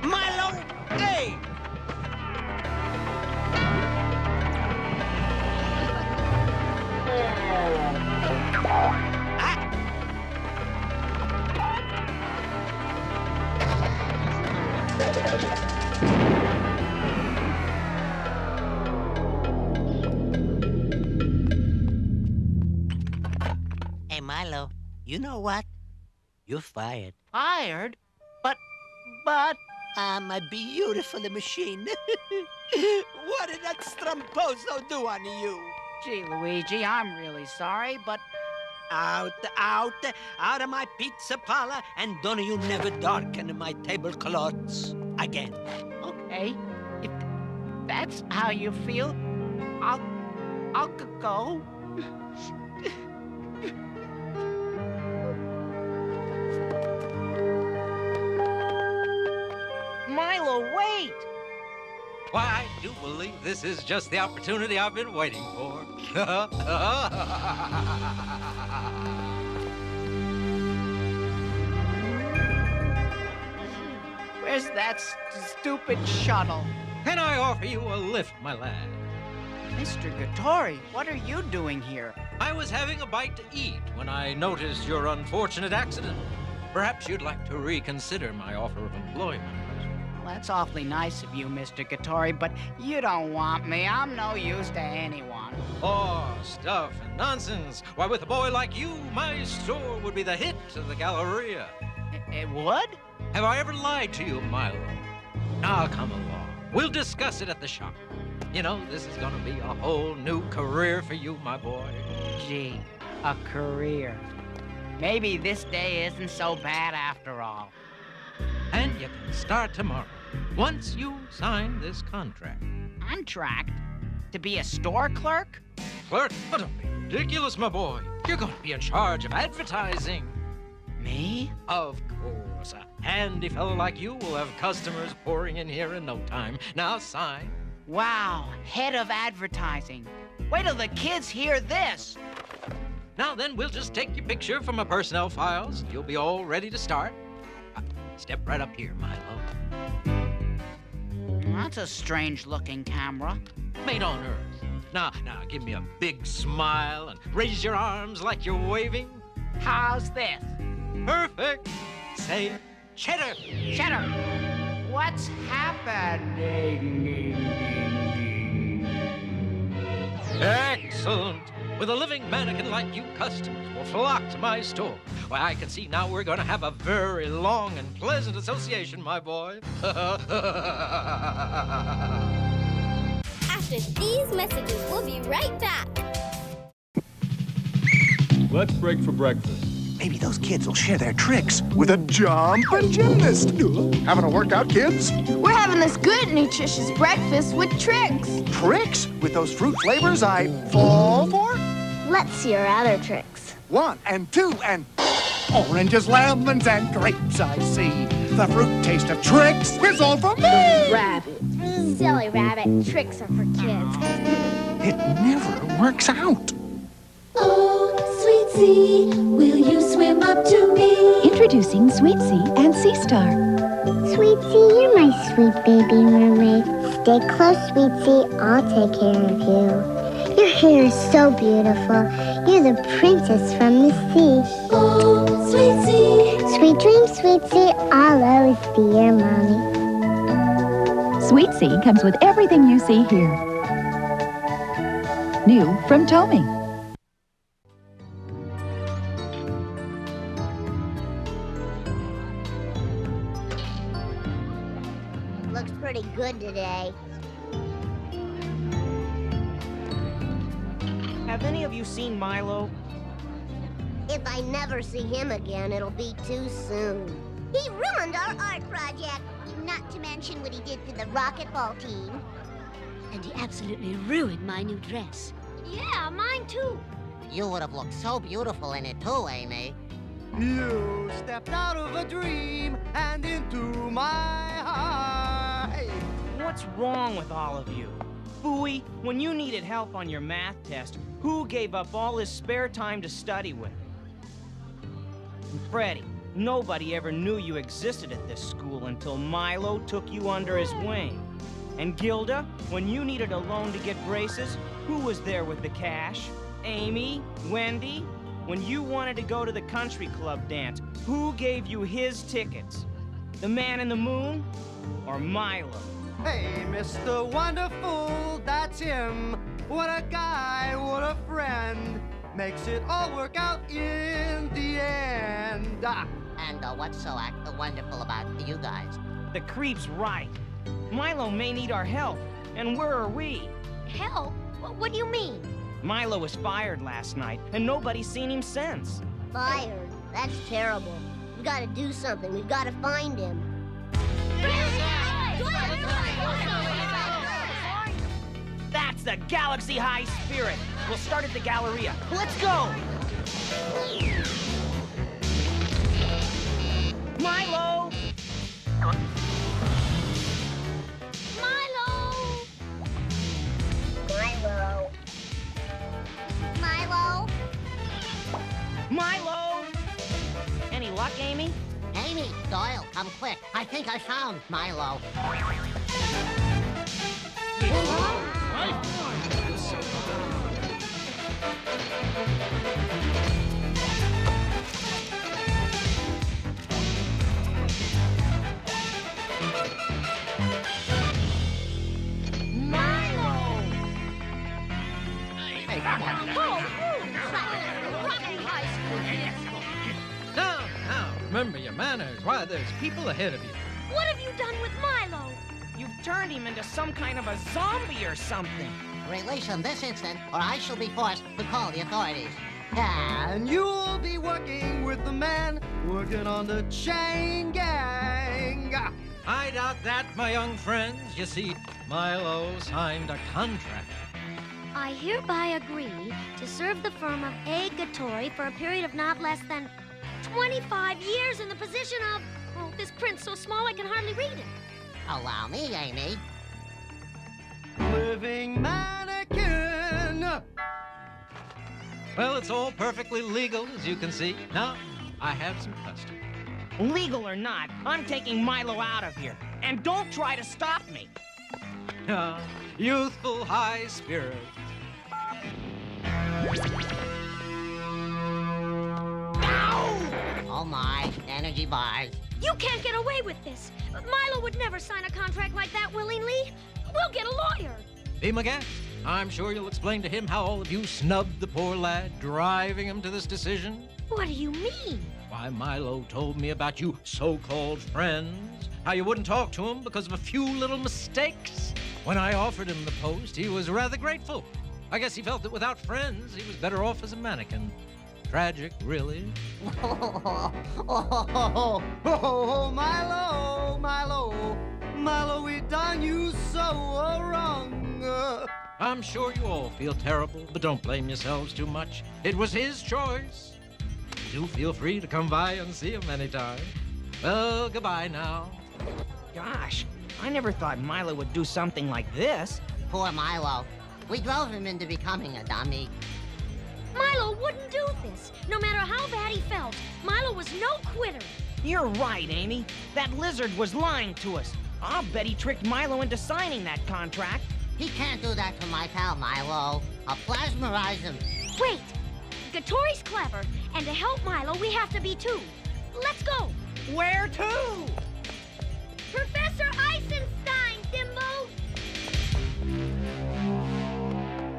Milo, hey! Hey, Milo, you know what? You're fired. Fired? But... I'm a beautiful machine. What did that Stromposo do on you? Gee, Luigi, I'm really sorry, but... Out of my pizza parlor, and don't you never darken my tablecloths again. Okay, if that's how you feel, I'll go. Milo, wait! Why, I do believe this is just the opportunity I've been waiting for. Where's that stupid shuttle? Can I offer you a lift, my lad? Mr. Gattori, what are you doing here? I was having a bite to eat when I noticed your unfortunate accident. Perhaps you'd like to reconsider my offer of employment. Well, that's awfully nice of you, Mr. Gattori, but you don't want me. I'm no use to anyone. Oh, stuff and nonsense. Why, with a boy like you, my store would be the hit of the Galleria. It would? Have I ever lied to you, Milo? Now, come along. We'll discuss it at the shop. You know, this is gonna be a whole new career for you, my boy. Gee, a career. Maybe this day isn't so bad after all. And you can start tomorrow, once you sign this contract. Contract? To be a store clerk? Clerk? But don't be ridiculous, my boy. You're going to be in charge of advertising. Me? Of course. A handy fellow like you will have customers pouring in here in no time. Now sign. Wow, head of advertising. Wait till the kids hear this. Now then, we'll just take your picture from my personnel files, and you'll be all ready to start. Step right up here, Milo. That's a strange-looking camera. Made on Earth. Now, give me a big smile and raise your arms like you're waving. How's this? Perfect. Say cheddar. Cheddar. What's happening? Excellent. With a living mannequin like you, customers will flock to my store. Why, I can see now we're going to have a very long and pleasant association, my boy. After these messages, we'll be right back. Let's break for breakfast. Maybe those kids will share their tricks with a jumping gymnast. Having a workout, kids? We're having this good, nutritious breakfast with tricks. Tricks? With those fruit flavors I fall for? Let's see your other tricks. 1 and 2 and... Oranges, lemons, and grapes I see. The fruit taste of tricks is all for me! Rabbit. Silly rabbit. Tricks are for kids. It never works out. Oh, sweet sea, will you swim up to me? Introducing Sweet Sea and Sea Star. Sweet Sea, you're my sweet baby mermaid. Stay close, Sweet Sea. I'll take care of you. Your hair is so beautiful. You're the princess from the sea. Oh, sweet sea. Sweet dreams, Sweet Sea. I'll always be your mommy. Sweet Sea comes with everything you see here. New from Tomy. Looks pretty good today. Have any of you seen Milo? If I never see him again, it'll be too soon. He ruined our art project, not to mention what he did to the racquetball team. And he absolutely ruined my new dress. Yeah, mine too. You would have looked so beautiful in it too, Amy. You stepped out of a dream and into my heart. What's wrong with all of you? Fooey, when you needed help on your math test, who gave up all his spare time to study with? And Freddie, nobody ever knew you existed at this school until Milo took you under his wing. And Gilda, when you needed a loan to get braces, who was there with the cash? Amy? Wendy? When you wanted to go to the country club dance, who gave you his tickets? The man in the moon or Milo? Hey, Mr. Wonderful, that's him. What a guy, what a friend. Makes it all work out in the end. And what's so wonderful about you guys? The creep's right. Milo may need our help, and where are we? Help? What do you mean? Milo was fired last night, and nobody's seen him since. Fired? That's terrible. We've got to do something. We've got to find him. That's the Galaxy High Spirit. We'll start at the Galleria. Let's go! Milo! Milo! Any luck, Amy? Amy, Doyle, come quick. I think I found Milo. Hey, come on. Now, remember your manners. Why, there's people ahead of you. What have you done with Milo? You've turned him into some kind of a zombie or something. Release him this instant, or I shall be forced to call the authorities. And you'll be working with the man working on the chain gang. I doubt that, my young friends. You see, Milo signed a contract. I hereby agree to serve the firm of A. Gattori for a period of not less than 25 years in the position of... Oh, this print's so small I can hardly read it. Allow me, Amy. Living mannequin. Well, it's all perfectly legal, as you can see. Now, I have some questions. Legal or not, I'm taking Milo out of here. And don't try to stop me. Youthful high spirit. Oh my, energy bars. You can't get away with this. Milo would never sign a contract like that willingly. We'll get a lawyer. Be my guest. I'm sure you'll explain to him how all of you snubbed the poor lad, driving him to this decision. What do you mean? Why, Milo told me about you so-called friends. How you wouldn't talk to him because of a few little mistakes. When I offered him the post, he was rather grateful. I guess he felt that without friends, he was better off as a mannequin. tragic, really. Oh, Milo, Milo, Milo, we done you so wrong. I'm sure you all feel terrible, but don't blame yourselves too much. It was his choice. Do feel free to come by and see him anytime. Well, goodbye now. Gosh, I never thought Milo would do something like this. Poor Milo. We drove him into becoming a dummy. Milo wouldn't do this. No matter how bad he felt, Milo was no quitter. You're right, Amy. That lizard was lying to us. I'll bet he tricked Milo into signing that contract. He can't do that to my pal Milo. I'll plasmerize him. Wait! Gatori's clever, and to help Milo, we have to be too. Let's go! Where to? Professor Eisenstein, Dimbo!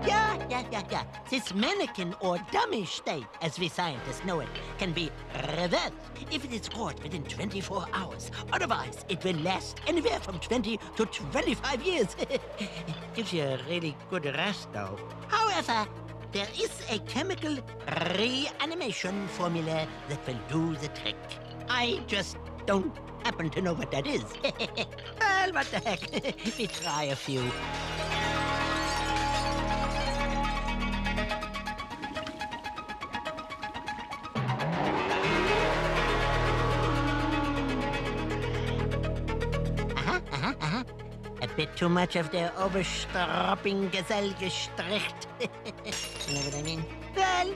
Yeah. This mannequin or dummy state, as we scientists know it, can be reversed if it is caught within 24 hours. Otherwise, it will last anywhere from 20 to 25 years. Gives you a really good rest, though. However, there is a chemical reanimation formula that will do the trick. I just don't happen to know what that is. Well, what the heck? We try a few. A bit too much of their overstrapping Gesell gestricht. You know what I mean? Well,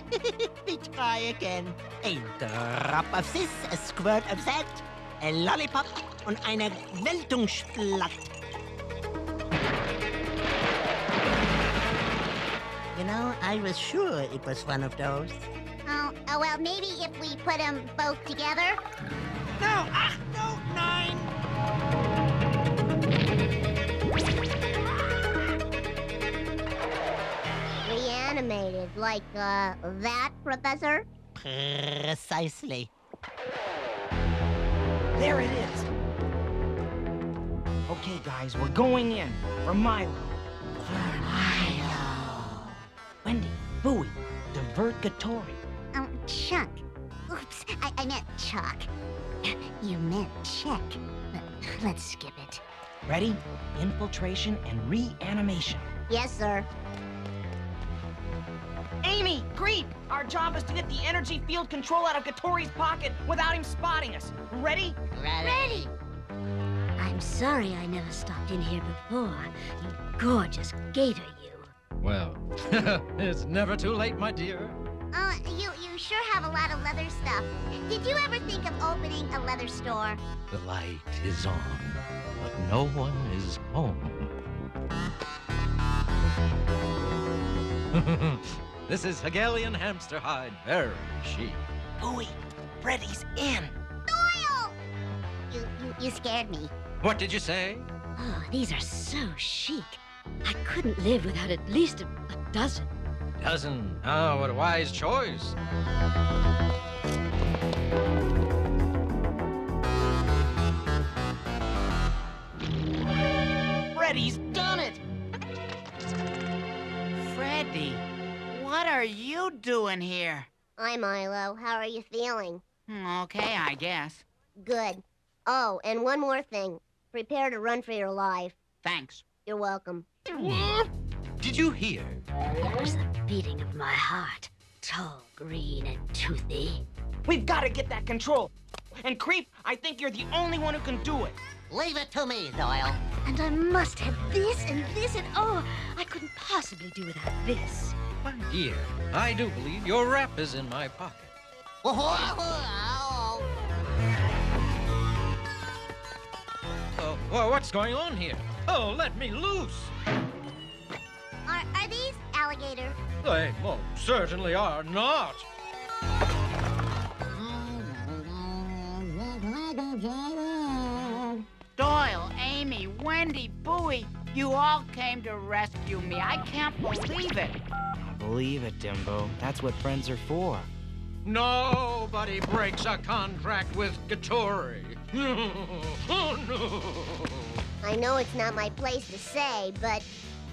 we try again. A drop of this, a squirt of that, a lollipop und eine Weltungsplatt. You know, I was sure it was one of those. Oh, well, maybe if we put them both together? No, no, 9. Reanimated, like, that, Professor? Precisely. There it is. Okay, guys, we're going in. For Milo. For Milo. Wendy, Bowie, divert Gatori. Oh, Chuck. Oops, I meant Chuck. You meant check. Let's skip it. Ready? Infiltration and reanimation. Yes, sir. Amy, Creep, our job is to get the energy field control out of Gatori's pocket without him spotting us. Ready? Ready. I'm sorry I never stopped in here before. You gorgeous gator, you. Well, it's never too late, my dear. You sure have a lot of leather stuff. Did you ever think of opening a leather store? The light is on, but no one is home. This is Hegelian hamster hide, very chic. Bowie, Freddy's in. Doyle! You scared me. What did you say? Oh, these are so chic. I couldn't live without at least a dozen. Dozen? Oh, what a wise choice. Freddy's done it! Freddy, what are you doing here? Hi, Milo. How are you feeling? Okay, I guess. Good. Oh, and one more thing. Prepare to run for your life. Thanks. You're welcome. Did you hear? That was the beating of my heart. Tall, green, and toothy. We've got to get that control. And Creep, I think you're the only one who can do it. Leave it to me, Doyle. And I must have this, and oh, I couldn't possibly do without this. My dear, I do believe your wrap is in my pocket. Well, what's going on here? Oh, let me loose! Are these alligator? They most certainly are not. Doyle, Amy, Wendy, Bowie, you all came to rescue me. I can't believe it. Believe it, Dimbo. That's what friends are for. Nobody breaks a contract with Gatori. Oh, no. I know it's not my place to say, but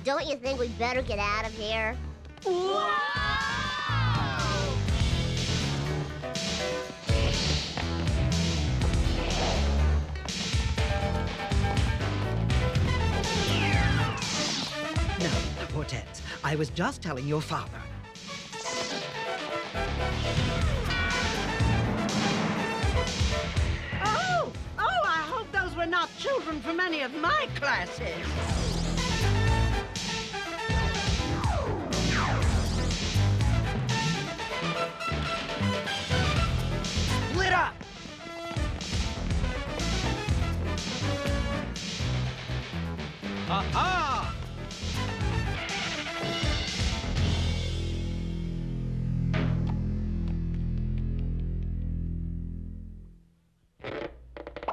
don't you think we'd better get out of here? Whoa! Cortez. I was just telling your father. Oh, I hope those were not children from any of my classes. Split up. Aha!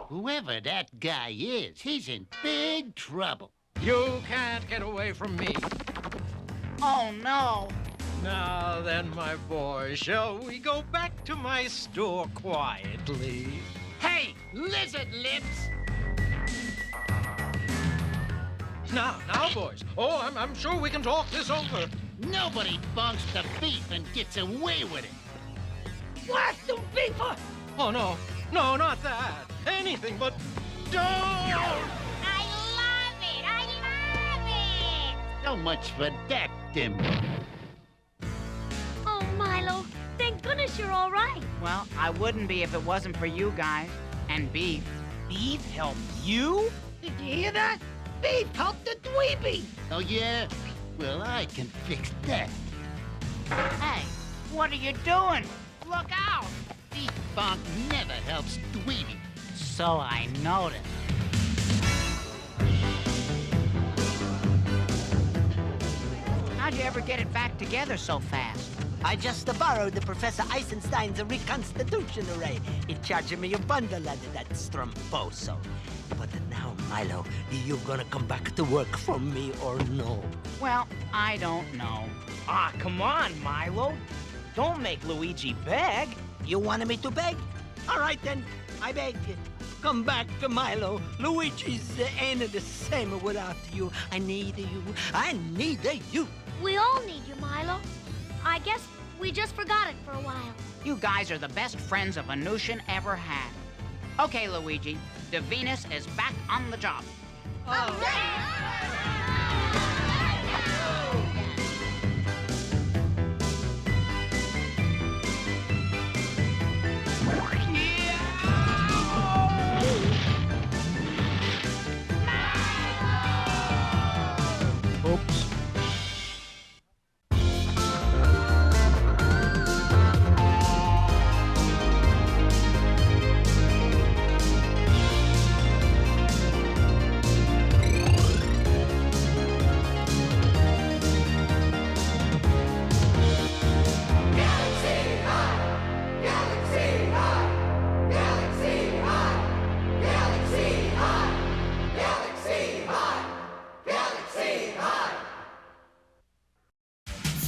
Whoever that guy is, he's in big trouble. You can't get away from me. Oh, no. Now then, my boy, shall we go back to my store quietly? Hey, lizard lips! Now, boys. Oh, I'm sure we can talk this over. Nobody bunks the beef and gets away with it. What the beef? Oh, no, not that. Anything but don't! I love it! So much for that, Dimple. Oh, Milo, thank goodness you're all right. Well, I wouldn't be if it wasn't for you guys. And Beef. Beef helped you? Did you hear that? Beef helped the dweeby. Oh, yeah? Well, I can fix that. Hey, what are you doing? Look out! Beef bonk never helps dweeby. So I noticed. How'd you ever get it back together so fast? I just borrowed the Professor Eisenstein's reconstitution array. It charged me a bundle out of that strumposo. But now, Milo, you gonna come back to work for me or no? Well, I don't know. Ah, come on, Milo. Don't make Luigi beg. You wanted me to beg? All right, then. I beg you. Come back to Milo. Luigi's ain't the same without you. I need you. I need you. We all need you, Milo. I guess we just forgot it for a while. You guys are the best friends a Venusian ever had. Okay, Luigi, the Venus is back on the job. Oops.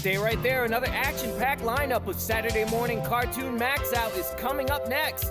Stay right there. Another action-packed lineup of Saturday Morning Cartoon MAXOUT is coming up next.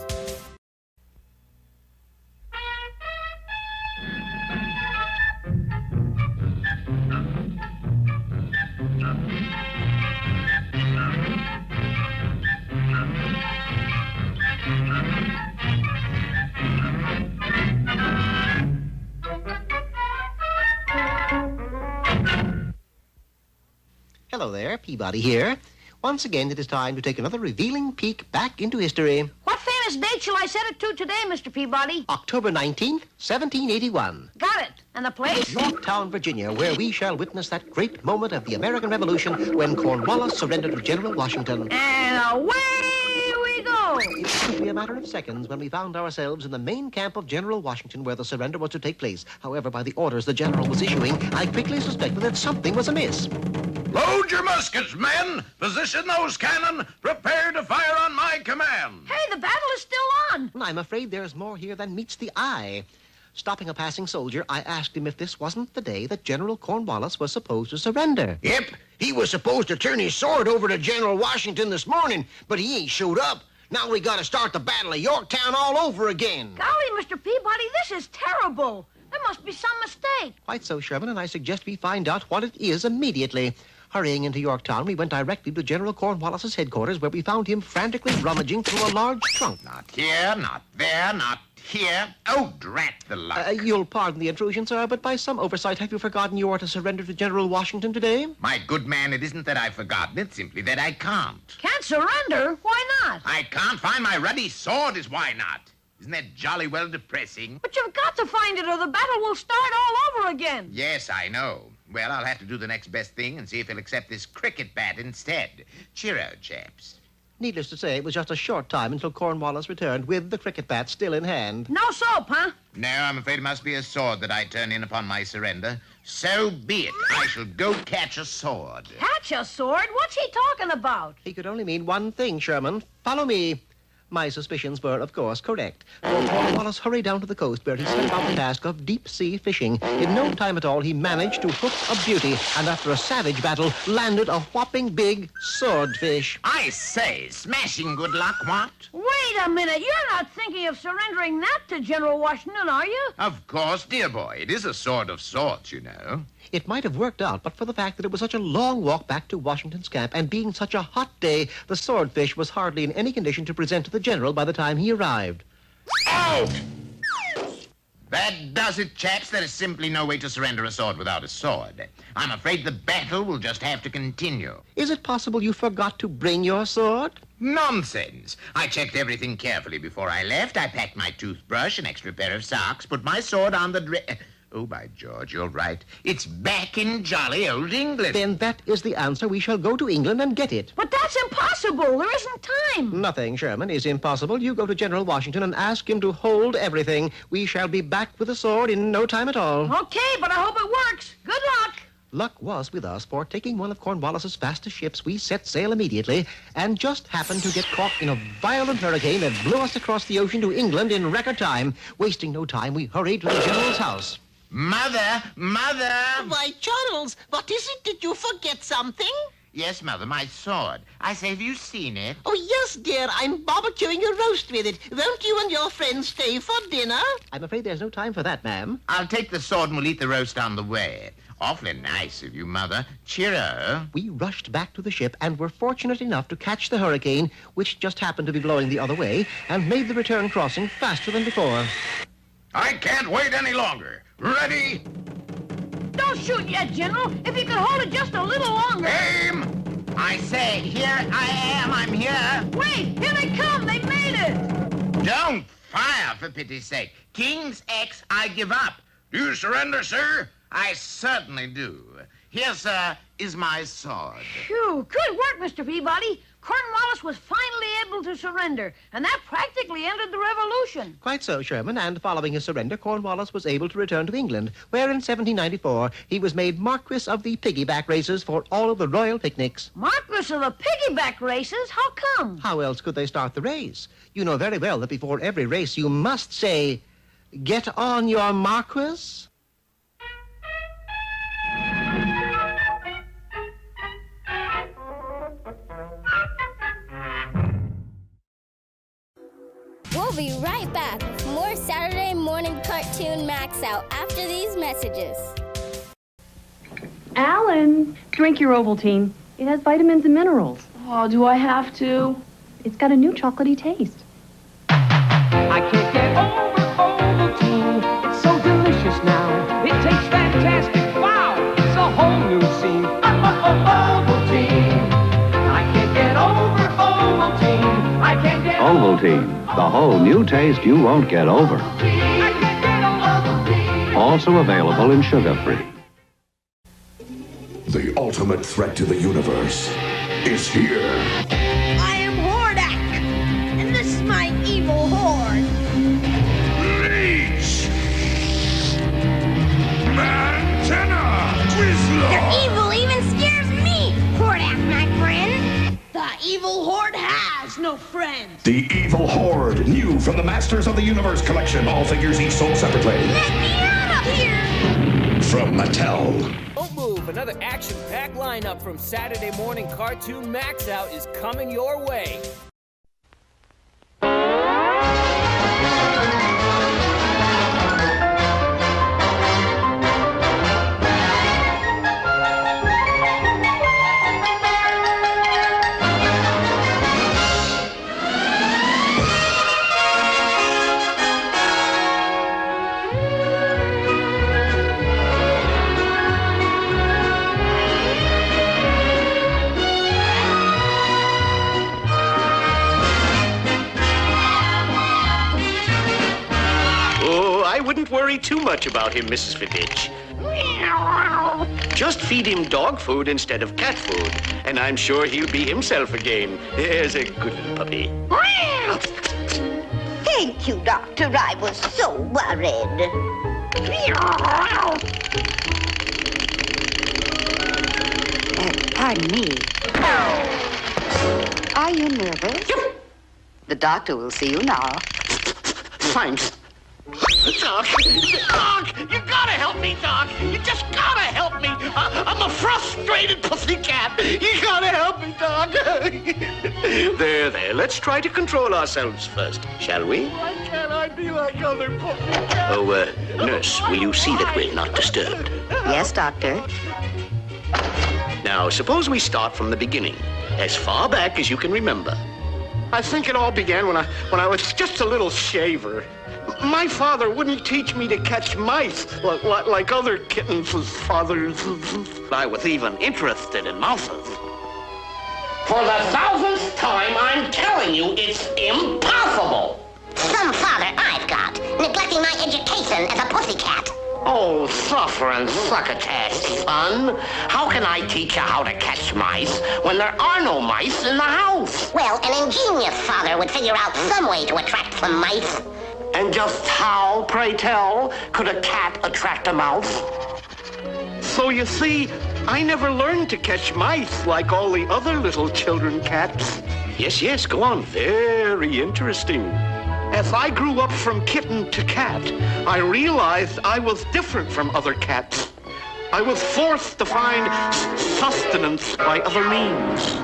Hello there, Peabody here. Once again, it is time to take another revealing peek back into history. What famous date shall I set it to today, Mr. Peabody? October 19th, 1781. Got it. And the place? Yorktown, Virginia, where we shall witness that great moment of the American Revolution when Cornwallis surrendered to General Washington. And away we go. It would be a matter of seconds when we found ourselves in the main camp of General Washington where the surrender was to take place. However, by the orders the general was issuing, I quickly suspected that something was amiss. Load your muskets, men! Position those cannon! Prepare to fire on my command! Hey, the battle is still on! I'm afraid there's more here than meets the eye. Stopping a passing soldier, I asked him if this wasn't the day that General Cornwallis was supposed to surrender. Yep, he was supposed to turn his sword over to General Washington this morning, but he ain't showed up. Now we gotta start the Battle of Yorktown all over again. Golly, Mr. Peabody, this is terrible. There must be some mistake. Quite so, Sherman, and I suggest we find out what it is immediately. Hurrying into Yorktown, we went directly to General Cornwallis's headquarters, where we found him frantically rummaging through a large trunk. Not here, not there, not here. Oh, drat the luck. You'll pardon the intrusion, sir, but by some oversight, have you forgotten you are to surrender to General Washington today? My good man, it isn't that I've forgotten. It's simply that I can't. Can't surrender? Why not? I can't find my ruddy sword is why not. Isn't that jolly well depressing? But you've got to find it or the battle will start all over again. Yes, I know. Well, I'll have to do the next best thing and see if he'll accept this cricket bat instead. Cheerio, chaps. Needless to say, it was just a short time until Cornwallis returned with the cricket bat still in hand. No soap, huh? No, I'm afraid it must be a sword that I turn in upon my surrender. So be it. I shall go catch a sword. Catch a sword? What's he talking about? He could only mean one thing, Sherman. Follow me. My suspicions were, of course, correct. For Cornwallis hurried down to the coast, where he set about the task of deep-sea fishing. In no time at all, he managed to hook a beauty, and after a savage battle, landed a whopping big swordfish. I say, smashing good luck, what? Wait a minute. You're not thinking of surrendering that to General Washington, are you? Of course, dear boy. It is a sword of sorts, you know. It might have worked out, but for the fact that it was such a long walk back to Washington's camp, and being such a hot day, the swordfish was hardly in any condition to present to the general by the time he arrived. Out! That does it, chaps. There is simply no way to surrender a sword without a sword. I'm afraid the battle will just have to continue. Is it possible you forgot to bring your sword? Nonsense. I checked everything carefully before I left. I packed my toothbrush, an extra pair of socks, put my sword on the Oh, by George, you're right. It's back in jolly old England. Then that is the answer. We shall go to England and get it. But that's impossible. There isn't time. Nothing, Sherman, is impossible. You go to General Washington and ask him to hold everything. We shall be back with the sword in no time at all. Okay, but I hope it works. Good luck. Luck was with us, for taking one of Cornwallis's fastest ships, we set sail immediately and just happened to get caught in a violent hurricane that blew us across the ocean to England in record time. Wasting no time, we hurried to the general's house. Mother! Mother! Why, Charles, what is it? Did you forget something? Yes, Mother, my sword. I say, have you seen it? Oh, yes, dear. I'm barbecuing a roast with it. Won't you and your friends stay for dinner? I'm afraid there's no time for that, ma'am. I'll take the sword and we'll eat the roast on the way. Awfully nice of you, Mother. Cheero. We rushed back to the ship and were fortunate enough to catch the hurricane, which just happened to be blowing the other way, and made the return crossing faster than before. I can't wait any longer. Ready? Don't shoot yet, General. If you could hold it just a little longer. Aim! I say, here I am. I'm here. Wait, here they come. They made it. Don't fire, for pity's sake. King's X, I give up. Do you surrender, sir? I certainly do. Here, sir, is my sword. Phew, good work, Mr. Peabody. Cornwallis was finally able to surrender, and that practically ended the revolution. Quite so, Sherman, and following his surrender, Cornwallis was able to return to England, where in 1794 he was made Marquis of the Piggyback Races for all of the royal picnics. Marquis of the Piggyback Races? How come? How else could they start the race? You know very well that before every race you must say, "Get on your Marquis." We'll be right back with more Saturday Morning Cartoon MAXOUT after these messages. Alan, drink your Ovaltine. It has vitamins and minerals. Oh, do I have to? It's got a new chocolatey taste. I can't get over Ovaltine. It's so delicious now. It tastes fantastic. Wow, it's a whole new scene. Ovaltine. I can't get over Ovaltine. I can't get Ovaltine, the whole new taste you won't get over. Also available in sugar-free. The ultimate threat to the universe is here. I am Hordak, and this is my evil horde. Bleach! Mantenna! Twizzler! Your evil even scares me, Hordak, my friend. The evil horde has no friends. The Evil Horde, new from the Masters of the Universe collection. All figures each sold separately. Let me out of here! From Mattel. Don't move. Another action-packed lineup from Saturday Morning Cartoon MAXOUT is coming your way. worry too much about him, Mrs. Fiditch. Just feed him dog food instead of cat food, and I'm sure he'll be himself again. There's a good little puppy. Thank you, Doctor. I was so worried. Pardon me. Are you nervous? The doctor will see you now. Thanks. Doc, you gotta help me, Doc. You just gotta help me. I'm a frustrated pussycat. You gotta help me, Doc. There. Let's try to control ourselves first, shall we? Why can't I be like other pussycats? Oh, nurse, will you see that we're not disturbed? Yes, doctor. Now, suppose we start from the beginning, as far back as you can remember. I think it all began when I was just a little shaver. My father wouldn't teach me to catch mice like other kittens' fathers. I was even interested in mouses. For the 1000th time, I'm telling you, it's impossible. Some father I've got, neglecting my education as a pussycat. Oh, suffer and succotash, son. How can I teach you how to catch mice when there are no mice in the house? Well, an ingenious father would figure out some way to attract some mice. And just how, pray tell, could a cat attract a mouse? So you see, I never learned to catch mice like all the other little children cats. Yes, go on. Very interesting. As I grew up from kitten to cat, I realized I was different from other cats. I was forced to find sustenance by other means.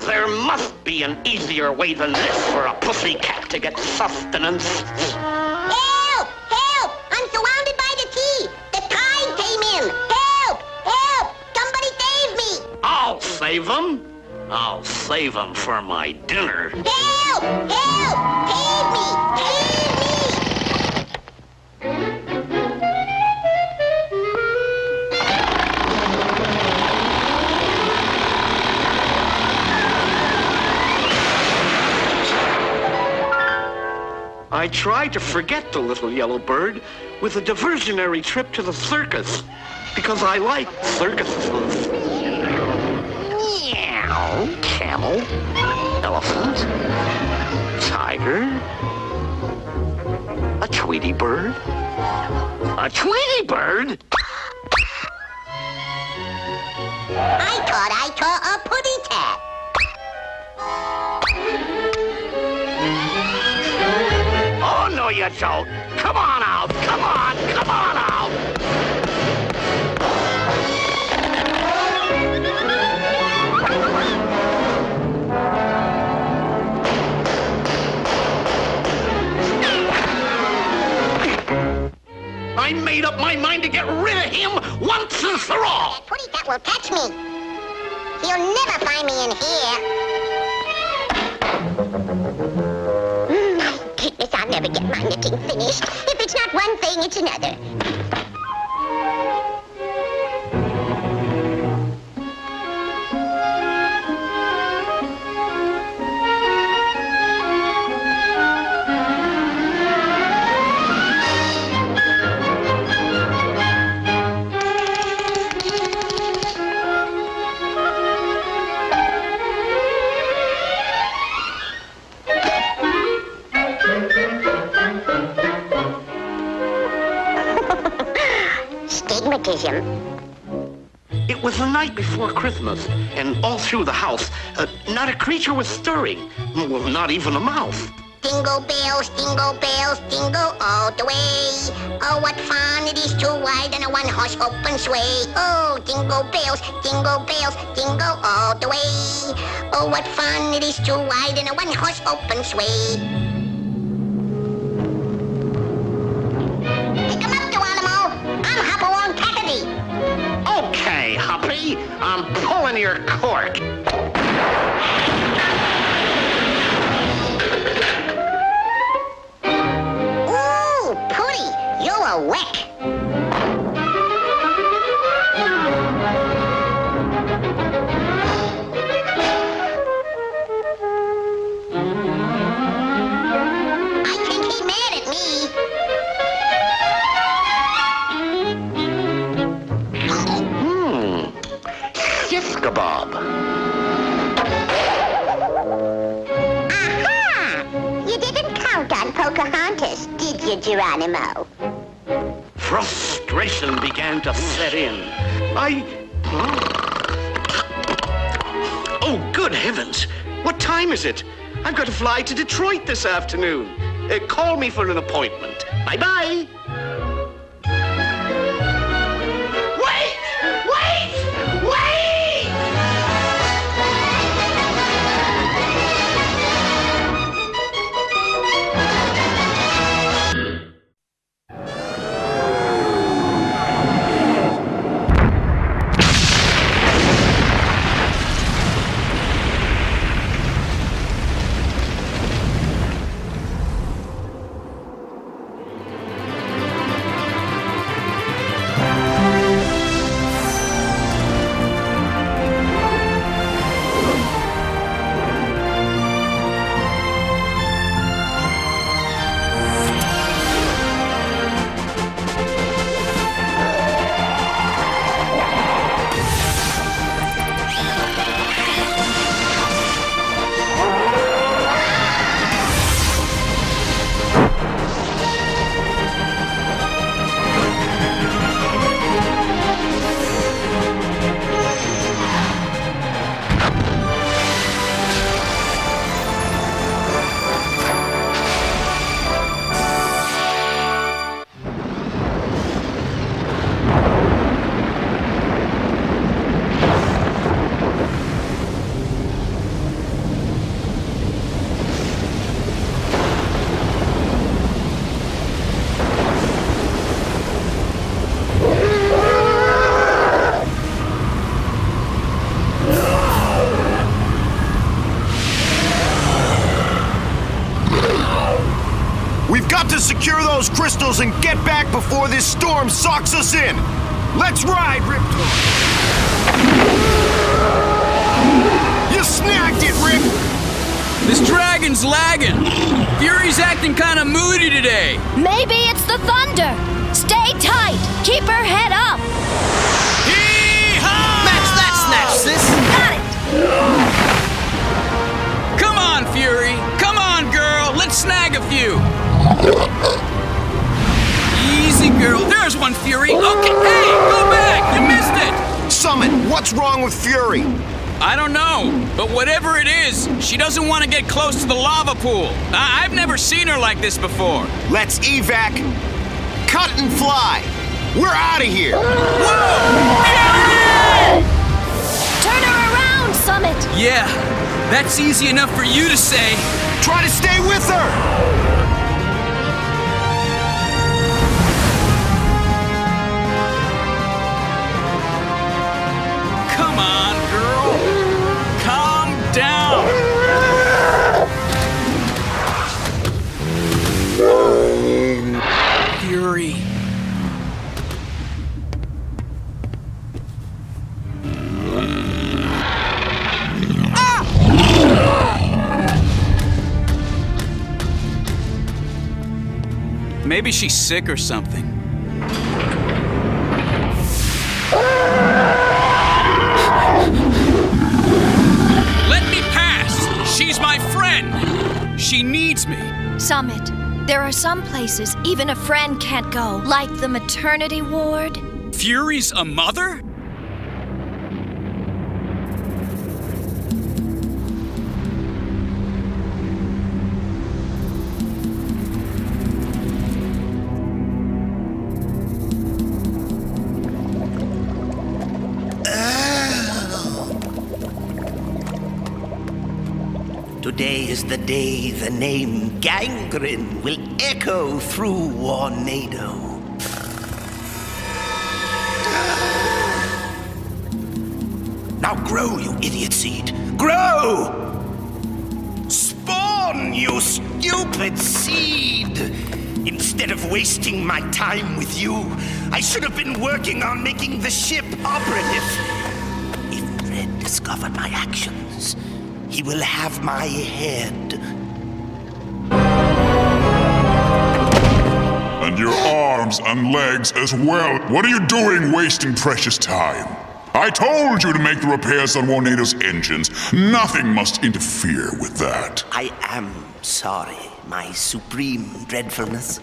There must be an easier way than this for a pussycat to get sustenance. Help! Help! I'm surrounded by the sea! The tide came in! Help! Help! Somebody save me! I'll save them. I'll save them for my dinner. Help! Help! Save me! Save me! I tried to forget the little yellow bird with a diversionary trip to the circus because I like circuses. Meow. Camel. Elephant. Tiger. A Tweety bird. A Tweety bird? I thought I saw a putty cat. Oh, no, you don't. Come on out. Come on out. I made up my mind to get rid of him once and for all. That putty cat will catch me. He'll never find me in here. My goodness, I'll never get my knitting finished. If it's not one thing, it's another. It was the night before Christmas, and all through the house, not a creature was stirring. Well, not even a mouse. Jingle bells, jingle all the way. Oh, what fun it is to ride in a one-horse open sleigh. Oh, jingle bells, jingle all the way. Oh, what fun it is to ride in a one-horse open sleigh. Pick 'em up, Geronimo. I'm Hopalong Cassidy. Okay, Hoppy. I'm pulling your cork. Ooh, Bob. Aha! You didn't count on Pocahontas, did you, Geronimo? Frustration began to set in. Oh, good heavens! What time is it? I've got to fly to Detroit this afternoon. Call me for an appointment. Bye-bye. Wait! Wait! Wait! To secure those crystals and get back before this storm socks us in. Let's ride, Riptor. You snagged it, Rip. This dragon's lagging. Fury's acting kind of moody today. Maybe it's the thunder. Stay tight. Keep her head up. Hee-haw! Match that snatch, sis. Got it. Come on, Fury. Come on, girl. Let's snag a few. Easy, girl. There's one, Fury. Okay, hey, go back. You missed it. Summit, what's wrong with Fury? I don't know, but whatever it is, she doesn't want to get close to the lava pool. I've never seen her like this before. Let's evac. Cut and fly. We're out of here. Whoa! Turn her around, Summit. Yeah, that's easy enough for you to say. Try to stay with her. Come on, girl. Calm down. Fury. Maybe she's sick or something. Let me pass! She's my friend! She needs me. Summit, there are some places even a friend can't go, like the maternity ward. Fury's a mother? Today is the day the name Gangrene will echo through Warnado. Now grow, you idiot seed! Grow! Spawn, you stupid seed! Instead of wasting my time with you, I should have been working on making the ship operative. If Red discovered my actions, he will have my head. And your arms and legs as well. What are you doing wasting precious time? I told you to make the repairs on Warnado's engines. Nothing must interfere with that. I am sorry, my supreme dreadfulness.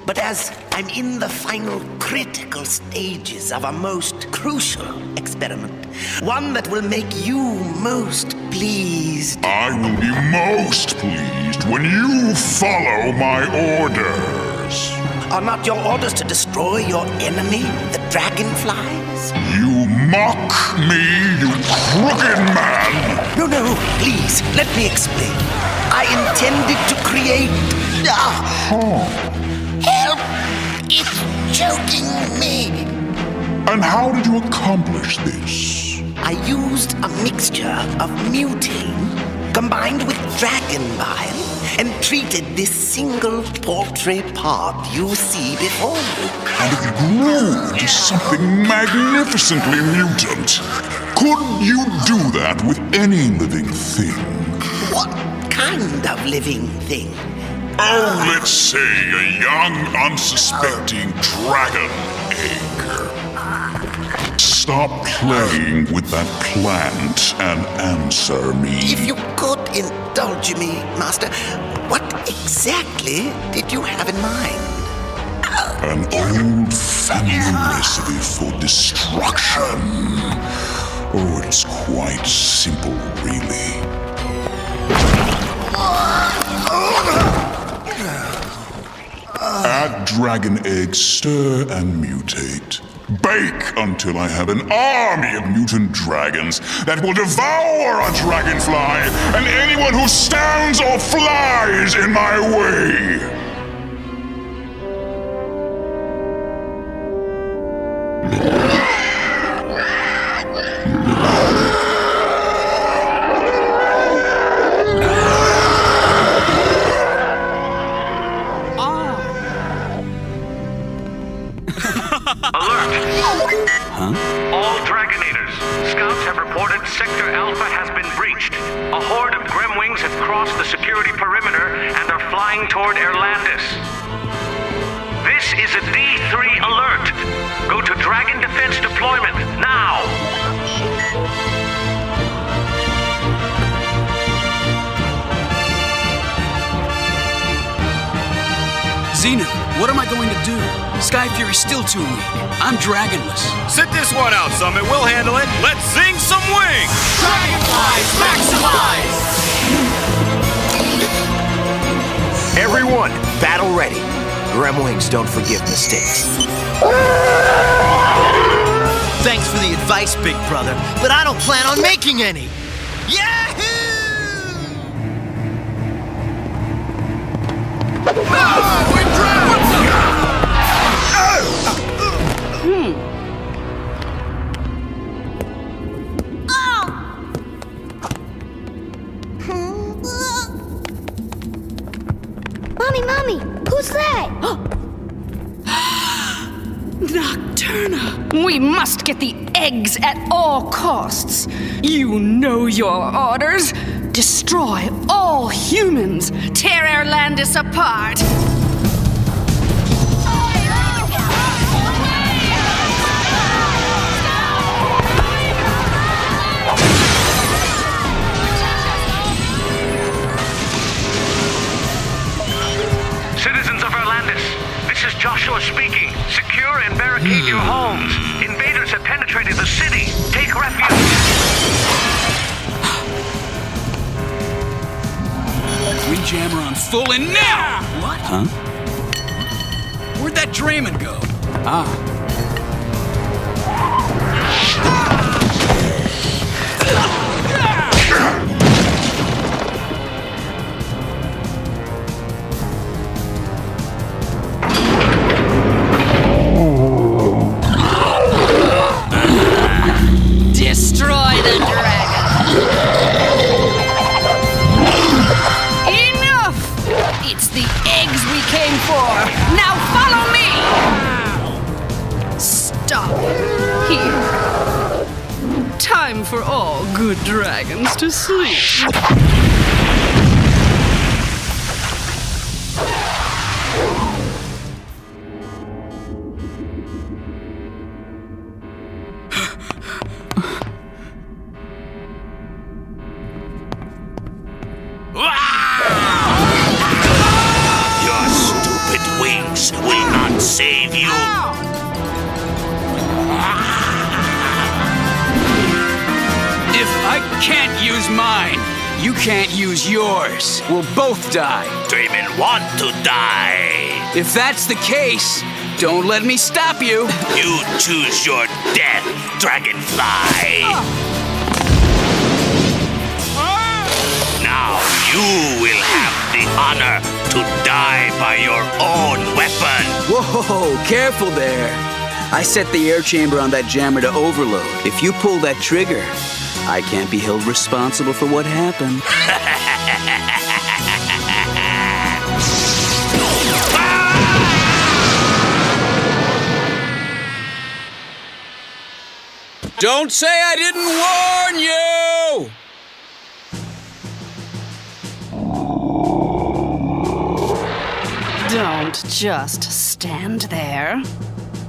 But as I'm in the final critical stages of a most crucial experiment, one that will make you most pleased. I will be most pleased when you follow my orders. Are not your orders to destroy your enemy, the dragonflies? You mock me, you crooked man! No, please, let me explain. I intended to create... Help! It's choking me. And how did you accomplish this? I used a mixture of mutane combined with dragon bile and treated this single paltry part you see before you. And it grew into something magnificently mutant. Could you do that with any living thing? What kind of living thing? Oh, let's say a young, unsuspecting dragon egg. Stop playing with that plant and answer me. If you could indulge me, Master, what exactly did you have in mind? An old family recipe for destruction. Oh, it's quite simple, really. Add dragon egg, stir and mutate. Bake until I have an army of mutant dragons that will devour a dragonfly and anyone who stands or flies in my way. All Dragonators. Scouts have reported Sector Alpha has been breached. A horde of Gremwings have crossed the security perimeter and are flying toward Erlandis. This is a D3 alert. Go to Dragon Defense Deployment, now! Zenith, what am I going to do? Sky Fury's still too weak. I'm dragonless. Sit this one out, Summit. We'll handle it. Let's sing some wings! Dragonflies, maximize! Everyone, battle ready. Gremwings don't forgive mistakes. Thanks for the advice, big brother, but I don't plan on making any. Mommy, who's that? Nocturna, we must get the eggs at all costs. You know your orders. Destroy all humans. Tear Erlandis apart. Citizens of Erlandis, this is Joshua speaking. Secure and barricade your homes. Invaders have penetrated the city. Take refuge. Windjammer on full and now! What? Huh? Where'd that Draymond go? Destroy the dragon. Enough! It's the eggs we came for. Now follow me! Stop here. Time for all good dragons to sleep. Can't use mine. You can't use yours. We'll both die. Dreamin' want to die. If that's the case, don't let me stop you. You choose your death, Dragonfly. Now you will have the honor to die by your own weapon. Whoa, careful there. I set the air chamber on that jammer to overload. If you pull that trigger, I can't be held responsible for what happened. Don't say I didn't warn you! Don't just stand there.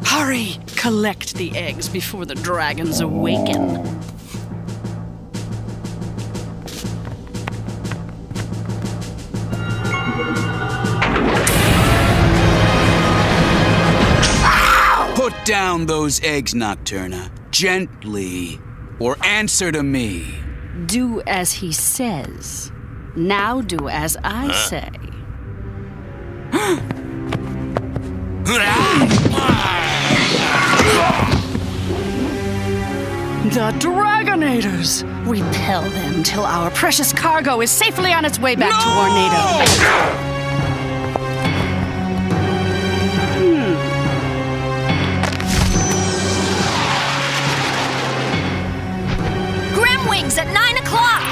Hurry! Collect the eggs before the dragons awaken. Put down those eggs, Nocturna. Gently. Or answer to me. Do as he says. Now do as I say. The Dragonators! Repel them till our precious cargo is safely on its way back to Ornado. Gremwings at 9 o'clock!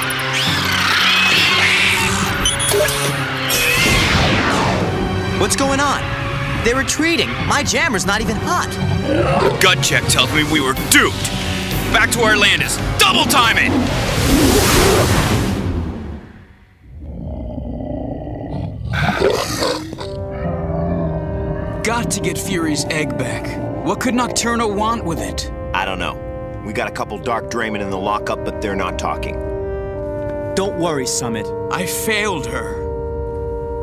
What's going on? They're retreating. My jammer's not even hot. The gut check tells me we were duped. Back to our Landis. Double time it! Got to get Fury's egg back. What could Nocturna want with it? I don't know. We got a couple Dark Draymen in the lockup, but they're not talking. Don't worry, Summit. I failed her.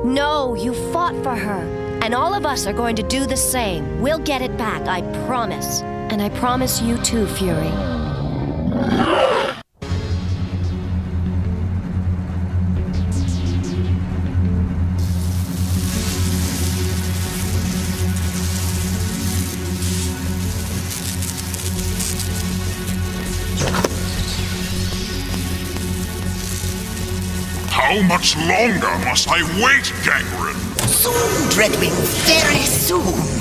No, you fought for her. And all of us are going to do the same. We'll get it back, I promise. And I promise you too, Fury. How much longer must I wait, Gangrene? Soon, Dreadwing, very soon.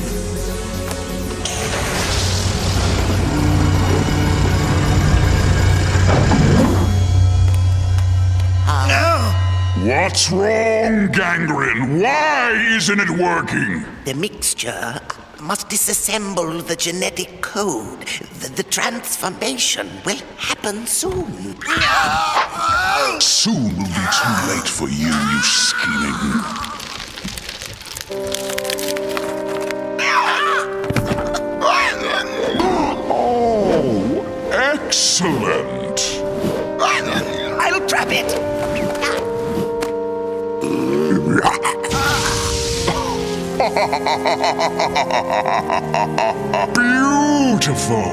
What's wrong, Gangrene? Why isn't it working? The mixture must disassemble the genetic code. The transformation will happen soon. Soon will be too late for you, you scheming. Oh, excellent. I'll trap it. Beautiful.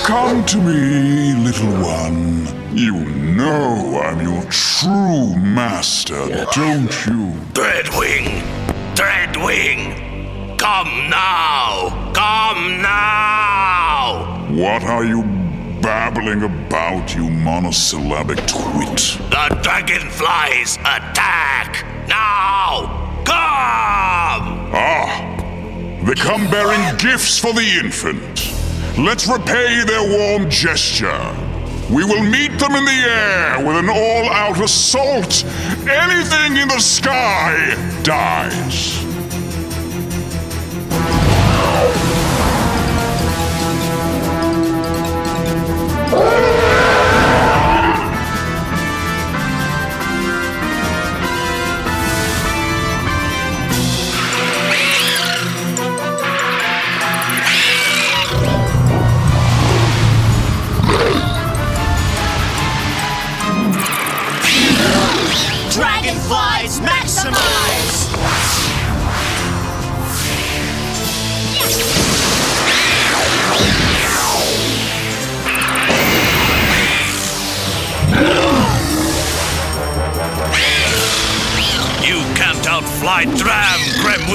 Come to me, little one. You know I'm your true master, don't you? Dreadwing! Dreadwing! Come now! Come now! What are you babbling about, you monosyllabic twit? The dragonflies attack! Now! Come! Ah! They come bearing gifts for the infant. Let's repay their warm gesture. We will meet them in the air with an all-out assault. Anything in the sky dies. Dragonflies maximize!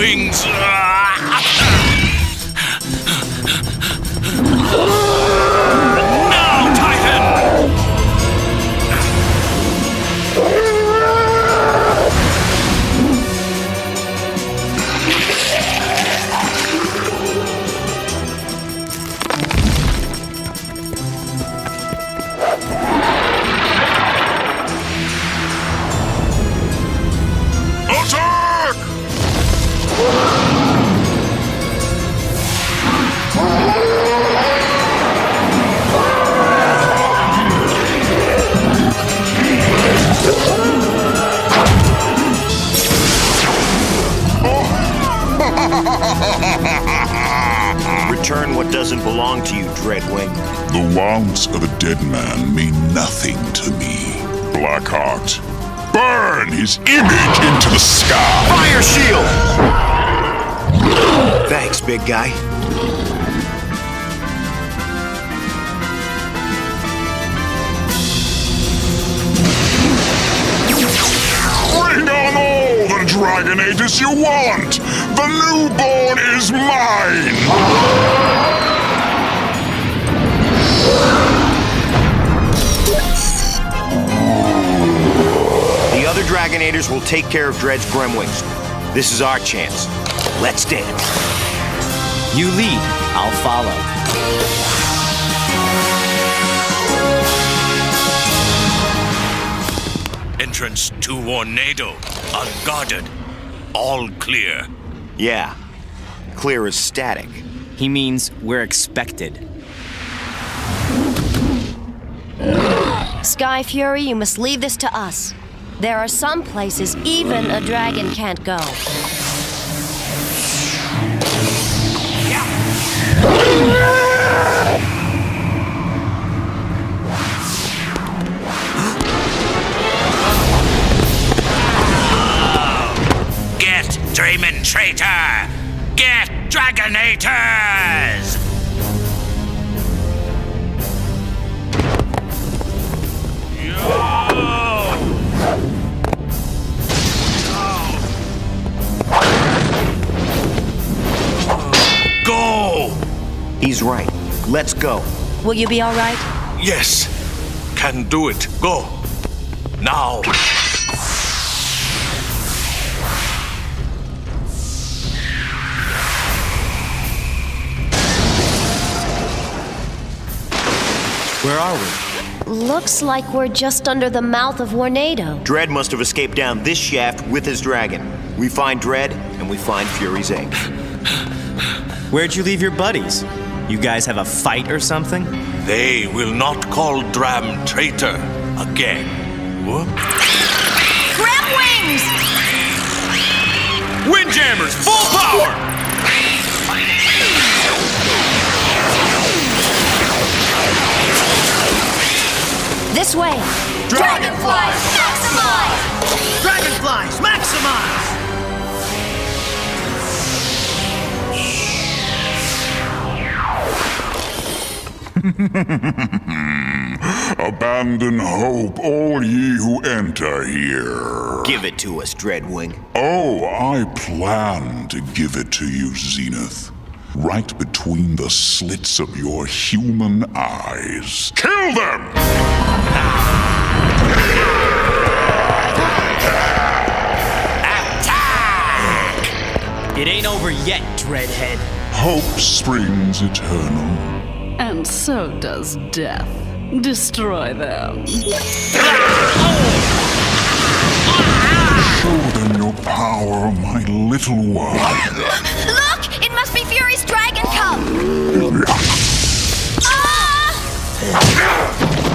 wings! Now, Titan! Return what doesn't belong to you, Dreadwing. The wants of a dead man mean nothing to me. Blackheart, burn his image into the sky! Fire shield! Thanks, big guy. Bring on all the Dragonators you want! The newborn is mine! The other Dragonators will take care of Dread's Gremwings. This is our chance. Let's dance. You lead, I'll follow. Entrance to Tornado, unguarded. All clear. Yeah, clear as static. He means we're expected. Sky Fury, you must leave this to us. There are some places even a dragon can't go. Get Dreamin' Traitor! Get Dragonators! Go! He's right. Let's go. Will you be all right? Yes, can do it. Go. Now. Where are we? Looks like we're just under the mouth of Tornado. Dread must have escaped down this shaft with his dragon. We find Dread, and we find Fury's egg. Where'd you leave your buddies? You guys have a fight or something? They will not call Dram traitor again. What? Gremwings! Windjammers, full power! This way! Dragonflies, maximize! Dragonflies, maximize! Abandon hope, all ye who enter here. Give it to us, Dreadwing. Oh, I plan to give it to you, Zenith. Right between the slits of your human eyes. Kill them! It ain't over yet, Dreadhead. Hope springs eternal. And so does death. Destroy them. Show them your power, my little one. Look! It must be Fury's dragon cub!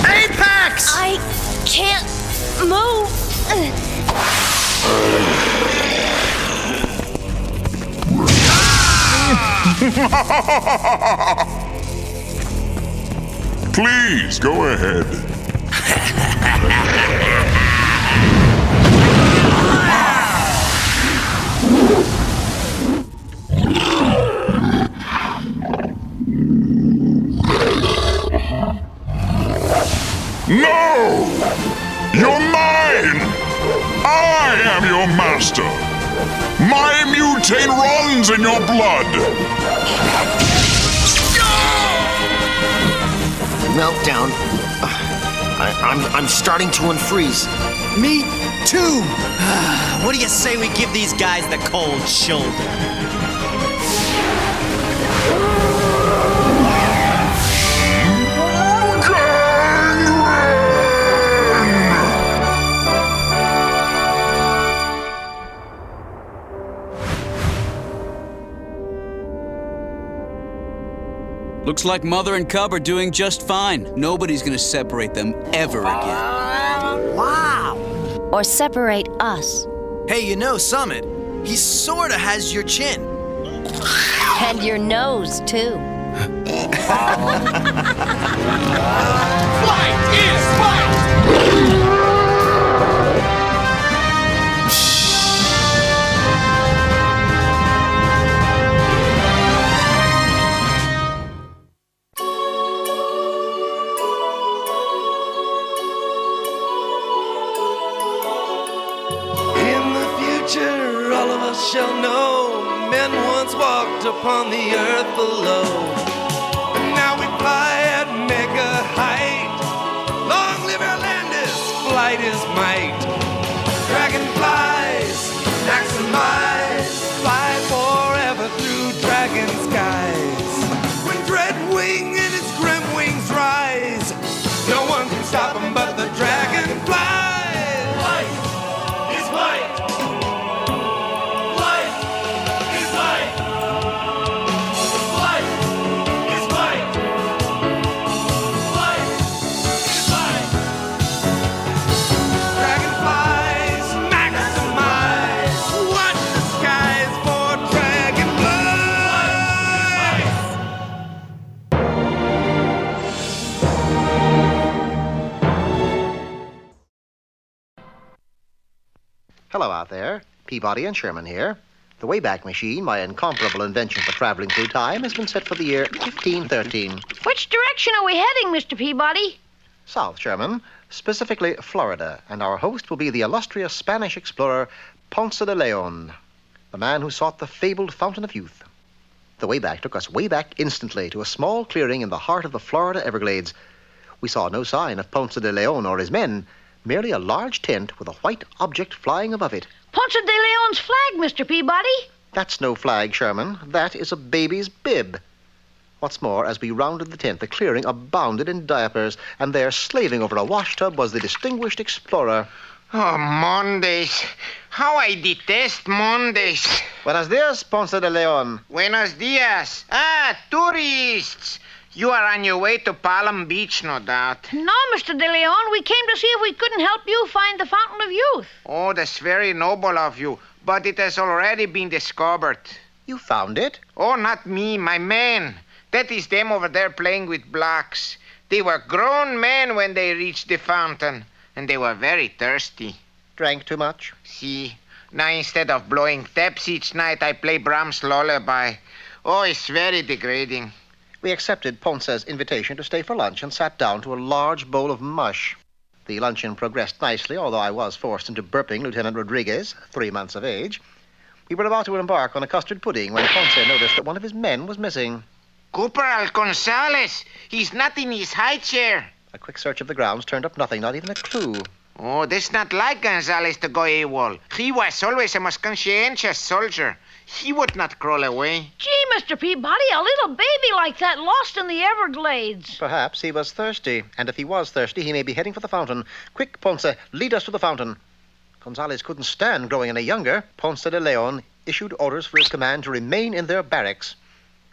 Apex! I can't move. Please, go ahead. No! You're mine! I am your master! My mutane runs in your blood! Meltdown. I'm starting to unfreeze. Me too! What do you say we give these guys the cold shoulder? Looks like Mother and Cub are doing just fine. Nobody's gonna separate them ever again. Wow! Or separate us. Hey, you know, Summit, he sorta has your chin. And your nose, too. Flight is fight! Shall know men once walked upon the earth below. Now we fly at mega height. Long live Atlantis, flight is might. Dragonflies, maximize, fly forever through dragon skies. When Dreadwing and his grim wings rise, no one can stop them but the dragonflies. Flight is might. Hello out there. Peabody and Sherman here. The Wayback Machine, my incomparable invention for traveling through time, has been set for the year 1513. Which direction are we heading, Mr. Peabody? South, Sherman. Specifically, Florida. And our host will be the illustrious Spanish explorer Ponce de Leon, the man who sought the fabled Fountain of Youth. The Wayback took us way back instantly to a small clearing in the heart of the Florida Everglades. We saw no sign of Ponce de Leon or his men, merely a large tent with a white object flying above it. Ponce de Leon's flag, Mr. Peabody. That's no flag, Sherman. That is a baby's bib. What's more, as we rounded the tent, the clearing abounded in diapers, and there, slaving over a washtub, was the distinguished explorer. Oh, Mondays. How I detest Mondays. Buenos dias, Ponce de Leon. Buenos dias. Ah, tourists. You are on your way to Palm Beach, no doubt. No, Mr. De Leon. We came to see if we couldn't help you find the Fountain of Youth. Oh, that's very noble of you, but it has already been discovered. You found it? Oh, not me, my men. That is them over there playing with blocks. They were grown men when they reached the fountain, and they were very thirsty. Drank too much? See, now instead of blowing taps each night, I play Brahms' lullaby. Oh, it's very degrading. We accepted Ponce's invitation to stay for lunch and sat down to a large bowl of mush. The luncheon progressed nicely, although I was forced into burping Lieutenant Rodriguez, 3 months of age. We were about to embark on a custard pudding when Ponce noticed that one of his men was missing. Corporal Gonzalez! He's not in his high chair. A quick search of the grounds turned up nothing, not even a clue. Oh, that's not like Gonzalez to go AWOL. He was always a most conscientious soldier. He would not crawl away. Gee, Mr. Peabody, a little baby like that lost in the Everglades. Perhaps he was thirsty, and if he was thirsty, he may be heading for the fountain. Quick, Ponce, lead us to the fountain. Gonzalez couldn't stand growing any younger. Ponce de Leon issued orders for his command to remain in their barracks,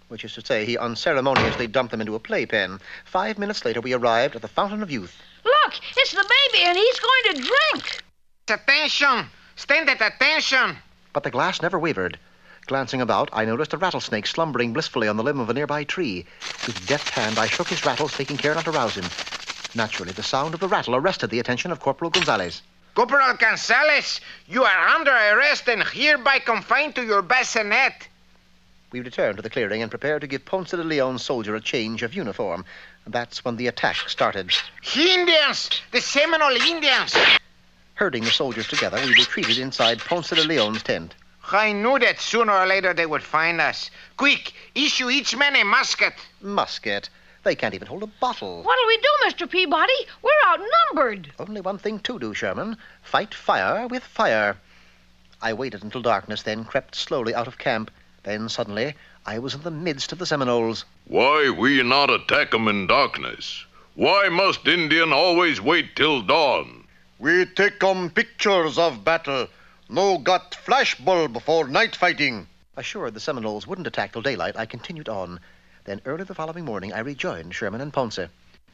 which is to say he unceremoniously dumped them into a playpen. 5 minutes later, we arrived at the Fountain of Youth. Look, it's the baby, and he's going to drink. Attention! Stand at attention! But the glass never wavered. Glancing about, I noticed a rattlesnake slumbering blissfully on the limb of a nearby tree. With deft hand, I shook his rattles, taking care not to rouse him. Naturally, the sound of the rattle arrested the attention of Corporal Gonzalez. Corporal Gonzalez, you are under arrest and hereby confined to your bassinet. We returned to the clearing and prepared to give Ponce de Leon's soldier a change of uniform. That's when the attack started. Indians! The Seminole Indians! Herding the soldiers together, we retreated inside Ponce de Leon's tent. I knew that sooner or later they would find us. Quick, issue each man a musket. Musket? They can't even hold a bottle. What'll we do, Mr. Peabody? We're outnumbered. Only one thing to do, Sherman. Fight fire with fire. I waited until darkness, then crept slowly out of camp. Then suddenly, I was in the midst of the Seminoles. Why we not attack 'em in darkness? Why must Indian always wait till dawn? We take pictures of battle. No got flashbulb before night fighting. Assured the Seminoles wouldn't attack till daylight, I continued on. Then early the following morning, I rejoined Sherman and Ponce.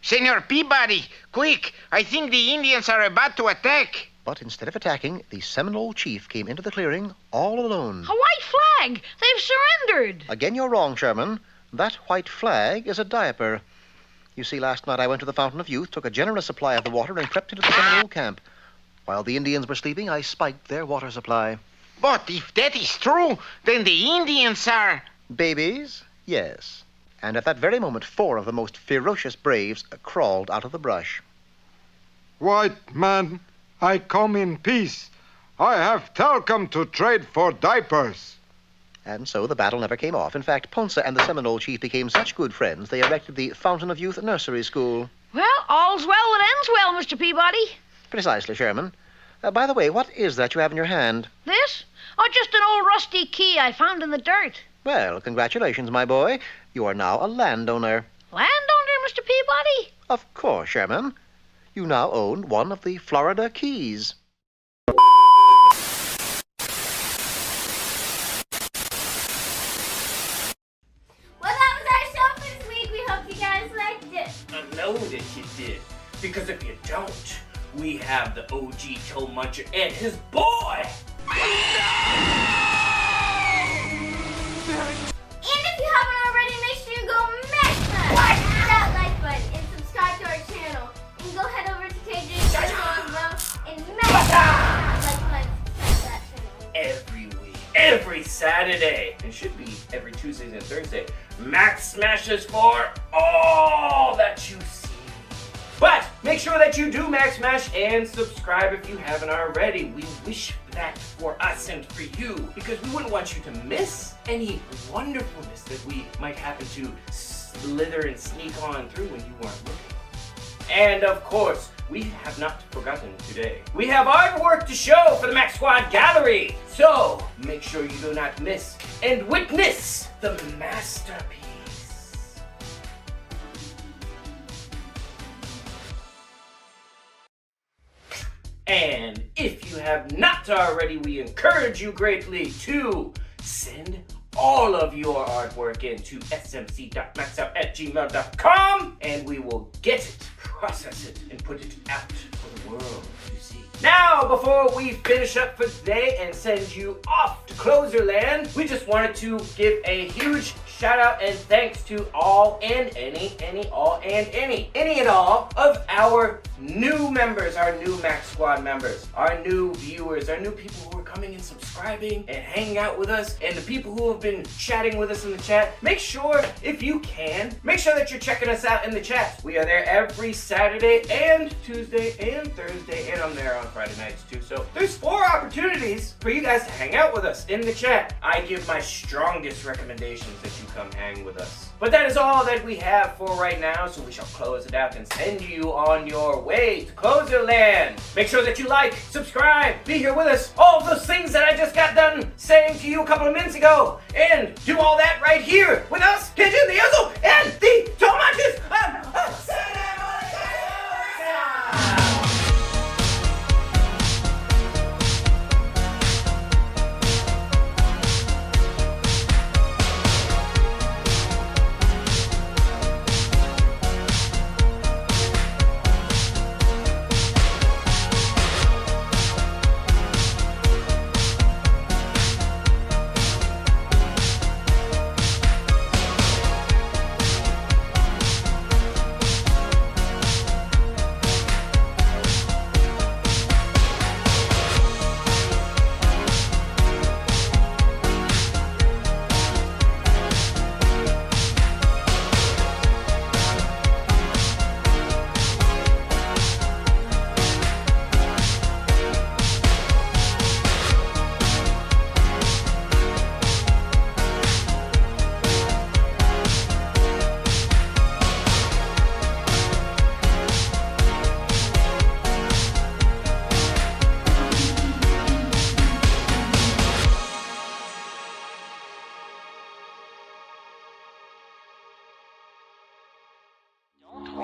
Senor Peabody, quick! I think the Indians are about to attack. But instead of attacking, the Seminole chief came into the clearing all alone. A white flag! They've surrendered! Again, you're wrong, Sherman. That white flag is a diaper. You see, last night I went to the Fountain of Youth, took a generous supply of the water, and crept into the Seminole camp. While the Indians were sleeping, I spiked their water supply. But if that is true, then the Indians are... Babies? Yes. And at that very moment, 4 of the most ferocious braves crawled out of the brush. White man, I come in peace. I have Telcom to trade for diapers. And so the battle never came off. In fact, Ponce and the Seminole chief became such good friends, they erected the Fountain of Youth Nursery School. Well, all's well that ends well, Mr. Peabody. Precisely, Sherman. By the way, what is that you have in your hand? This? Oh, just an old rusty key I found in the dirt. Well, congratulations, my boy. You are now a landowner. Landowner, Mr. Peabody? Of course, Sherman. You now own one of the Florida Keys. Well, that was our show for this week. We hope you guys liked it. I know that you did. Because if you don't, we have the OG Toe Muncher and his boy! And if you haven't already, make sure you go smash that like button and subscribe to our channel. And go head over to KJ's channel as well and smash that like button to subscribe to that channel. Every week, every Saturday, and should be every Tuesdays and Thursday, Max smashes for all that you see. But make sure that you do Max Smash and subscribe if you haven't already. We wish that for us and for you, because we wouldn't want you to miss any wonderfulness that we might happen to slither and sneak on through when you weren't looking. And of course, we have not forgotten today. We have artwork to show for the Max Squad Gallery. So make sure you do not miss and witness the masterpiece. And if you have not already, we encourage you greatly to send all of your artwork into smc.maxout@gmail.com and we will get it, process it, and put it out for the world to see. Now, before we finish up for today and send you off to Closerland, we just wanted to give a huge shout out and thanks to all and any and all of our new members, our new Max Squad members, our new viewers, our new people who are coming and subscribing and hanging out with us, and the people who have been chatting with us in the chat. Make sure, if you can, make sure that you're checking us out in the chat. We are there every Saturday and Tuesday and Thursday, and I'm there on Friday nights too. So there's 4 opportunities for you guys to hang out with us in the chat. I give my strongest recommendations that you come hang with us. But that is all that we have for right now, so we shall close it out and send you on your way to Closerland. Make sure that you like, subscribe, be here with us, all of those things that I just got done saying to you a couple of minutes ago, and do all that right here with us, KJ the Yuzzle, and the Toe Munchers on Saturday Morning Cartoon.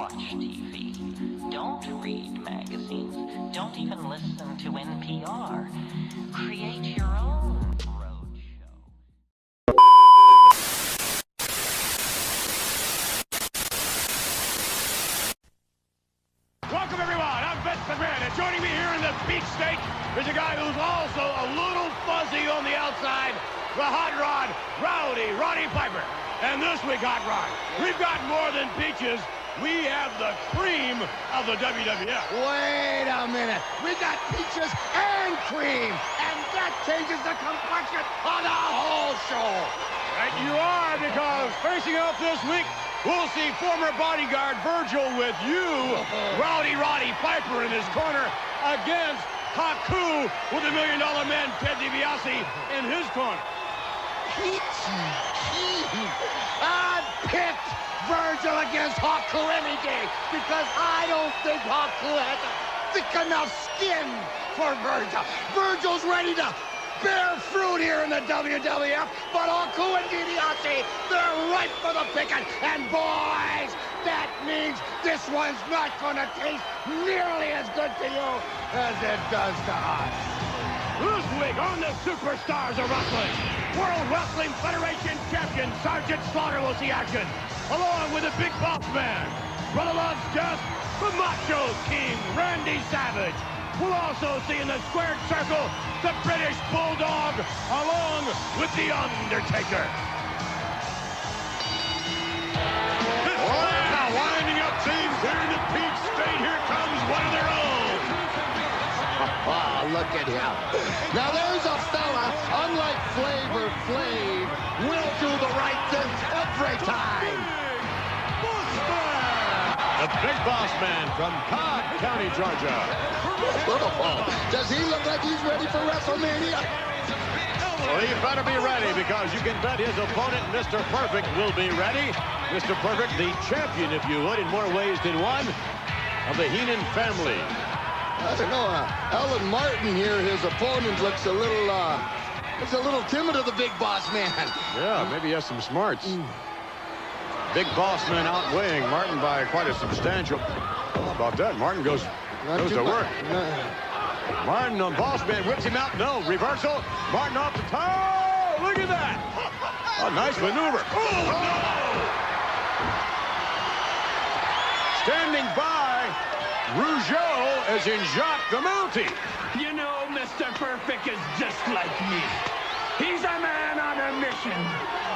watch TV. Don't read magazines. Don't even listen to NPR. Create your own roadshow. Welcome, everyone. I'm Vince McMahon, and joining me here in the beach state is a guy who's also a little fuzzy on the outside, the hot rod, Rowdy Roddy Piper. And this week, Hot Rod, we've got more than peaches. We have the cream of the WWF. Wait a minute. We got peaches and cream, and that changes the complexion of the whole show. Right you are, because facing off this week, we'll see former bodyguard Virgil with you, Rowdy Roddy Piper in his corner, against Haku with the $1 Million Man, Ted DiBiase, in his corner. I picked Virgil against Haku any day because I don't think Haku has a thick enough skin for Virgil. Virgil's ready to bear fruit here in the WWF, but Haku and DiBiase, they're ripe for the picking. And boys, that means this one's not going to taste nearly as good to you as it does to us. This week on the Superstars of Wrestling, World Wrestling Federation Champion Sergeant Slaughter will see action, along with the Big Boss Man, Brother Love's guest, the Macho King, Randy Savage. We'll also see in the squared circle, the British Bulldog, along with The Undertaker. Now winding up things here in the Peach State, here comes one of their own. Oh, look at him. Now there's a fella, unlike Flavor Flav, will do the right thing every time. The Big Boss Man from Cobb County, Georgia. Does he look like he's ready for WrestleMania? Well, you better be ready, because you can bet his opponent, Mr. Perfect, will be ready. Mr. Perfect, the champion, if you would, in more ways than one, of the Heenan family. I don't know, Alan Martin here, his opponent, looks a little timid of the Big Boss Man. Yeah, maybe he has some smarts. Big Boss Man outweighing Martin by quite a substantial. How about that? Martin goes to work. Martin on Boss Man whips him out. No, reversal. Martin off the toe. Look at that. A nice maneuver. Oh, no! Standing by, Rougeau as in Jacques the Mountie. You know, Mr. Perfect is just like me. He's a man on a mission.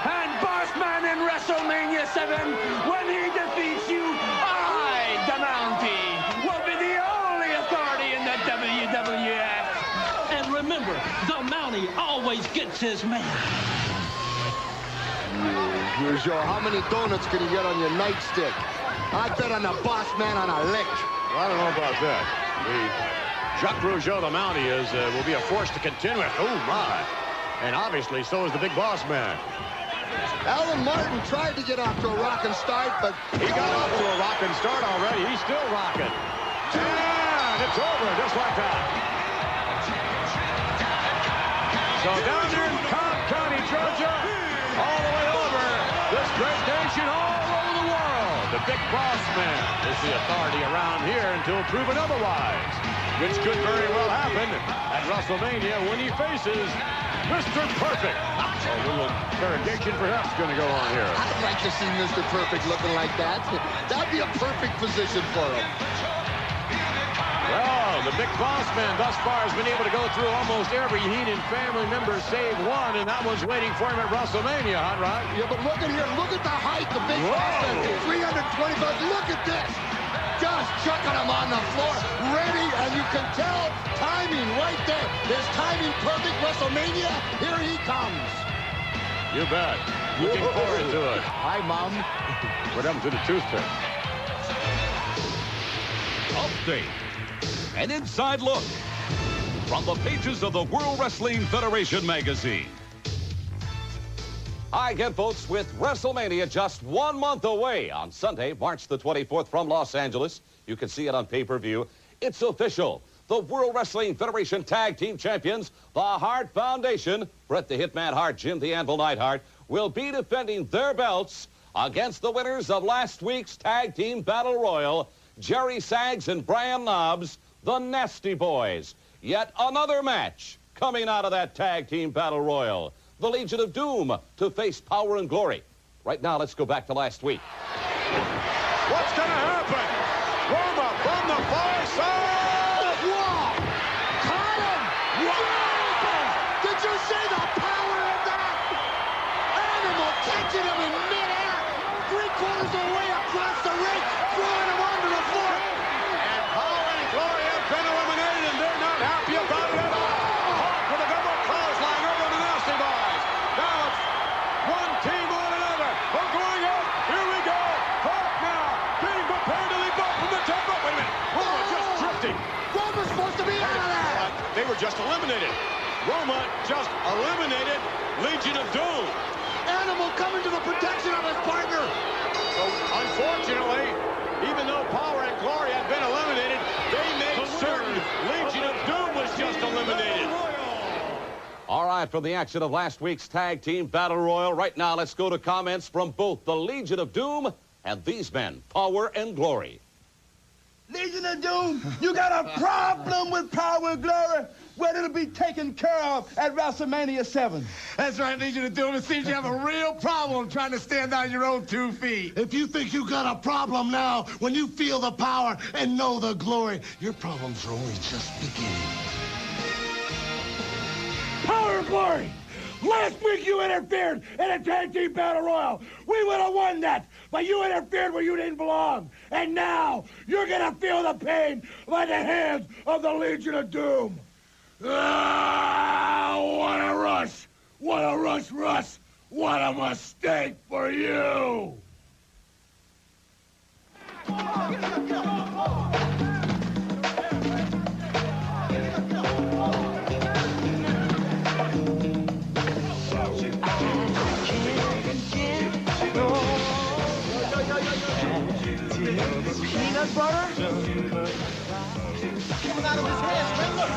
And Boss Man in WrestleMania 7, when he defeats you, I, the Mountie, will be the only authority in the WWF. And remember, the Mountie always gets his man. Rougeau, how many donuts can you get on your nightstick? I bet on the Boss Man on a lick. Well, I don't know about that. Jacques Rougeau, the Mountie, will be a force to contend with. Oh, my. And obviously, so is the Big Boss Man. Alan Martin tried to get off to a rockin' start, but he got off to a rockin' start already. He's still rocking. And it's over just like that. So down there in Cobb County, Georgia, all the way over this great nation, all over the world, the Big Boss Man is the authority around here until proven otherwise, which could very well happen at WrestleMania when he faces Mr. Perfect. A little interrogation perhaps going to go on here. I'd like to see Mr. Perfect looking like that. That'd be a perfect position for him. Well, the Big Boss Man thus far has been able to go through almost every Heenan family member save one, and that one's waiting for him at WrestleMania, Hot Rod. Yeah, but look at here. Look at the height the Big Boss Man. 325. Look at this. Just chucking him on the floor. Ready, and you can tell timing right there. His timing perfect. WrestleMania, here he comes. You bet. Looking forward to it. Hi, Mom. What happened to the toothpick? Update. An inside look from the pages of the World Wrestling Federation magazine. Hi again, folks, with WrestleMania just 1 month away on Sunday, March the 24th from Los Angeles. You can see it on pay-per-view. It's official. The World Wrestling Federation Tag Team Champions, the Hart Foundation, Bret the Hitman Hart, Jim the Anvil Neidhart, will be defending their belts against the winners of last week's Tag Team Battle Royal, Jerry Sags and Brian Knobs, the Nasty Boys. Yet another match coming out of that Tag Team Battle Royal. The Legion of Doom to face Power and Glory. Right now, let's go back to last week. What's going to happen? Roma from the far side. Whoa! Caught him! Whoa! Did you see the power of that? Animal catching him in midair, 3/4 of the way across the ring, throwing him onto the floor. And Power and Glory have been eliminated, and they're not happy about it at all. Hawk with a double clothesline over the Nasty Boys. Now it's one team on another. We're going up. Here we go. Hawk now being prepared to leap up from the top rope. Wait a minute. Roma just drifting. Roma's supposed to be out of that. They were just eliminated. Roma just eliminated Legion of Doom. Animal coming to the protection of his partner. So, unfortunately, even though Power and Glory had been eliminated, they made certain Legion of Doom was just eliminated. All right, from the action of last week's Tag Team Battle Royal, right now let's go to comments from both the Legion of Doom and these men, Power and Glory. Legion of Doom, you got a problem with Power and Glory? Well, it'll be taken care of at WrestleMania 7. That's right, Legion of Doom. It seems you have a real problem trying to stand on your own 2 feet. If you think you got a problem now, when you feel the power and know the glory, your problems are only just beginning. Power and Glory! Last week you interfered in a Tag Team Battle Royal. We would have won that, but you interfered where you didn't belong. And now you're going to feel the pain by the hands of the Legion of Doom. Ah, what a rush! What a rush! What a mistake for you! Peanut butter? Coming out of his hands, man, look!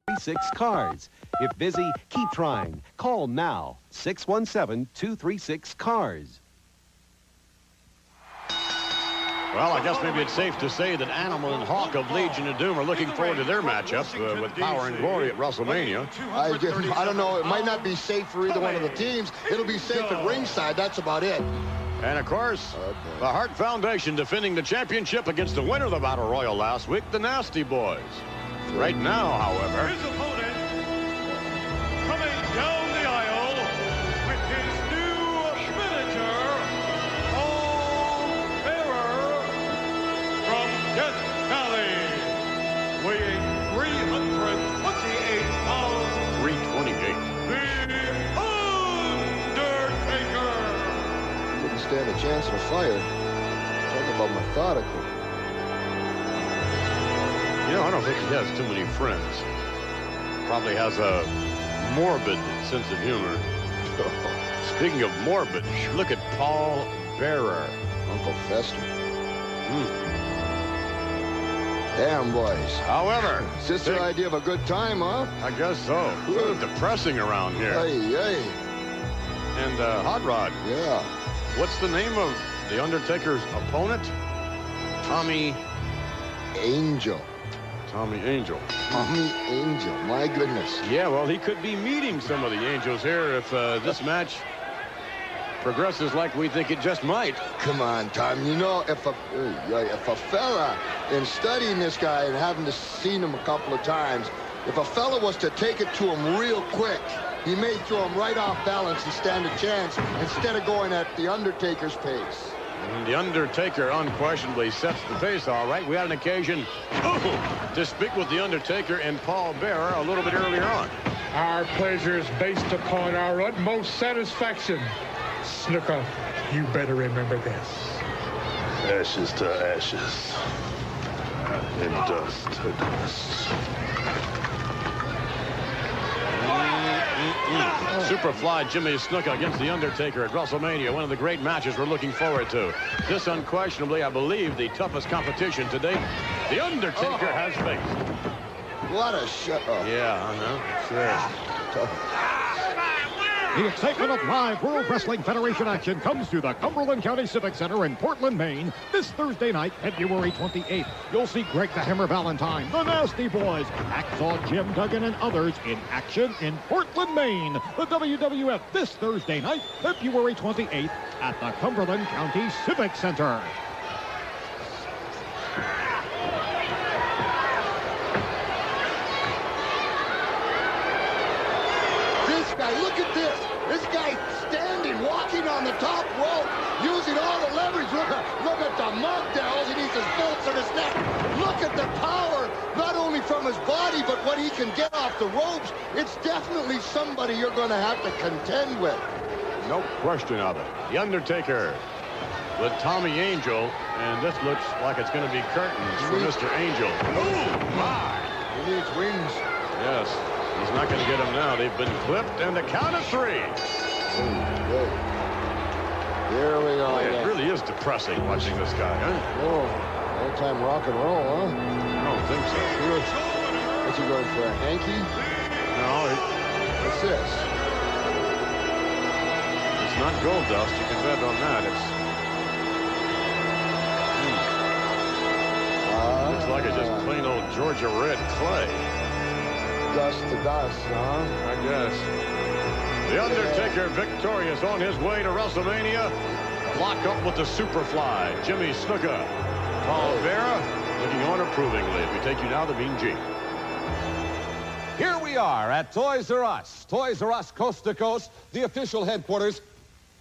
36 Cars. If busy, keep trying. Call now. 617-236-CARS. Well, I guess maybe it's safe to say that Animal and Hawk of Legion of Doom are looking forward to their matchup with Power and Glory at WrestleMania. I don't know. It might not be safe for either one of the teams. It'll be safe at ringside. That's about it. And, of course, the Hart Foundation defending the championship against the winner of the Battle Royal last week, the Nasty Boys. Right now, however, His opponent, coming down the aisle with his new miniature, pallbearer from Death Valley, weighing 328 pounds. 328. The Undertaker. Wouldn't stand a chance in a fire. Talk about methodical. You know, I don't think he has too many friends. Probably has a morbid sense of humor. Speaking of morbid, look at Paul Bearer. Uncle Fester. Damn, boys. However, is this your idea of a good time, huh? I guess so. It's a little depressing around here. Hey. And Hot Rod. Yeah. What's the name of the Undertaker's opponent? Tommy Angel. Tommy Angel. Tommy Angel, my goodness. Yeah, well, he could be meeting some of the Angels here if this match progresses like we think it just might. Come on, Tom. You know, if a fella, in studying this guy and having seen him a couple of times, if a fella was to take it to him real quick, he may throw him right off balance and stand a chance instead of going at the Undertaker's pace. And the Undertaker unquestionably sets the pace, all right. We had an occasion to speak with the Undertaker and Paul Bearer a little bit earlier on. Our pleasure is based upon our utmost satisfaction. Snooker, you better remember this. Ashes to ashes, and dust to dust. Superfly Jimmy Snuka against The Undertaker at WrestleMania, one of the great matches we're looking forward to. This unquestionably, I believe, the toughest competition to date The Undertaker has faced. What a shut up. Yeah, I know. Sure. The excitement of live World Wrestling Federation action comes to the Cumberland County Civic Center in Portland, Maine, this Thursday night, February 28th. You'll see Greg the Hammer Valentine, the Nasty Boys, Hacksaw Jim Duggan, and others in action in Portland, Maine. The WWF this Thursday night, February 28th, at the Cumberland County Civic Center. Look at this. This guy standing, walking on the top rope, using all the leverage. Look at the mug there. All he needs is bolts in his neck. Look at the power, not only from his body, but what he can get off the ropes. It's definitely somebody you're going to have to contend with. No question of it. The Undertaker with Tommy Angel, and this looks like it's going to be curtains for Mr. Angel. Oh, my! He needs wings. Yes. He's not going to get them now. They've been clipped, and the count of 3. Here we go. Boy, it really is depressing watching this guy, huh? Oh, old-time rock and roll, huh? I don't think so. What's he going for, a hanky? No. What's this? It's not gold dust. You can bet on that. It's looks like it's just plain old Georgia red clay. Dust to dust, huh? I guess. The Undertaker victorious on his way to WrestleMania. Lock up with the Superfly, Jimmy Snuka. Paul Vera looking on approvingly as we take you now to Mean Gene. Here we are at Toys R Us. Toys R Us Coast to Coast, the official headquarters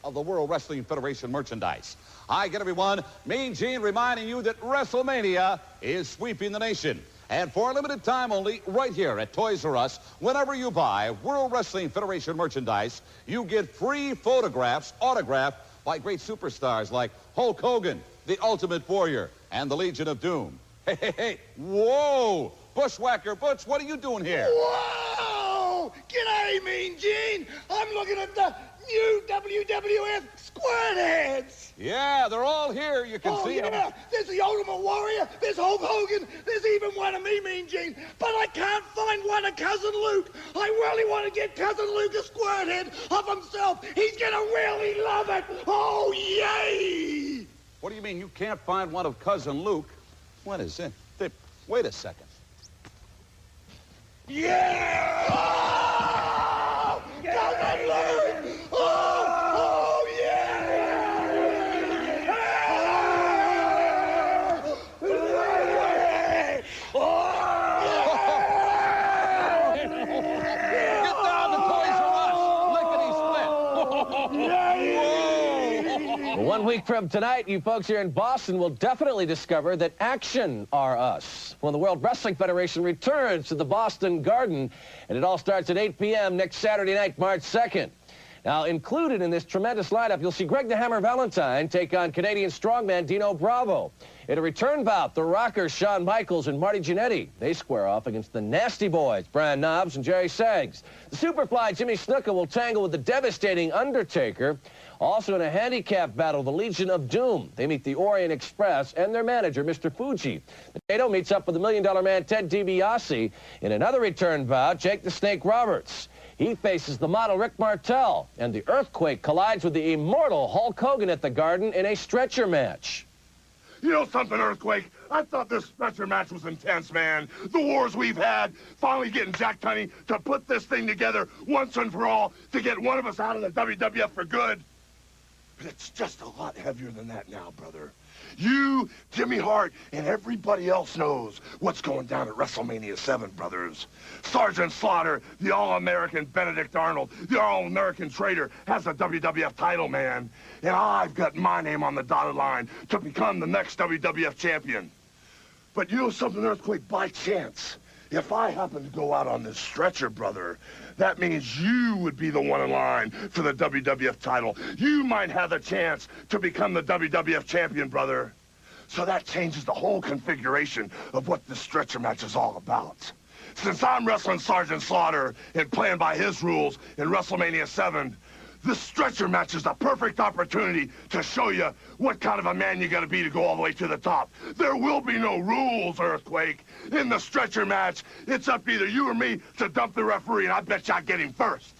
of the World Wrestling Federation merchandise. Hi again, everyone. Mean Gene reminding you that WrestleMania is sweeping the nation. And for a limited time only, right here at Toys R Us, whenever you buy World Wrestling Federation merchandise, you get free photographs autographed by great superstars like Hulk Hogan, the Ultimate Warrior, and the Legion of Doom. Hey, hey, hey, whoa! Bushwhacker Butch, what are you doing here? Whoa! G'day, Mean Gene! I'm looking at the new WWF Squad heads! Yeah, they're all here. You can see them. There's the Ultimate Warrior, there's Hulk Hogan, there's even one of me, Mean Gene, but I can't find one of Cousin Luke. I really want to get Cousin Luke a square head of himself. He's gonna really love it. Oh, yay! What do you mean you can't find one of Cousin Luke? What is it? Wait a second. Yeah! Oh! Cousin Luke! Oh, yeah! Get down to Toys R Us! Lickety-split! 1 week from tonight, you folks here in Boston will definitely discover that Action are us when the World Wrestling Federation returns to the Boston Garden, and it all starts at 8 p.m. next Saturday night, March 2nd. Now, included in this tremendous lineup, you'll see Greg the Hammer Valentine take on Canadian strongman Dino Bravo. In a return bout, the Rockers, Shawn Michaels and Marty Jannetty, they square off against the Nasty Boys, Brian Knobbs and Jerry Saggs. The Superfly, Jimmy Snuka, will tangle with the devastating Undertaker. Also in a handicap battle, the Legion of Doom. They meet the Orient Express and their manager, Mr. Fuji. The NATO meets up with the $1 Million Man, Ted DiBiase. In another return bout, Jake the Snake Roberts. He faces the model Rick Martel, and the Earthquake collides with the immortal Hulk Hogan at the Garden in a stretcher match. You know something, Earthquake? I thought this stretcher match was intense, man. The wars we've had, finally getting Jack Tunney to put this thing together once and for all to get one of us out of the WWF for good. But it's just a lot heavier than that now, brother. You, Jimmy Hart, and everybody else knows what's going down at WrestleMania 7, brothers. Sergeant Slaughter, the All-American Benedict Arnold, the All-American Trader, has a WWF title, man. And I've got my name on the dotted line to become the next WWF champion. But you know something, Earthquake, by chance, if I happen to go out on this stretcher, brother, that means you would be the one in line for the WWF title. You might have a chance to become the WWF champion, brother. So that changes the whole configuration of what this stretcher match is all about. Since I'm wrestling Sergeant Slaughter and playing by his rules in WrestleMania 7, this stretcher match is the perfect opportunity to show you what kind of a man you gotta be to go all the way to the top. There will be no rules, Earthquake. In the stretcher match, it's up to either you or me to dump the referee, and I bet you I'll get him first.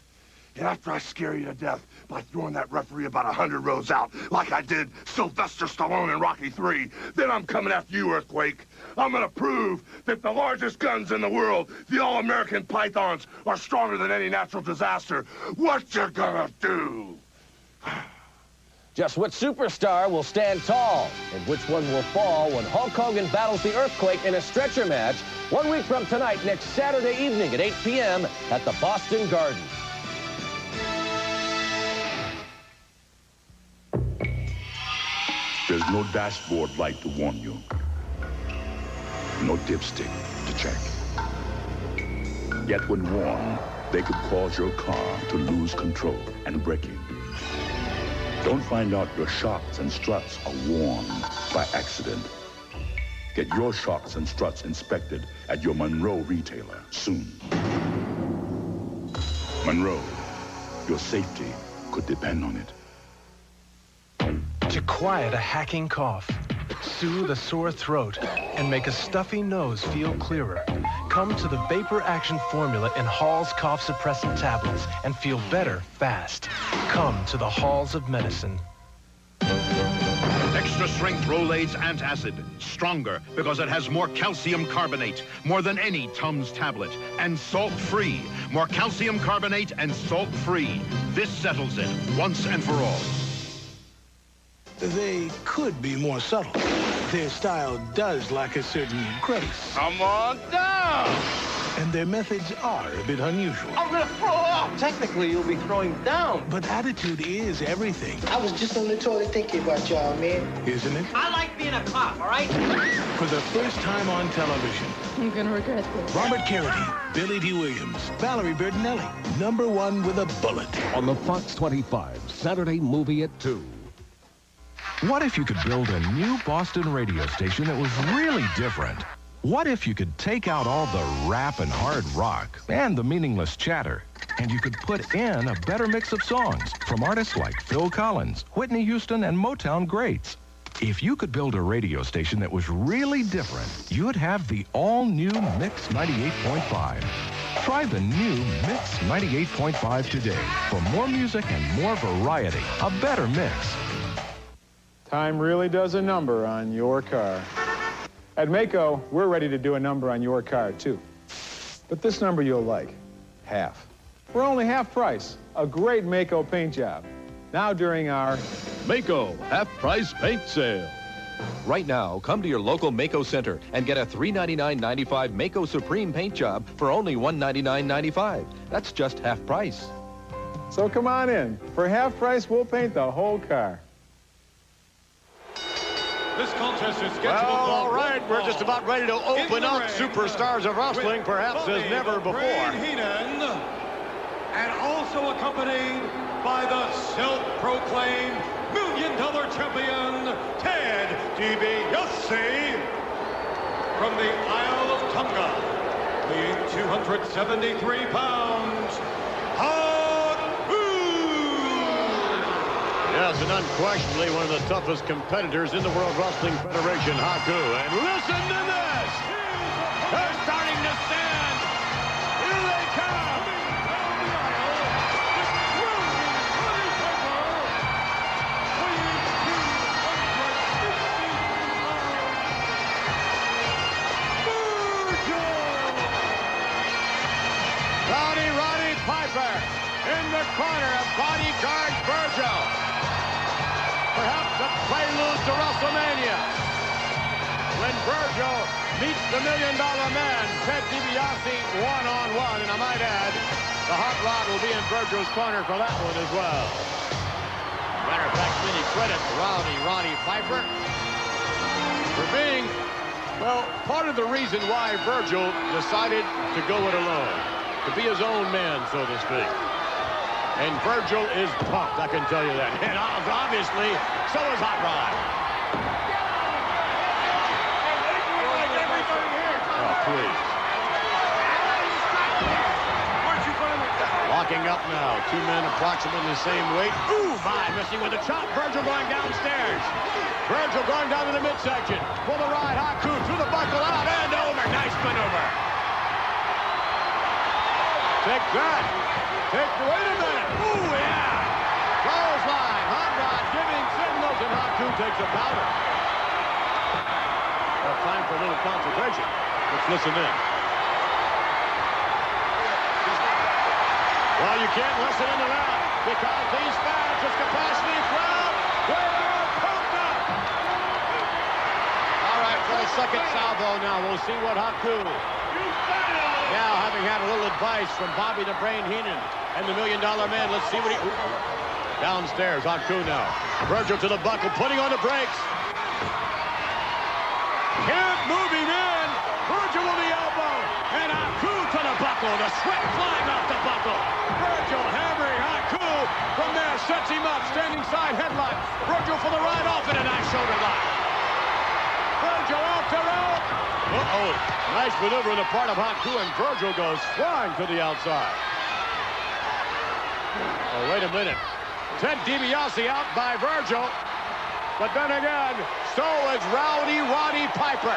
And after I scare you to death by throwing that referee about 100 rows out, like I did Sylvester Stallone in Rocky III, then I'm coming after you, Earthquake. I'm gonna prove that the largest guns in the world, the all-American pythons, are stronger than any natural disaster. What you gonna do? Just which superstar will stand tall and which one will fall when Hulk Hogan battles the Earthquake in a stretcher match 1 week from tonight, next Saturday evening at 8 p.m. at the Boston Garden. There's no dashboard light to warn you. No dipstick to check. Yet when warned, they could cause your car to lose control and braking. Don't find out your shocks and struts are worn by accident. Get your shocks and struts inspected at your Monroe retailer soon. Monroe, your safety could depend on it. To quiet a hacking cough, soothe a sore throat, and make a stuffy nose feel clearer, come to the Vapor Action formula in Hall's cough suppressant tablets and feel better fast. Come to the halls of medicine. Extra strength Rolaids antacid. Stronger because it has more calcium carbonate, more than any Tums tablet. And salt-free. More calcium carbonate and salt-free. This settles it once and for all. They could be more subtle. Their style does lack a certain grace. Come on down! And their methods are a bit unusual. I'm gonna throw up! Technically, you'll be throwing down. But attitude is everything. I was just on the toilet thinking about y'all, man. Isn't it? I like being a cop, all right? For the first time on television, I'm gonna regret this. Robert Carradine, Billy D. Williams, Valerie Bertinelli, #1 with a bullet. On the Fox 25 Saturday movie at 2. What if you could build a new Boston radio station that was really different? What if you could take out all the rap and hard rock and the meaningless chatter, and you could put in a better mix of songs from artists like Phil Collins, Whitney Houston, and Motown greats? If you could build a radio station that was really different, you'd have the all-new Mix 98.5. Try the new Mix 98.5 today for more music and more variety, a better mix. Time really does a number on your car. At Mako, we're ready to do a number on your car, too. But this number you'll like, half. We're only half price. A great Mako paint job. Now during our Mako half-price paint sale. Right now, come to your local Mako Center and get a $399.95 Mako Supreme paint job for only $199.95. That's just half price. So come on in. For half price, we'll paint the whole car. This contest is scheduled Well, all for right, we're just about ready to open up Superstars of Wrestling, perhaps as never before. Heenan, and also accompanied by the self-proclaimed $1 million champion, Ted DiBiase, from the Isle of Tonga, weighing 273 pounds. Yes, and unquestionably one of the toughest competitors in the World Wrestling Federation, Haku. And listen to this! They're starting to stand! Here they come! Roddy Piper in the corner of Bodyguard Virgil. Perhaps a prelude to WrestleMania. When Virgil meets the $1 Million Man, Ted DiBiase one-on-one. And I might add, the hot rod will be in Virgil's corner for that one as well. Matter of fact, many credit to Roddy Piper for being, well, part of the reason why Virgil decided to go it alone. To be his own man, so to speak. And Virgil is pumped, I can tell you that. And obviously, so is Hot Rod. Oh, please. Locking up now. Two men approximately the same weight. Ooh, my, missing with a chop. Virgil going downstairs. Virgil going down to the midsection. For the ride, Haku through the buckle, out and over. Nice maneuver. Take that. Wait a minute. Ooh, yeah. Clothesline. Hot Rod giving signals, and Haku takes a powder. Time for a little concentration. Let's listen in. Well, you can't listen into that because these fans, this capacity crowd, they are pumped up. All right, for the second salvo now, we'll see what Haku. Now, having had a little advice from Bobby the Brain Heenan and the $1 Million Man, let's see what he... Downstairs, Haku now. Virgil to the buckle, putting on the brakes. Can't move him in. Virgil with the elbow. And Haku to the buckle. The sweat flying off the buckle. Virgil hammering Haku. From there, sets him up. Standing side headlock. Virgil for the ride off and a nice shoulder lock. Virgil off the rope. Uh-oh. Nice maneuver on the part of Haku, and Virgil goes flying to the outside. Oh, wait a minute. Ted DiBiase out by Virgil. But then again, so is Rowdy Roddy Piper.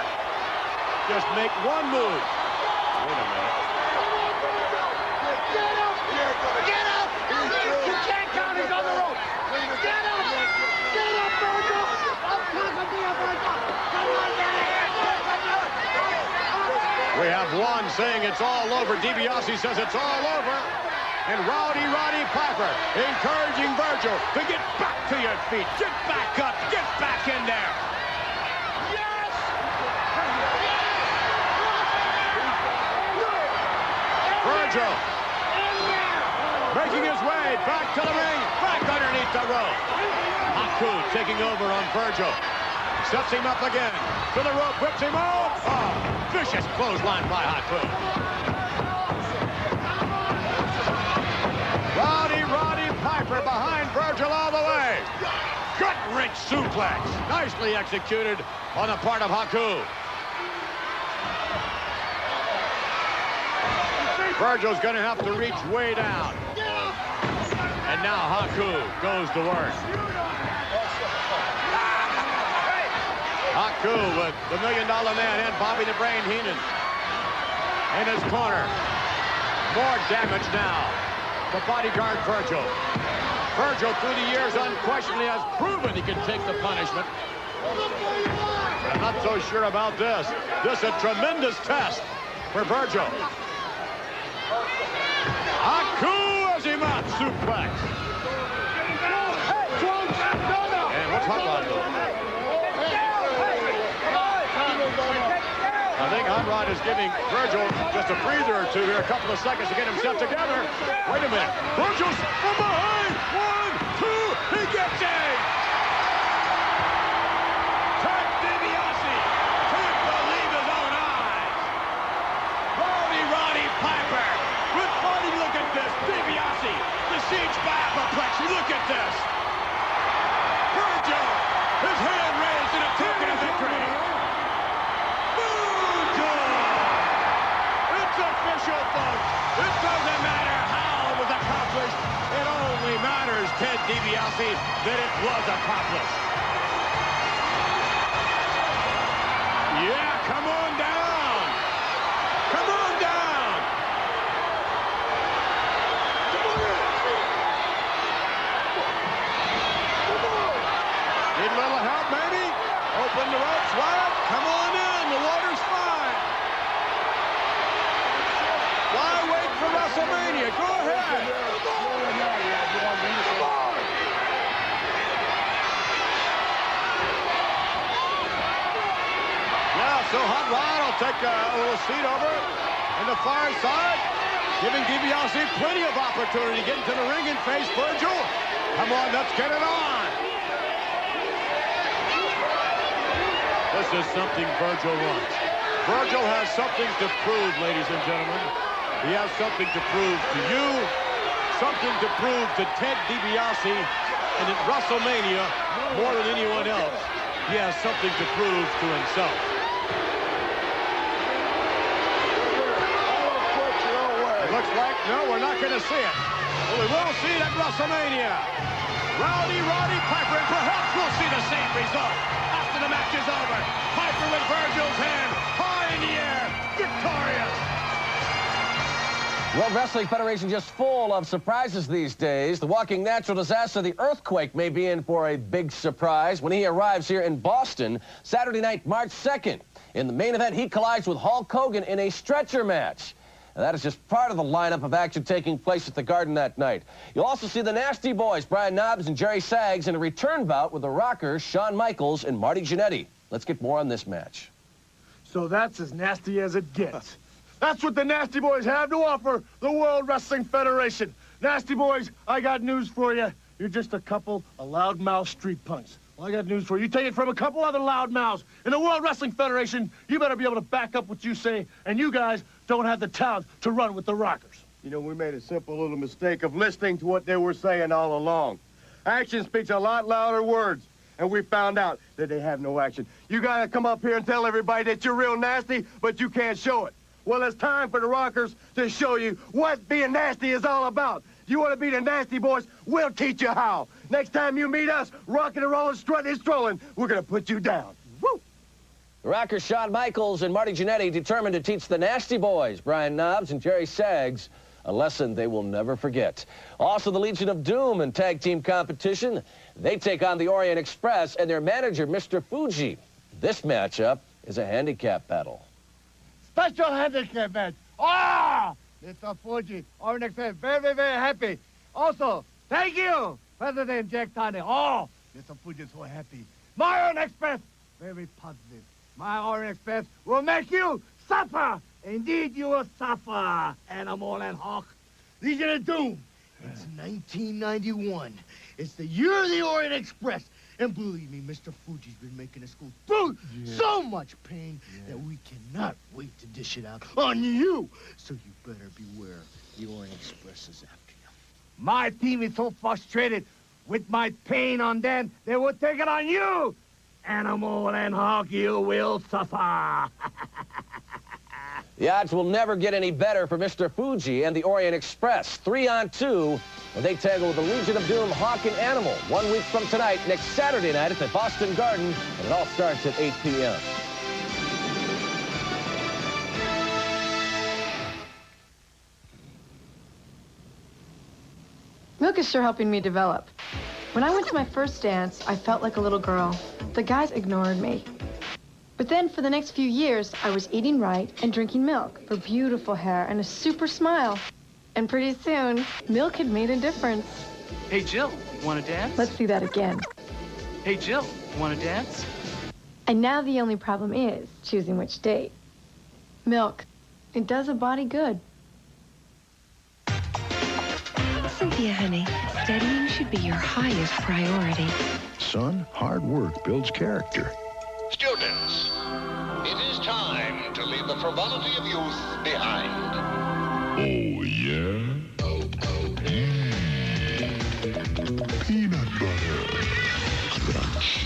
Just make one move. Wait a minute. Get up! Get up! You can't count, he's on the rope! Get up! Get up, Virgil! I'm talking to you, Virgil! Come on, get We have one saying it's all over. DiBiase says it's all over. And Rowdy Roddy Piper encouraging Virgil to get back to your feet. Get back up. Get back in there. Yes! Virgil making his way back to the ring. Back underneath the rope. Haku taking over on Virgil. Sets him up again. To the rope. Whips him off. Oh, vicious clothesline by Haku. Roddy Piper behind Virgil all the way. Gut-wrench suplex. Nicely executed on the part of Haku. Virgil's going to have to reach way down. And now Haku goes to work. Haku with the $1 Million Man and Bobby the Brain Heenan in his corner. More damage now. The bodyguard Virgil. Virgil, through the years, unquestionably has proven he can take the punishment. But I'm not so sure about this. This is a tremendous test for Virgil. Haku as him up, suplex. And what's Hot Rod doing? I think Hot Rod is giving Virgil just a breather or two here, a couple of seconds to get himself together. Wait a minute. Virgil's from behind. 1, 2, he gets it. Ted DiBiase can't believe his own eyes. Roddy Piper with body. Look at this. DiBiase, the siege by apoplexy. Look at this. Virgil, his hand raised in a token of victory. Official, folks. It doesn't matter how it was accomplished. It only matters, Ted DiBiase, that it was accomplished. Yeah, come on down. Come on down. Need a little help, maybe? Open the ropes wide. Come on in. The water's fine. Why wait for WrestleMania? Go ahead. Yeah, so Hot Rod will take a little seat over on the far side, giving DiBiase plenty of opportunity to get into the ring and face Virgil. Come on, let's get it on. This is something Virgil wants. Virgil has something to prove, ladies and gentlemen. He has something to prove to you, something to prove to Ted DiBiase, and at WrestleMania, more than anyone else, he has something to prove to himself. It looks like, no, we're not going to see it. But we will see it at WrestleMania. Roddy Piper, and perhaps we'll see the same result after the match is over. Piper with Virgil's hand high in the air, victorious. World Wrestling Federation just full of surprises these days. The walking natural disaster, the earthquake, may be in for a big surprise when he arrives here in Boston Saturday night, March 2nd. In the main event, he collides with Hulk Hogan in a stretcher match. And that is just part of the lineup of action taking place at the Garden that night. You'll also see the Nasty Boys, Brian Knobbs and Jerry Saggs, in a return bout with the Rockers, Shawn Michaels and Marty Jannetty. Let's get more on this match. So that's as nasty as it gets. That's what the Nasty Boys have to offer the World Wrestling Federation. Nasty Boys, I got news for you. You're just a couple of loudmouth street punks. Well, I got news for you. You take it from a couple other loudmouths. In the World Wrestling Federation, you better be able to back up what you say, and you guys don't have the talent to run with the Rockers. You know, we made a simple little mistake of listening to what they were saying all along. Action speaks a lot louder words, and we found out that they have no action. You gotta come up here and tell everybody that you're real nasty, but you can't show it. Well, it's time for the Rockers to show you what being nasty is all about. You want to be the Nasty Boys? We'll teach you how. Next time you meet us, rocking and rolling, strutting and strolling, we're going to put you down. Woo! The Rockers, Shawn Michaels and Marty Jannetty, determined to teach the Nasty Boys, Brian Knobbs and Jerry Saggs, a lesson they will never forget. Also, the Legion of Doom in tag team competition. They take on the Orient Express and their manager, Mr. Fuji. This matchup is a handicap battle. Special handicap match. Ah! Mr. Fuji, our next fan, very, very happy. Also, thank you, President Jack Tunney. Oh, Mr. Fuji is so happy. My Orient Express, very positive. My Orient Express will make you suffer. Indeed, you will suffer, Animal and Hawk. Legion of Doom. It's 1991. It's the year of the Orient Express. And believe me, Mr. Fuji's been making us go through so much pain that we cannot wait to dish it out on you. So you better beware. The Orient Express is after you. My team is so frustrated with my pain on them, they will take it on you. Animal and Hawk, you will suffer. The odds will never get any better for Mr. Fuji and the Orient Express. 3-on-2, when they tangle with the Legion of Doom, Hawk and Animal. 1 week from tonight, next Saturday night at the Boston Garden, and it all starts at 8 p.m. Milk is sure helping me develop. When I went to my first dance, I felt like a little girl. The guys ignored me. But then for the next few years, I was eating right and drinking milk for beautiful hair and a super smile. And pretty soon, milk had made a difference. Hey, Jill, want to dance? Let's see that again. Hey, Jill, want to dance? And now the only problem is choosing which date. Milk. It does a body good. Cynthia, honey, studying should be your highest priority. Son, hard work builds character. Students, it is time to leave the frivolity of youth behind. Oh, yeah? Peanut butter. Crunch.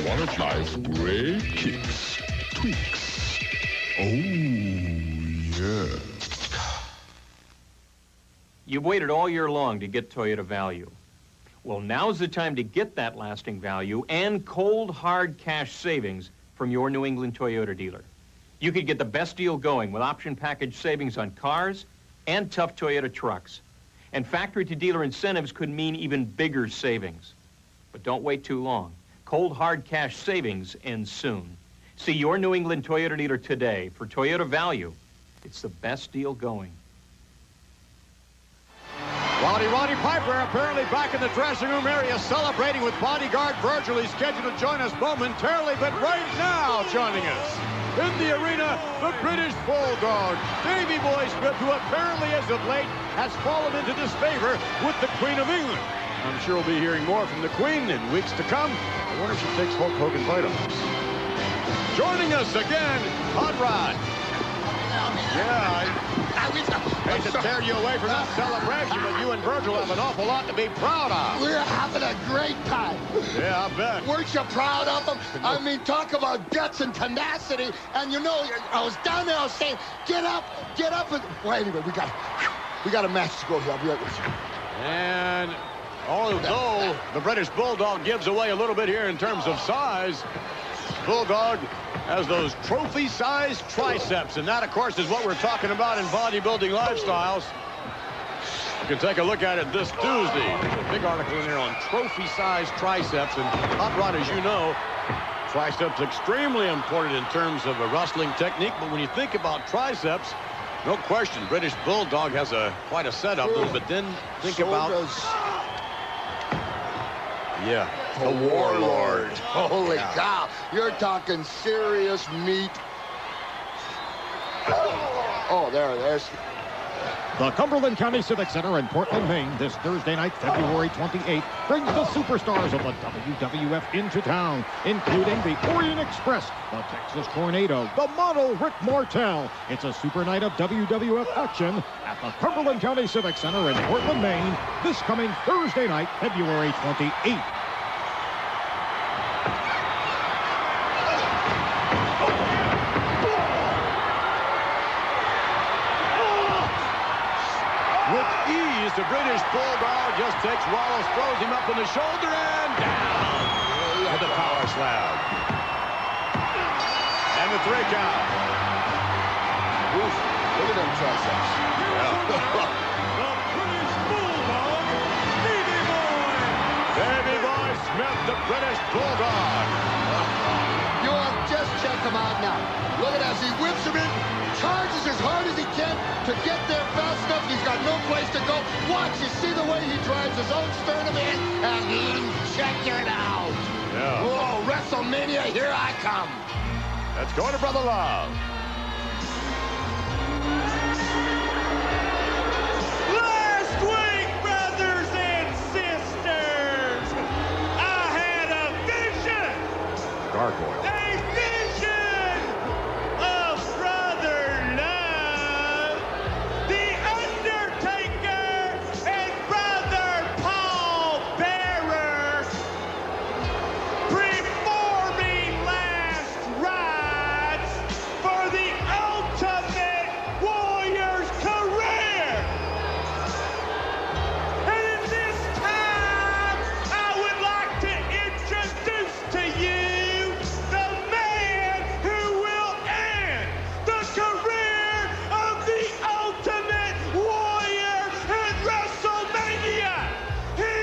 One of life's great kicks. Tweaks. Oh, yeah. You've waited all year long to get Toyota value. Well, now's the time to get that lasting value and cold, hard cash savings from your New England Toyota dealer. You could get the best deal going with option package savings on cars and tough Toyota trucks. And factory-to-dealer incentives could mean even bigger savings. But don't wait too long. Cold, hard cash savings end soon. See your New England Toyota dealer today for Toyota value. It's the best deal going. Roddy Piper apparently back in the dressing room area celebrating with bodyguard Virgil. He's scheduled to join us momentarily, but right now joining us in the arena, the British Bulldog, Davy Boy Smith, who apparently as of late has fallen into disfavor with the Queen of England. I'm sure we'll be hearing more from the Queen in weeks to come. I wonder if she takes Hulk Hogan vitamins. Joining us again, Hot Rod. Yeah, I hate to tear you away from that celebration, but you and Virgil have an awful lot to be proud of. We're having a great time. Yeah, I bet. Weren't you proud of them? I mean, talk about guts and tenacity. And you know, I was down there, I was saying, get up. And, well, anyway, we got a match to go here. I'll be right with you. And although the British Bulldog gives away a little bit here in terms of size, Bulldog has those trophy-sized triceps, and that, of course, is what we're talking about in bodybuilding lifestyles. You can take a look at it this Tuesday. There's a big article in there on trophy-sized triceps, and Hot Rod, as you know, triceps extremely important in terms of a wrestling technique, but when you think about triceps, no question, British Bulldog has quite a set of them, but then think about... Yeah, the Warlord. Holy cow. You're talking serious meat. Oh, there's... The Cumberland County Civic Center in Portland, Maine, this Thursday night, February 28th, brings the superstars of the WWF into town, including the Orient Express, the Texas Tornado, the model Rick Martel. It's a super night of WWF action at the Cumberland County Civic Center in Portland, Maine, this coming Thursday night, February 28th. The British Bulldog just takes Wallace, throws him up on the shoulder, and down with the power slam. And the 3 count. Oof, look at them triceps. Yeah. The British Bulldog, Baby Boy. Baby Boy Smith, the British Bulldog. You want just check him out now. Look at as he whips him in, charges as hard as he can to get there fast enough. He's got no place to go. Watch, you see the way he drives his own sternum in, and check it out. Yeah. Whoa, WrestleMania, here I come. Let's go to Brother Love. Last week, brothers and sisters, I had a vision. Gargoyle. A vision of Brother Love, The Undertaker, and Brother Paul Bearer performing last rites for the Ultimate Warrior's career. And at this time, I would like to introduce to you the man who will end the career of the Ultimate Warrior at WrestleMania. He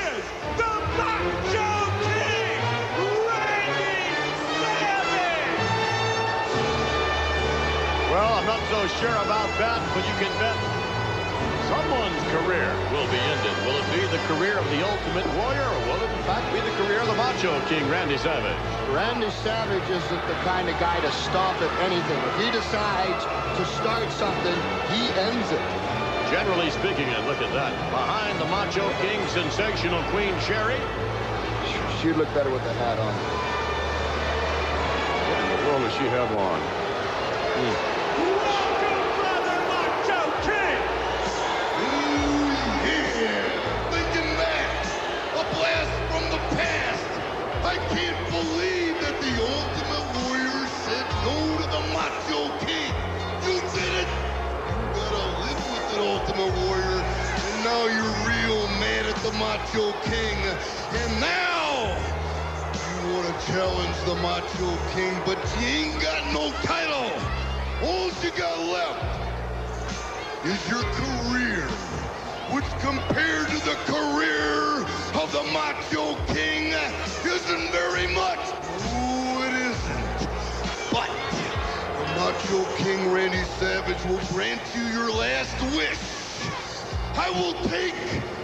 is the Macho King, Randy Savage. Well, I'm not so sure about that, but you can bet someone's career will be ended. Will it be the career of the Ultimate Warrior, or will it in fact be the career of the Macho King, Randy Savage? Randy Savage isn't the kind of guy to stop at anything. If he decides to start something, he ends it. Generally speaking, and look at that. Behind the Macho King, sensational Queen Sherry. She'd look better with the hat on. What in the world does she have on? Welcome, Brother Macho King. Yeah, thinking back, a blast from the past. I can't believe that the Ultimate Warrior said no to the Macho King. You did it. You gotta live with it, Ultimate Warrior. And now you're real mad at the Macho King. And now you want to challenge the Macho King, but you ain't got no title. All you got left is your career, which compared to the career of the Macho King isn't very much. Ooh, it isn't. But the Macho King, Randy Savage, will grant you your last wish. I will take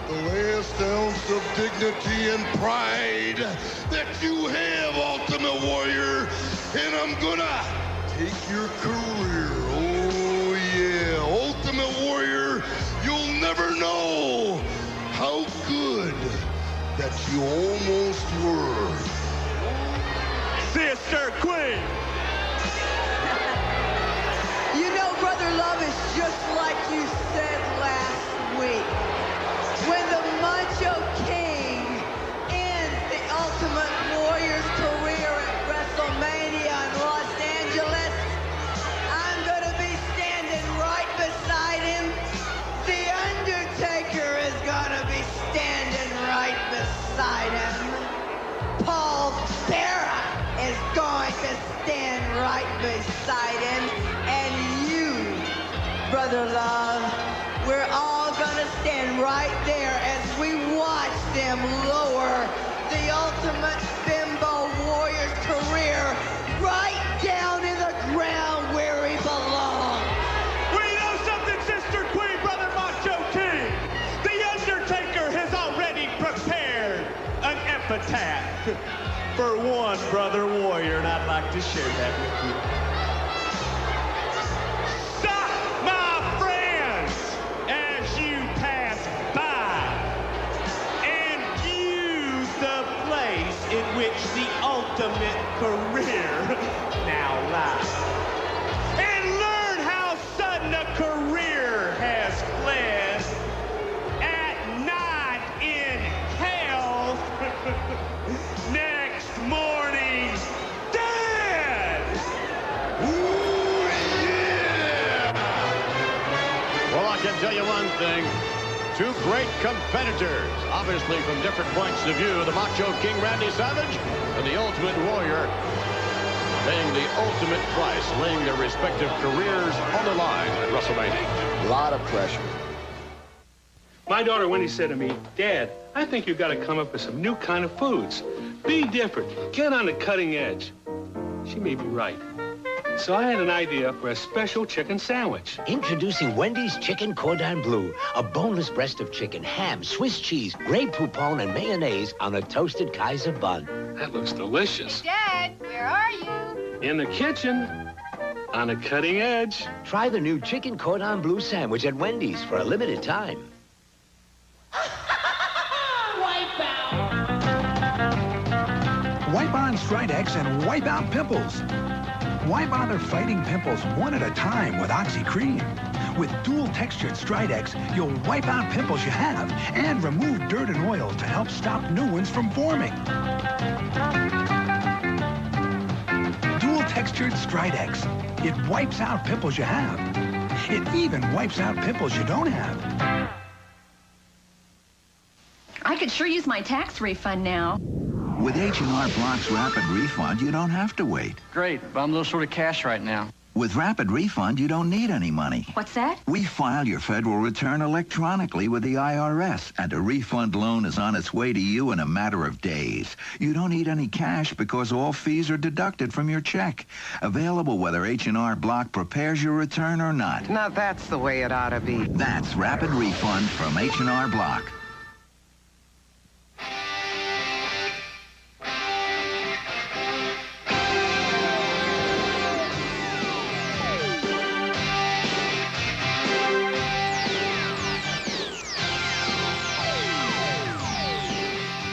the last ounce of dignity and pride that you have, Ultimate Warrior, and I'm gonna take your career. Oh, yeah. Ultimate Warrior, you'll never know how good that you almost were. Sister Queen. You know, Brother Love is just like you said last week. When the Macho King ends the Ultimate Warrior's career at WrestleMania in Los Angeles, I'm going to be standing right beside him. The Undertaker is going to be standing right beside him. Paul Bearer is going to stand right beside him. And you, Brother Love, we're all gonna stand right there as we watch them lower the Ultimate Bimbo Warrior's career right down in the ground where he belongs. Well, you know something, Sister Queen, Brother Macho King? The Undertaker has already prepared an epitaph for one Brother Warrior, and I'd like to share that with you. Stop, my friends, as you pass by, and view the place in which the ultimate career now lies. And learn how sudden a career has fled at night in hell. Next morning, dead! Ooh, yeah! Well, I can tell you one thing. Two great competitors, obviously from different points of view. The Macho King Randy Savage and the Ultimate Warrior paying the ultimate price, laying their respective careers on the line at WrestleMania. A lot of pressure. My daughter Wendy said to me, Dad, I think you've got to come up with some new kind of foods. Be different. Get on the cutting edge. She may be right. So I had an idea for a special chicken sandwich. Introducing Wendy's Chicken Cordon Bleu, a boneless breast of chicken, ham, Swiss cheese, Grey Poupon, and mayonnaise on a toasted Kaiser bun. That looks delicious. Dad, where are you? In the kitchen, on a cutting edge. Try the new Chicken Cordon Bleu sandwich at Wendy's for a limited time. Wipe on Stridex and wipe out pimples. Why bother fighting pimples one at a time with OxyCream? With dual-textured Stridex, you'll wipe out pimples you have and remove dirt and oil to help stop new ones from forming. Dual-textured Stridex. It wipes out pimples you have. It even wipes out pimples you don't have. I could sure use my tax refund now. With H&R Block's Rapid Refund, you don't have to wait. Great, but I'm a little short of cash right now. With Rapid Refund, you don't need any money. What's that? We file your federal return electronically with the IRS, and a refund loan is on its way to you in a matter of days. You don't need any cash because all fees are deducted from your check. Available whether H&R Block prepares your return or not. Now that's the way it ought to be. That's Rapid Refund from H&R Block.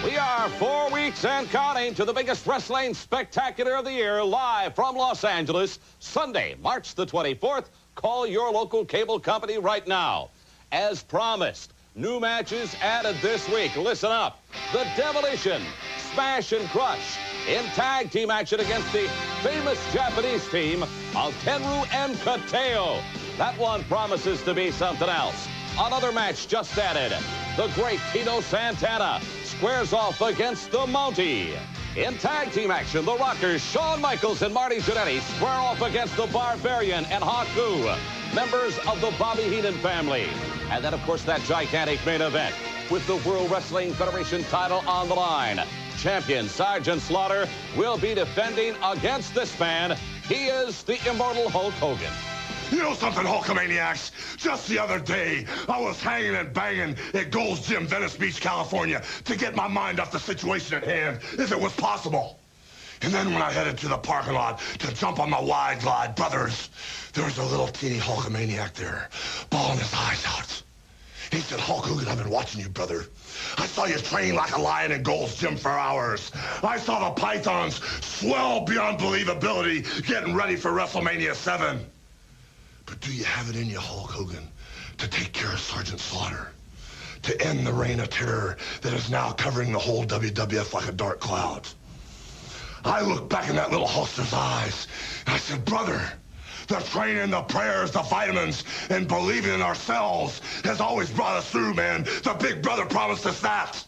We are 4 weeks and counting to the biggest wrestling spectacular of the year, live from Los Angeles, Sunday, March the 24th. Call your local cable company right now. As promised, new matches added this week. Listen up. The Demolition, Smash and Crush in tag team action against the famous Japanese team of Tenryu and Kateo. That one promises to be something else. Another match just added. The great Tito Santana squares off against the Mountie. In tag team action, the Rockers, Shawn Michaels and Marty Jannetty square off against the Barbarian and Haku, members of the Bobby Heenan family. And then, of course, that gigantic main event with the World Wrestling Federation title on the line. Champion Sergeant Slaughter will be defending against this man. He is the immortal Hulk Hogan. You know something, Hulkamaniacs? Just the other day, I was hanging and banging at Gold's Gym, Venice Beach, California, to get my mind off the situation at hand, if it was possible. And then when I headed to the parking lot to jump on my wide glide brothers, there was a little teeny Hulkamaniac there, bawling his eyes out. He said, Hulk Hogan, I've been watching you, brother. I saw you train like a lion in Gold's Gym for hours. I saw the pythons swell beyond believability getting ready for WrestleMania 7. But do you have it in you, Hulk Hogan, to take care of Sergeant Slaughter? To end the reign of terror that is now covering the whole WWF like a dark cloud? I looked back in that little Hulkster's eyes, and I said, brother, the training, the prayers, the vitamins, and believing in ourselves has always brought us through, man. The big brother promised us that.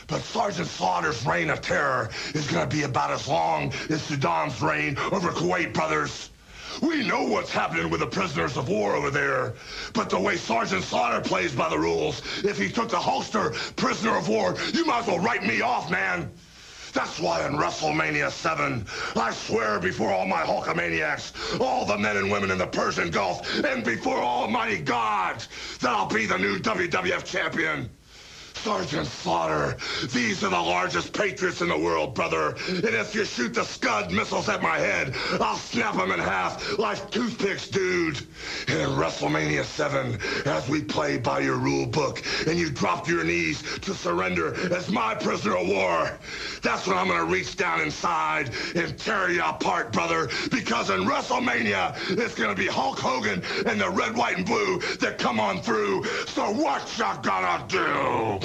But Sergeant Slaughter's reign of terror is going to be about as long as Saddam's reign over Kuwait, brothers. We know what's happening with the prisoners of war over there. But the way Sergeant Slaughter plays by the rules, if he took the Hulkster prisoner of war, you might as well write me off, man. That's why in WrestleMania 7, I swear before all my Hulkamaniacs, all the men and women in the Persian Gulf, and before Almighty God, that I'll be the new WWF champion. Sergeant Slaughter, these are the largest patriots in the world, brother. And if you shoot the Scud missiles at my head, I'll snap them in half like toothpicks, dude. And in WrestleMania 7, as we play by your rule book, and you drop to your knees to surrender as my prisoner of war, that's when I'm gonna reach down inside and tear you apart, brother. Because in WrestleMania, it's gonna be Hulk Hogan and the red, white, and blue that come on through. So what you gonna do?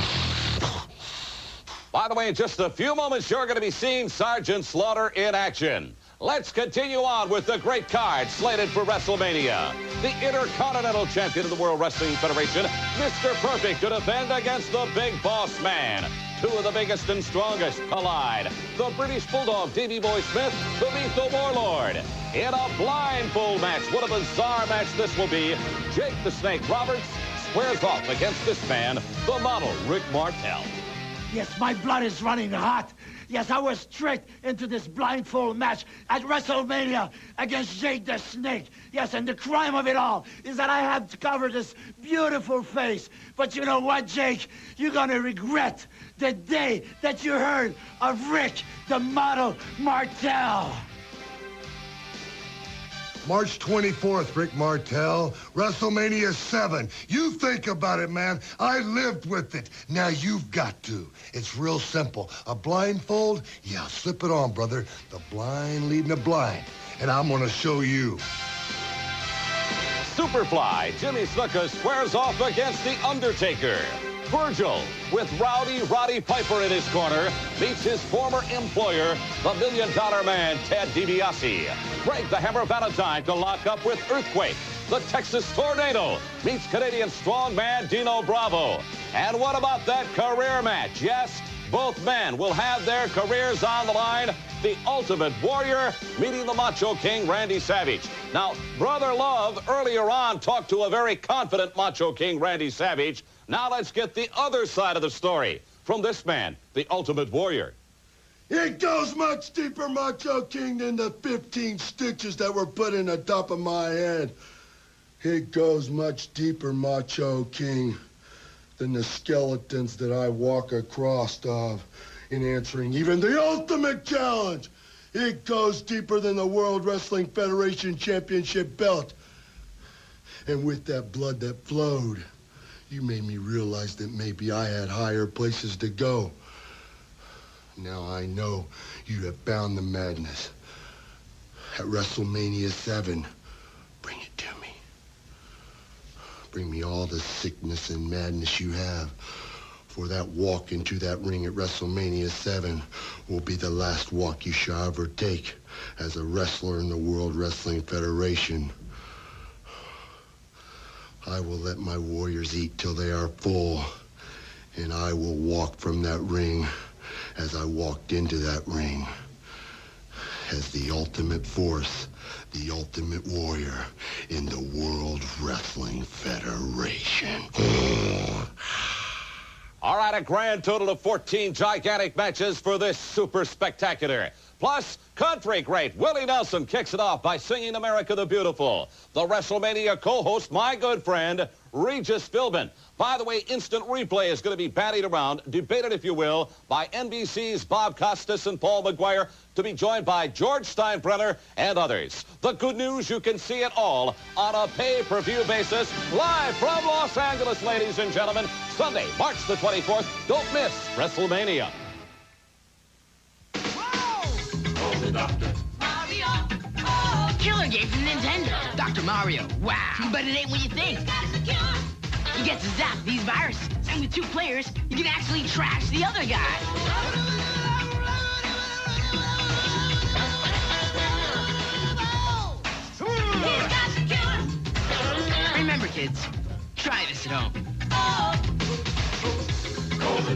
By the way, in just a few moments, you're going to be seeing Sergeant Slaughter in action. Let's continue on with the great card slated for WrestleMania. The Intercontinental Champion of the World Wrestling Federation, Mr. Perfect, to defend against the Big Boss Man. Two of the biggest and strongest collide. The British Bulldog, Davey Boy Smith, to meet the Warlord. In a blindfold match, what a bizarre match this will be. Jake the Snake Roberts squares off against this man, the model, Rick Martel. Yes, my blood is running hot. Yes, I was tricked into this blindfold match at WrestleMania against Jake the Snake. Yes, and the crime of it all is that I have to cover this beautiful face. But you know what, Jake? You're gonna regret the day that you heard of Rick, the model Martel. March 24th, Rick Martel, WrestleMania 7. You think about it, man. I lived with it. Now you've got to. It's real simple. A blindfold? Yeah, slip it on, brother. The blind leading the blind. And I'm gonna show you. Superfly, Jimmy Snuka squares off against The Undertaker. Virgil, with Rowdy Roddy Piper in his corner, meets his former employer, the $1 Million Man, Ted DiBiase. Greg the Hammer Valentine to lock up with Earthquake. The Texas Tornado meets Canadian strongman Dino Bravo. And what about that career match? Yes, both men will have their careers on the line. The Ultimate Warrior meeting the Macho King, Randy Savage. Now, Brother Love earlier on talked to a very confident Macho King, Randy Savage. Now let's get the other side of the story from this man, the Ultimate Warrior. It goes much deeper, Macho King, than the 15 stitches that were put in the top of my head. It goes much deeper, Macho King, than the skeletons that I walk across of in answering even the ultimate challenge. It goes deeper than the World Wrestling Federation Championship belt. And with that blood that flowed, you made me realize that maybe I had higher places to go. Now I know you have found the madness. At WrestleMania 7, bring it to me. Bring me all the sickness and madness you have. For that walk into that ring at WrestleMania 7 will be the last walk you shall ever take as a wrestler in the World Wrestling Federation. I will let my warriors eat till they are full, and I will walk from that ring as I walked into that ring as the ultimate force, the ultimate warrior in the World Wrestling Federation. All right, a grand total of 14 gigantic matches for this super spectacular. Plus, country great Willie Nelson kicks it off by singing America the Beautiful. The WrestleMania co-host, my good friend, Regis Philbin. By the way, instant replay is going to be bandied around, debated, if you will, by NBC's Bob Costas and Paul McGuire, to be joined by George Steinbrenner and others. The good news, you can see it all on a pay-per-view basis, live from Los Angeles, ladies and gentlemen, Sunday, March the 24th. Don't miss WrestleMania. Doctor. Mario. Oh, killer game from Nintendo. Dr. Mario. Wow. But it ain't what you think. You get to zap these viruses. And with 2 players, you can actually trash the other guy. Remember, kids, try this at home.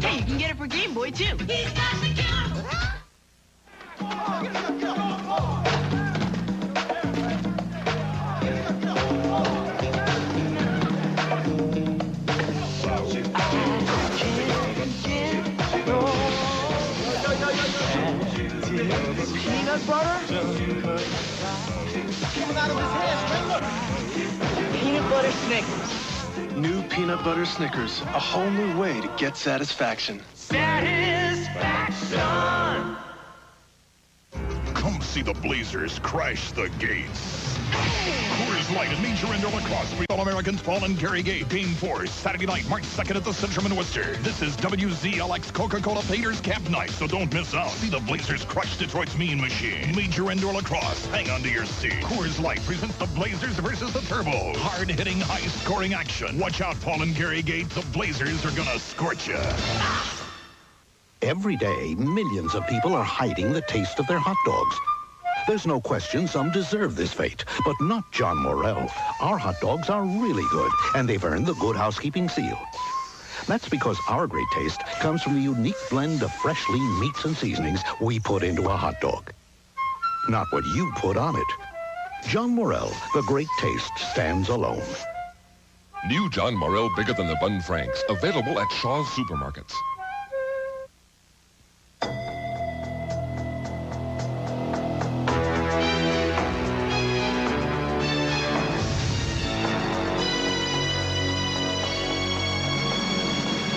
Hey, you can get it for for Game Boy, too. He's got the killer. Peanut butter? Coming out of his hands, man, look. Peanut butter Snickers. New peanut butter Snickers. A whole new way to get satisfaction. Satisfaction! Come see the Blazers crash the gates. Coors Light and Major Indoor Lacrosse for All-Americans Paul and Gary Gay. Game 4, Saturday night, March 2nd at the Centrum in Worcester. This is WZLX Coca-Cola Painters Camp Night, so don't miss out. See the Blazers crush Detroit's Mean Machine. Major Indoor Lacrosse. Hang on to your seat. Coors Light presents the Blazers versus the Turbos. Hard-hitting, high-scoring action. Watch out, Paul and Gary Gay. The Blazers are gonna scorch you. Every day, millions of people are hiding the taste of their hot dogs. There's no question some deserve this fate, but not John Morrell. Our hot dogs are really good, and they've earned the Good Housekeeping seal. That's because our great taste comes from the unique blend of fresh, lean meats and seasonings we put into a hot dog. Not what you put on it. John Morrell, the great taste stands alone. New John Morrell Bigger Than the Bun Franks, available at Shaw's Supermarkets.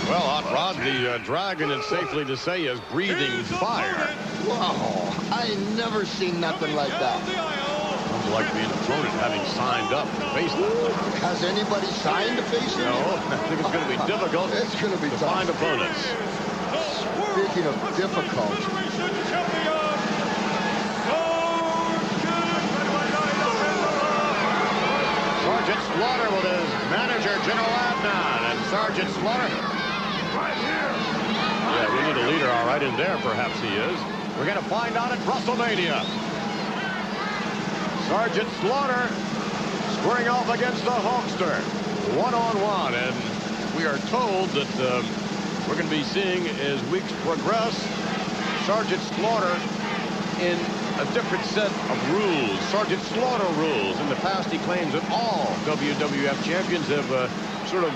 Well, Hot Rod, the dragon, it's safely to say, is breathing fire. Wow, I ain't never seen nothing like that. Sounds like being opponent having signed up to face them. Has anybody signed to face him? No, I think it's going to be difficult to find opponents. Speaking of difficult, Sergeant Slaughter with his manager, General Adnan, and Sergeant Slaughter. Yeah, we need a leader, all right, in there, perhaps he is. We're going to find out at WrestleMania. Sergeant Slaughter squaring off against the Hulkster, one-on-one, and we are told that we're going to be seeing, as weeks progress, Sergeant Slaughter in a different set of rules, Sergeant Slaughter rules. In the past, he claims that all WWF champions have sort of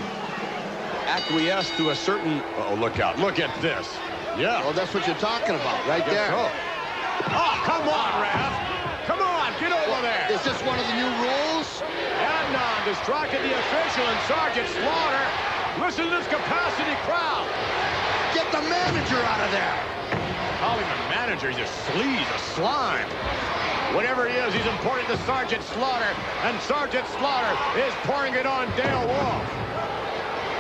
acquiesced to a certain... Oh, look out. Look at this. Yeah. Well, that's what you're talking about, right there. So. Oh, come on, Raph. Come on, get over there. Is this one of the new rules? Adnan distracted the official and Sergeant Slaughter. Listen to this capacity crowd. Get the manager out of there. Calling the manager, he's a sleaze, a slime. Whatever he is, he's important to Sergeant Slaughter, and Sergeant Slaughter is pouring it on Dale Wolf.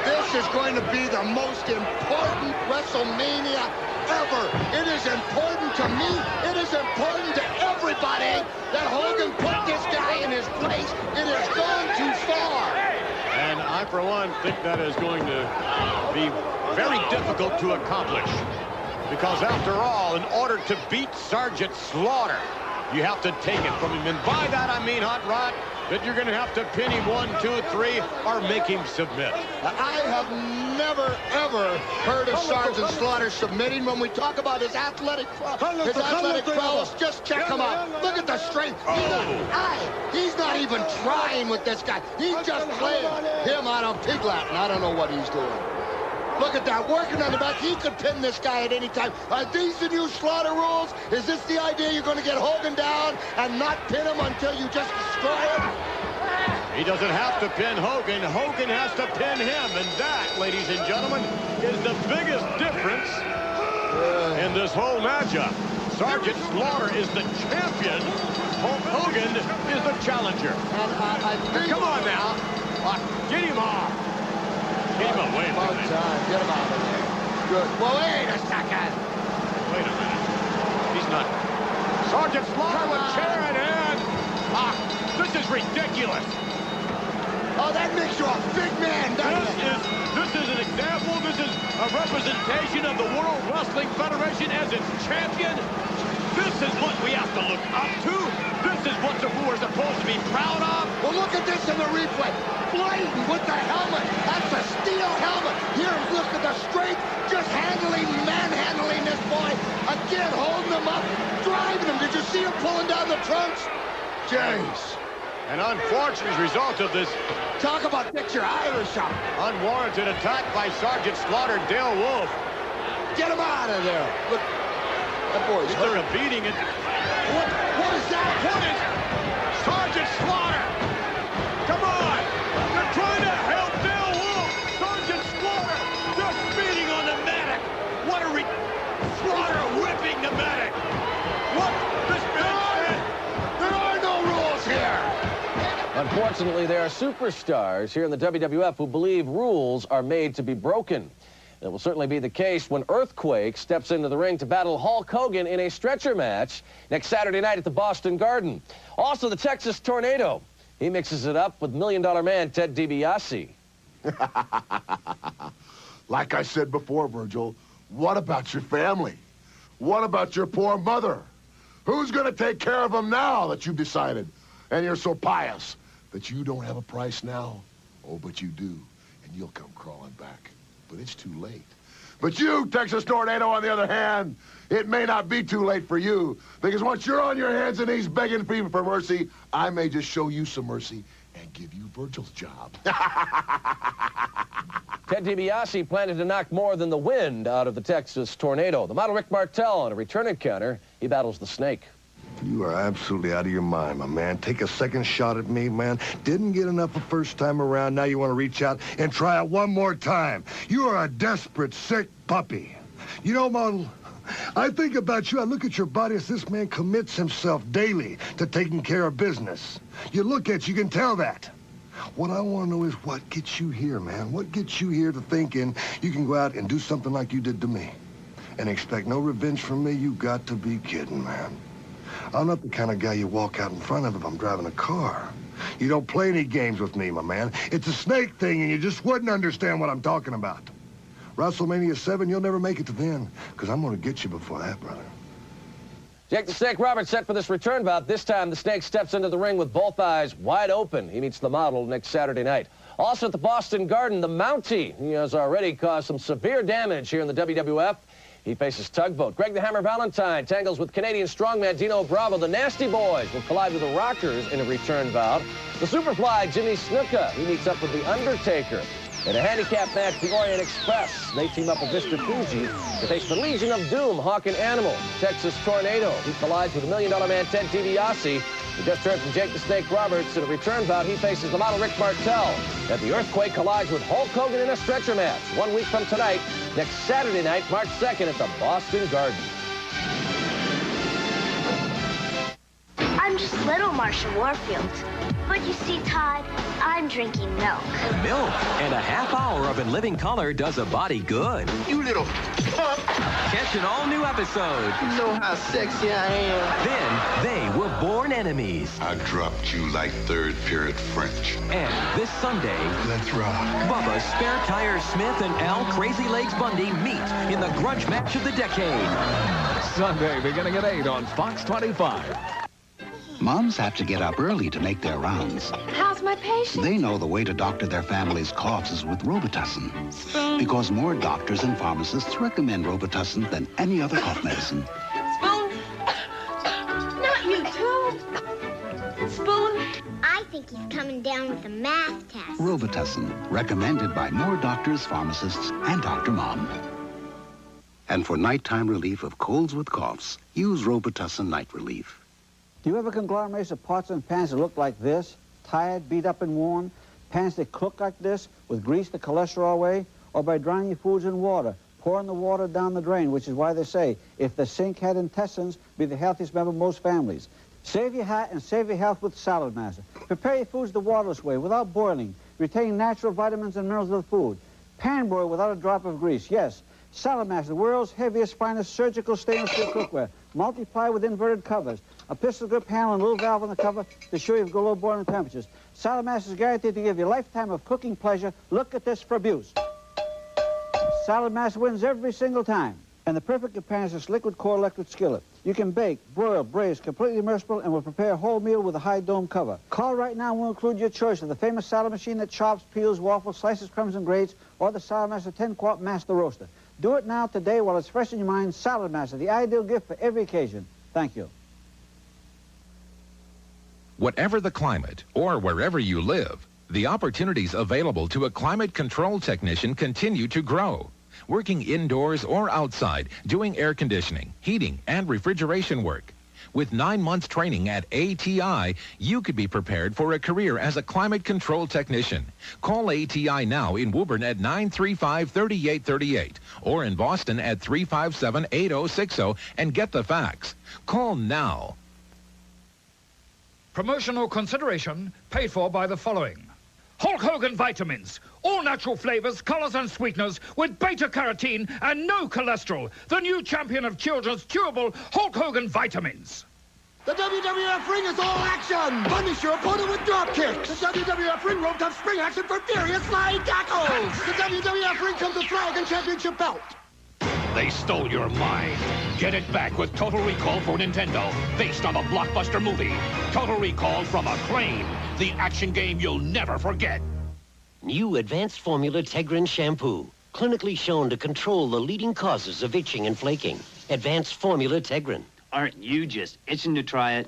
This is going to be the most important WrestleMania ever. It is important to me. It is important to everybody that Hogan put this guy in his place. It has gone too far. And I, for one, think that is going to be very difficult to accomplish. Because after all, in order to beat Sergeant Slaughter, you have to take it from him. And by that, I mean, Hot Rod, that you're going to have to pin him 1, 2, 3, or make him submit. I have never, ever heard of Sergeant Slaughter submitting. When we talk about his athletic prowess, just check him out. Look at the strength. He's not even trying with this guy. He's just playing him out on pig Latin. I don't know what he's doing. Look at that, working on the back. He could pin this guy at any time. Are these the new Slaughter rules? Is this the idea you're going to get Hogan down and not pin him until you just destroy him? He doesn't have to pin Hogan. Hogan has to pin him. And that, ladies and gentlemen, is the biggest difference in this whole matchup. Sergeant Slaughter is the champion. Hulk Hogan is the challenger. Come on now. Get him off. Get him away. About time. Get him out of there. Good. Well, wait a second. Wait a minute. He's not. Sergeant Slaughter with chair in hand. This is ridiculous. Oh, that makes you a big man, doesn't it? This is an example. This is a representation of the World Wrestling Federation as its champion. This is what we have to look up to. This is what we're supposed to be proud of. Well, look at this in the replay. Blatant with the helmet. That's a steel helmet. Here, look at the strength. Just handling again, holding them up, driving them. Did you see him pulling down the trunks? Jeez. An unfortunate result of this. Talk about get your Irish out. Unwarranted attack by Sergeant Slaughter Dale Wolf. Get him out of there. Look, that boy's They're hurt. beating it. What is that? What is Sergeant Slaughter? Come on! They're trying to help Dale Wolf. Sergeant Slaughter just beating on the medic. What a Slaughter whipping the medic. What? This man said there are no rules here. Unfortunately, there are superstars here in the WWF who believe rules are made to be broken. It will certainly be the case when Earthquake steps into the ring to battle Hulk Hogan in a stretcher match next Saturday night at the Boston Garden. Also, the Texas Tornado. He mixes it up with $1 Million Man Ted DiBiase. Like I said before, Virgil, what about your family? What about your poor mother? Who's going to take care of them now that you've decided? And you're so pious that you don't have a price now? Oh, but you do, and you'll come crawling back. But it's too late. But you, Texas Tornado, on the other hand, it may not be too late for you, because once you're on your hands and knees begging people for mercy, I may just show you some mercy and give you Virgil's job. Ted DiBiase planted to knock more than the wind out of the Texas Tornado. The model Rick Martel on a return encounter, he battles the Snake. You are absolutely out of your mind, my man. Take a second shot at me, man. Didn't get enough the first time around. Now you want to reach out and try it one more time. You are a desperate, sick puppy. You know, model, I think about you. I look at your body as this man commits himself daily to taking care of business. You look at you can tell that. What I want to know is what gets you here, man? What gets you here to thinking you can go out and do something like you did to me and expect no revenge from me? You got to be kidding, man. I'm not the kind of guy you walk out in front of if I'm driving a car. You don't play any games with me, my man. It's a snake thing, and you just wouldn't understand what I'm talking about. WrestleMania 7, you'll never make it to then, because I'm going to get you before that, brother. Jake the Snake Roberts set for this return bout. This time, the Snake steps into the ring with both eyes wide open. He meets the model next Saturday night. Also at the Boston Garden, the Mountie. He has already caused some severe damage here in the WWF. He faces Tugboat. Greg the Hammer Valentine tangles with Canadian strongman Dino Bravo. The Nasty Boys will collide with the Rockers in a return bout. The Superfly Jimmy Snuka, he meets up with the Undertaker. In a handicap match, the Orient Express, they team up with Mr. Fuji to face the Legion of Doom, Hawk and Animal. Texas Tornado, he collides with $1 Million Man Ted DiBiase. We just heard from Jake the Snake Roberts. In a return bout, he faces the model Rick Martel. And the Earthquake collides with Hulk Hogan in a stretcher match 1 week from tonight, next Saturday night, March 2nd at the Boston Garden. I'm just little Marsha Warfield. But you see, Todd, I'm drinking milk. Milk and a half hour of In Living Color does a body good. You little punk. Catch an all-new episode. You know how sexy I am. Then they were born enemies. I dropped you like third period French. And this Sunday, let's rock. Bubba Spare Tire Smith and Al Crazy Legs Bundy meet in the grudge match of the decade. Sunday beginning at 8 on Fox 25. Moms have to get up early to make their rounds. How's my patient? They know the way to doctor their family's coughs is with Robitussin. Because more doctors and pharmacists recommend Robitussin than any other cough medicine. Spoon. Not you, too. Spoon. I think he's coming down with a math test. Robitussin, recommended by more doctors, pharmacists, and Dr. Mom. And for nighttime relief of colds with coughs, use Robitussin Night Relief. Do you ever conglomerate of pots and pans that look like this? Tired, beat up, and worn? Pans that cook like this with grease the cholesterol away? Or by drying your foods in water, pouring the water down the drain, which is why they say, if the sink had intestines, be the healthiest member of most families. Save your heart and save your health with Salad Master. Prepare your foods the waterless way, without boiling. Retain natural vitamins and minerals of the food. Pan broil without a drop of grease, yes. Salad Master, the world's heaviest, finest surgical stainless steel cookware. Multiply with inverted covers. A pistol grip handle and a little valve on the cover to show you go low boiling temperatures. Salad Master is guaranteed to give you a lifetime of cooking pleasure. Look at this for abuse. Salad Master wins every single time. And the perfect companion is this liquid core electric skillet. You can bake, broil, braise, completely immersible, and will prepare a whole meal with a high dome cover. Call right now and we'll include your choice of the famous salad machine that chops, peels, waffles, slices, crumbs, and grates, or the Salad Master 10-quart master roaster. Do it now today while it's fresh in your mind. Salad Master, the ideal gift for every occasion. Thank you. Whatever the climate or wherever you live, the opportunities available to a climate control technician continue to grow. Working indoors or outside, doing air conditioning, heating, and refrigeration work. With 9 months training at ATI, you could be prepared for a career as a climate control technician. Call ATI now in Woburn at 935-3838 or in Boston at 357-8060 and get the facts. Call now. Promotional consideration paid for by the following. Hulk Hogan vitamins. All natural flavors, colors, and sweeteners with beta-carotene and no cholesterol. The new champion of children's chewable Hulk Hogan vitamins. The WWF ring is all action! Punish your opponent with drop kicks! The WWF ring roped up spring action for furious flying tackles! The WWF ring comes with Dragon Championship belt! They stole your mind. Get it back with Total Recall for Nintendo, based on the blockbuster movie. Total Recall from Acclaim, the action game you'll never forget. New Advanced Formula Tegrin Shampoo. Clinically shown to control the leading causes of itching and flaking. Advanced Formula Tegrin. Aren't you just itching to try it?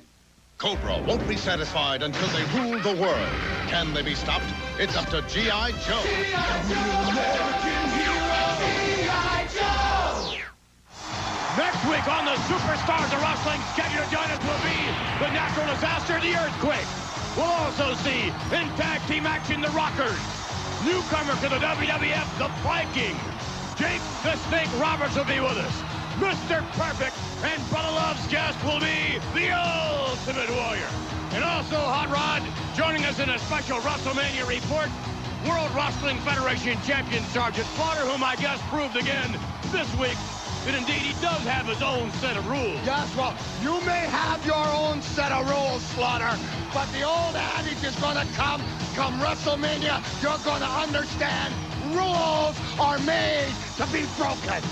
Cobra won't be satisfied until they rule the world. Can they be stopped? It's up to G.I. Joe. G.I. Joe, American hero, G.I. Joe! Next week on the Superstars of Wrestling, scheduled to join us will be the natural disaster, the earthquake. We'll also see in tag team action, the Rockers. Newcomer to the WWF, the Viking. Jake the Snake Roberts will be with us. Mr. Perfect and Bella Love's guest will be the Ultimate Warrior. And also, Hot Rod, joining us in a special WrestleMania report, World Wrestling Federation Champion Sergeant Slaughter, whom I guess proved again this week that indeed he does have his own set of rules. Yes, well, you may have your own set of rules, Slaughter, but the old adage is going to come WrestleMania. You're going to understand rules are made to be broken.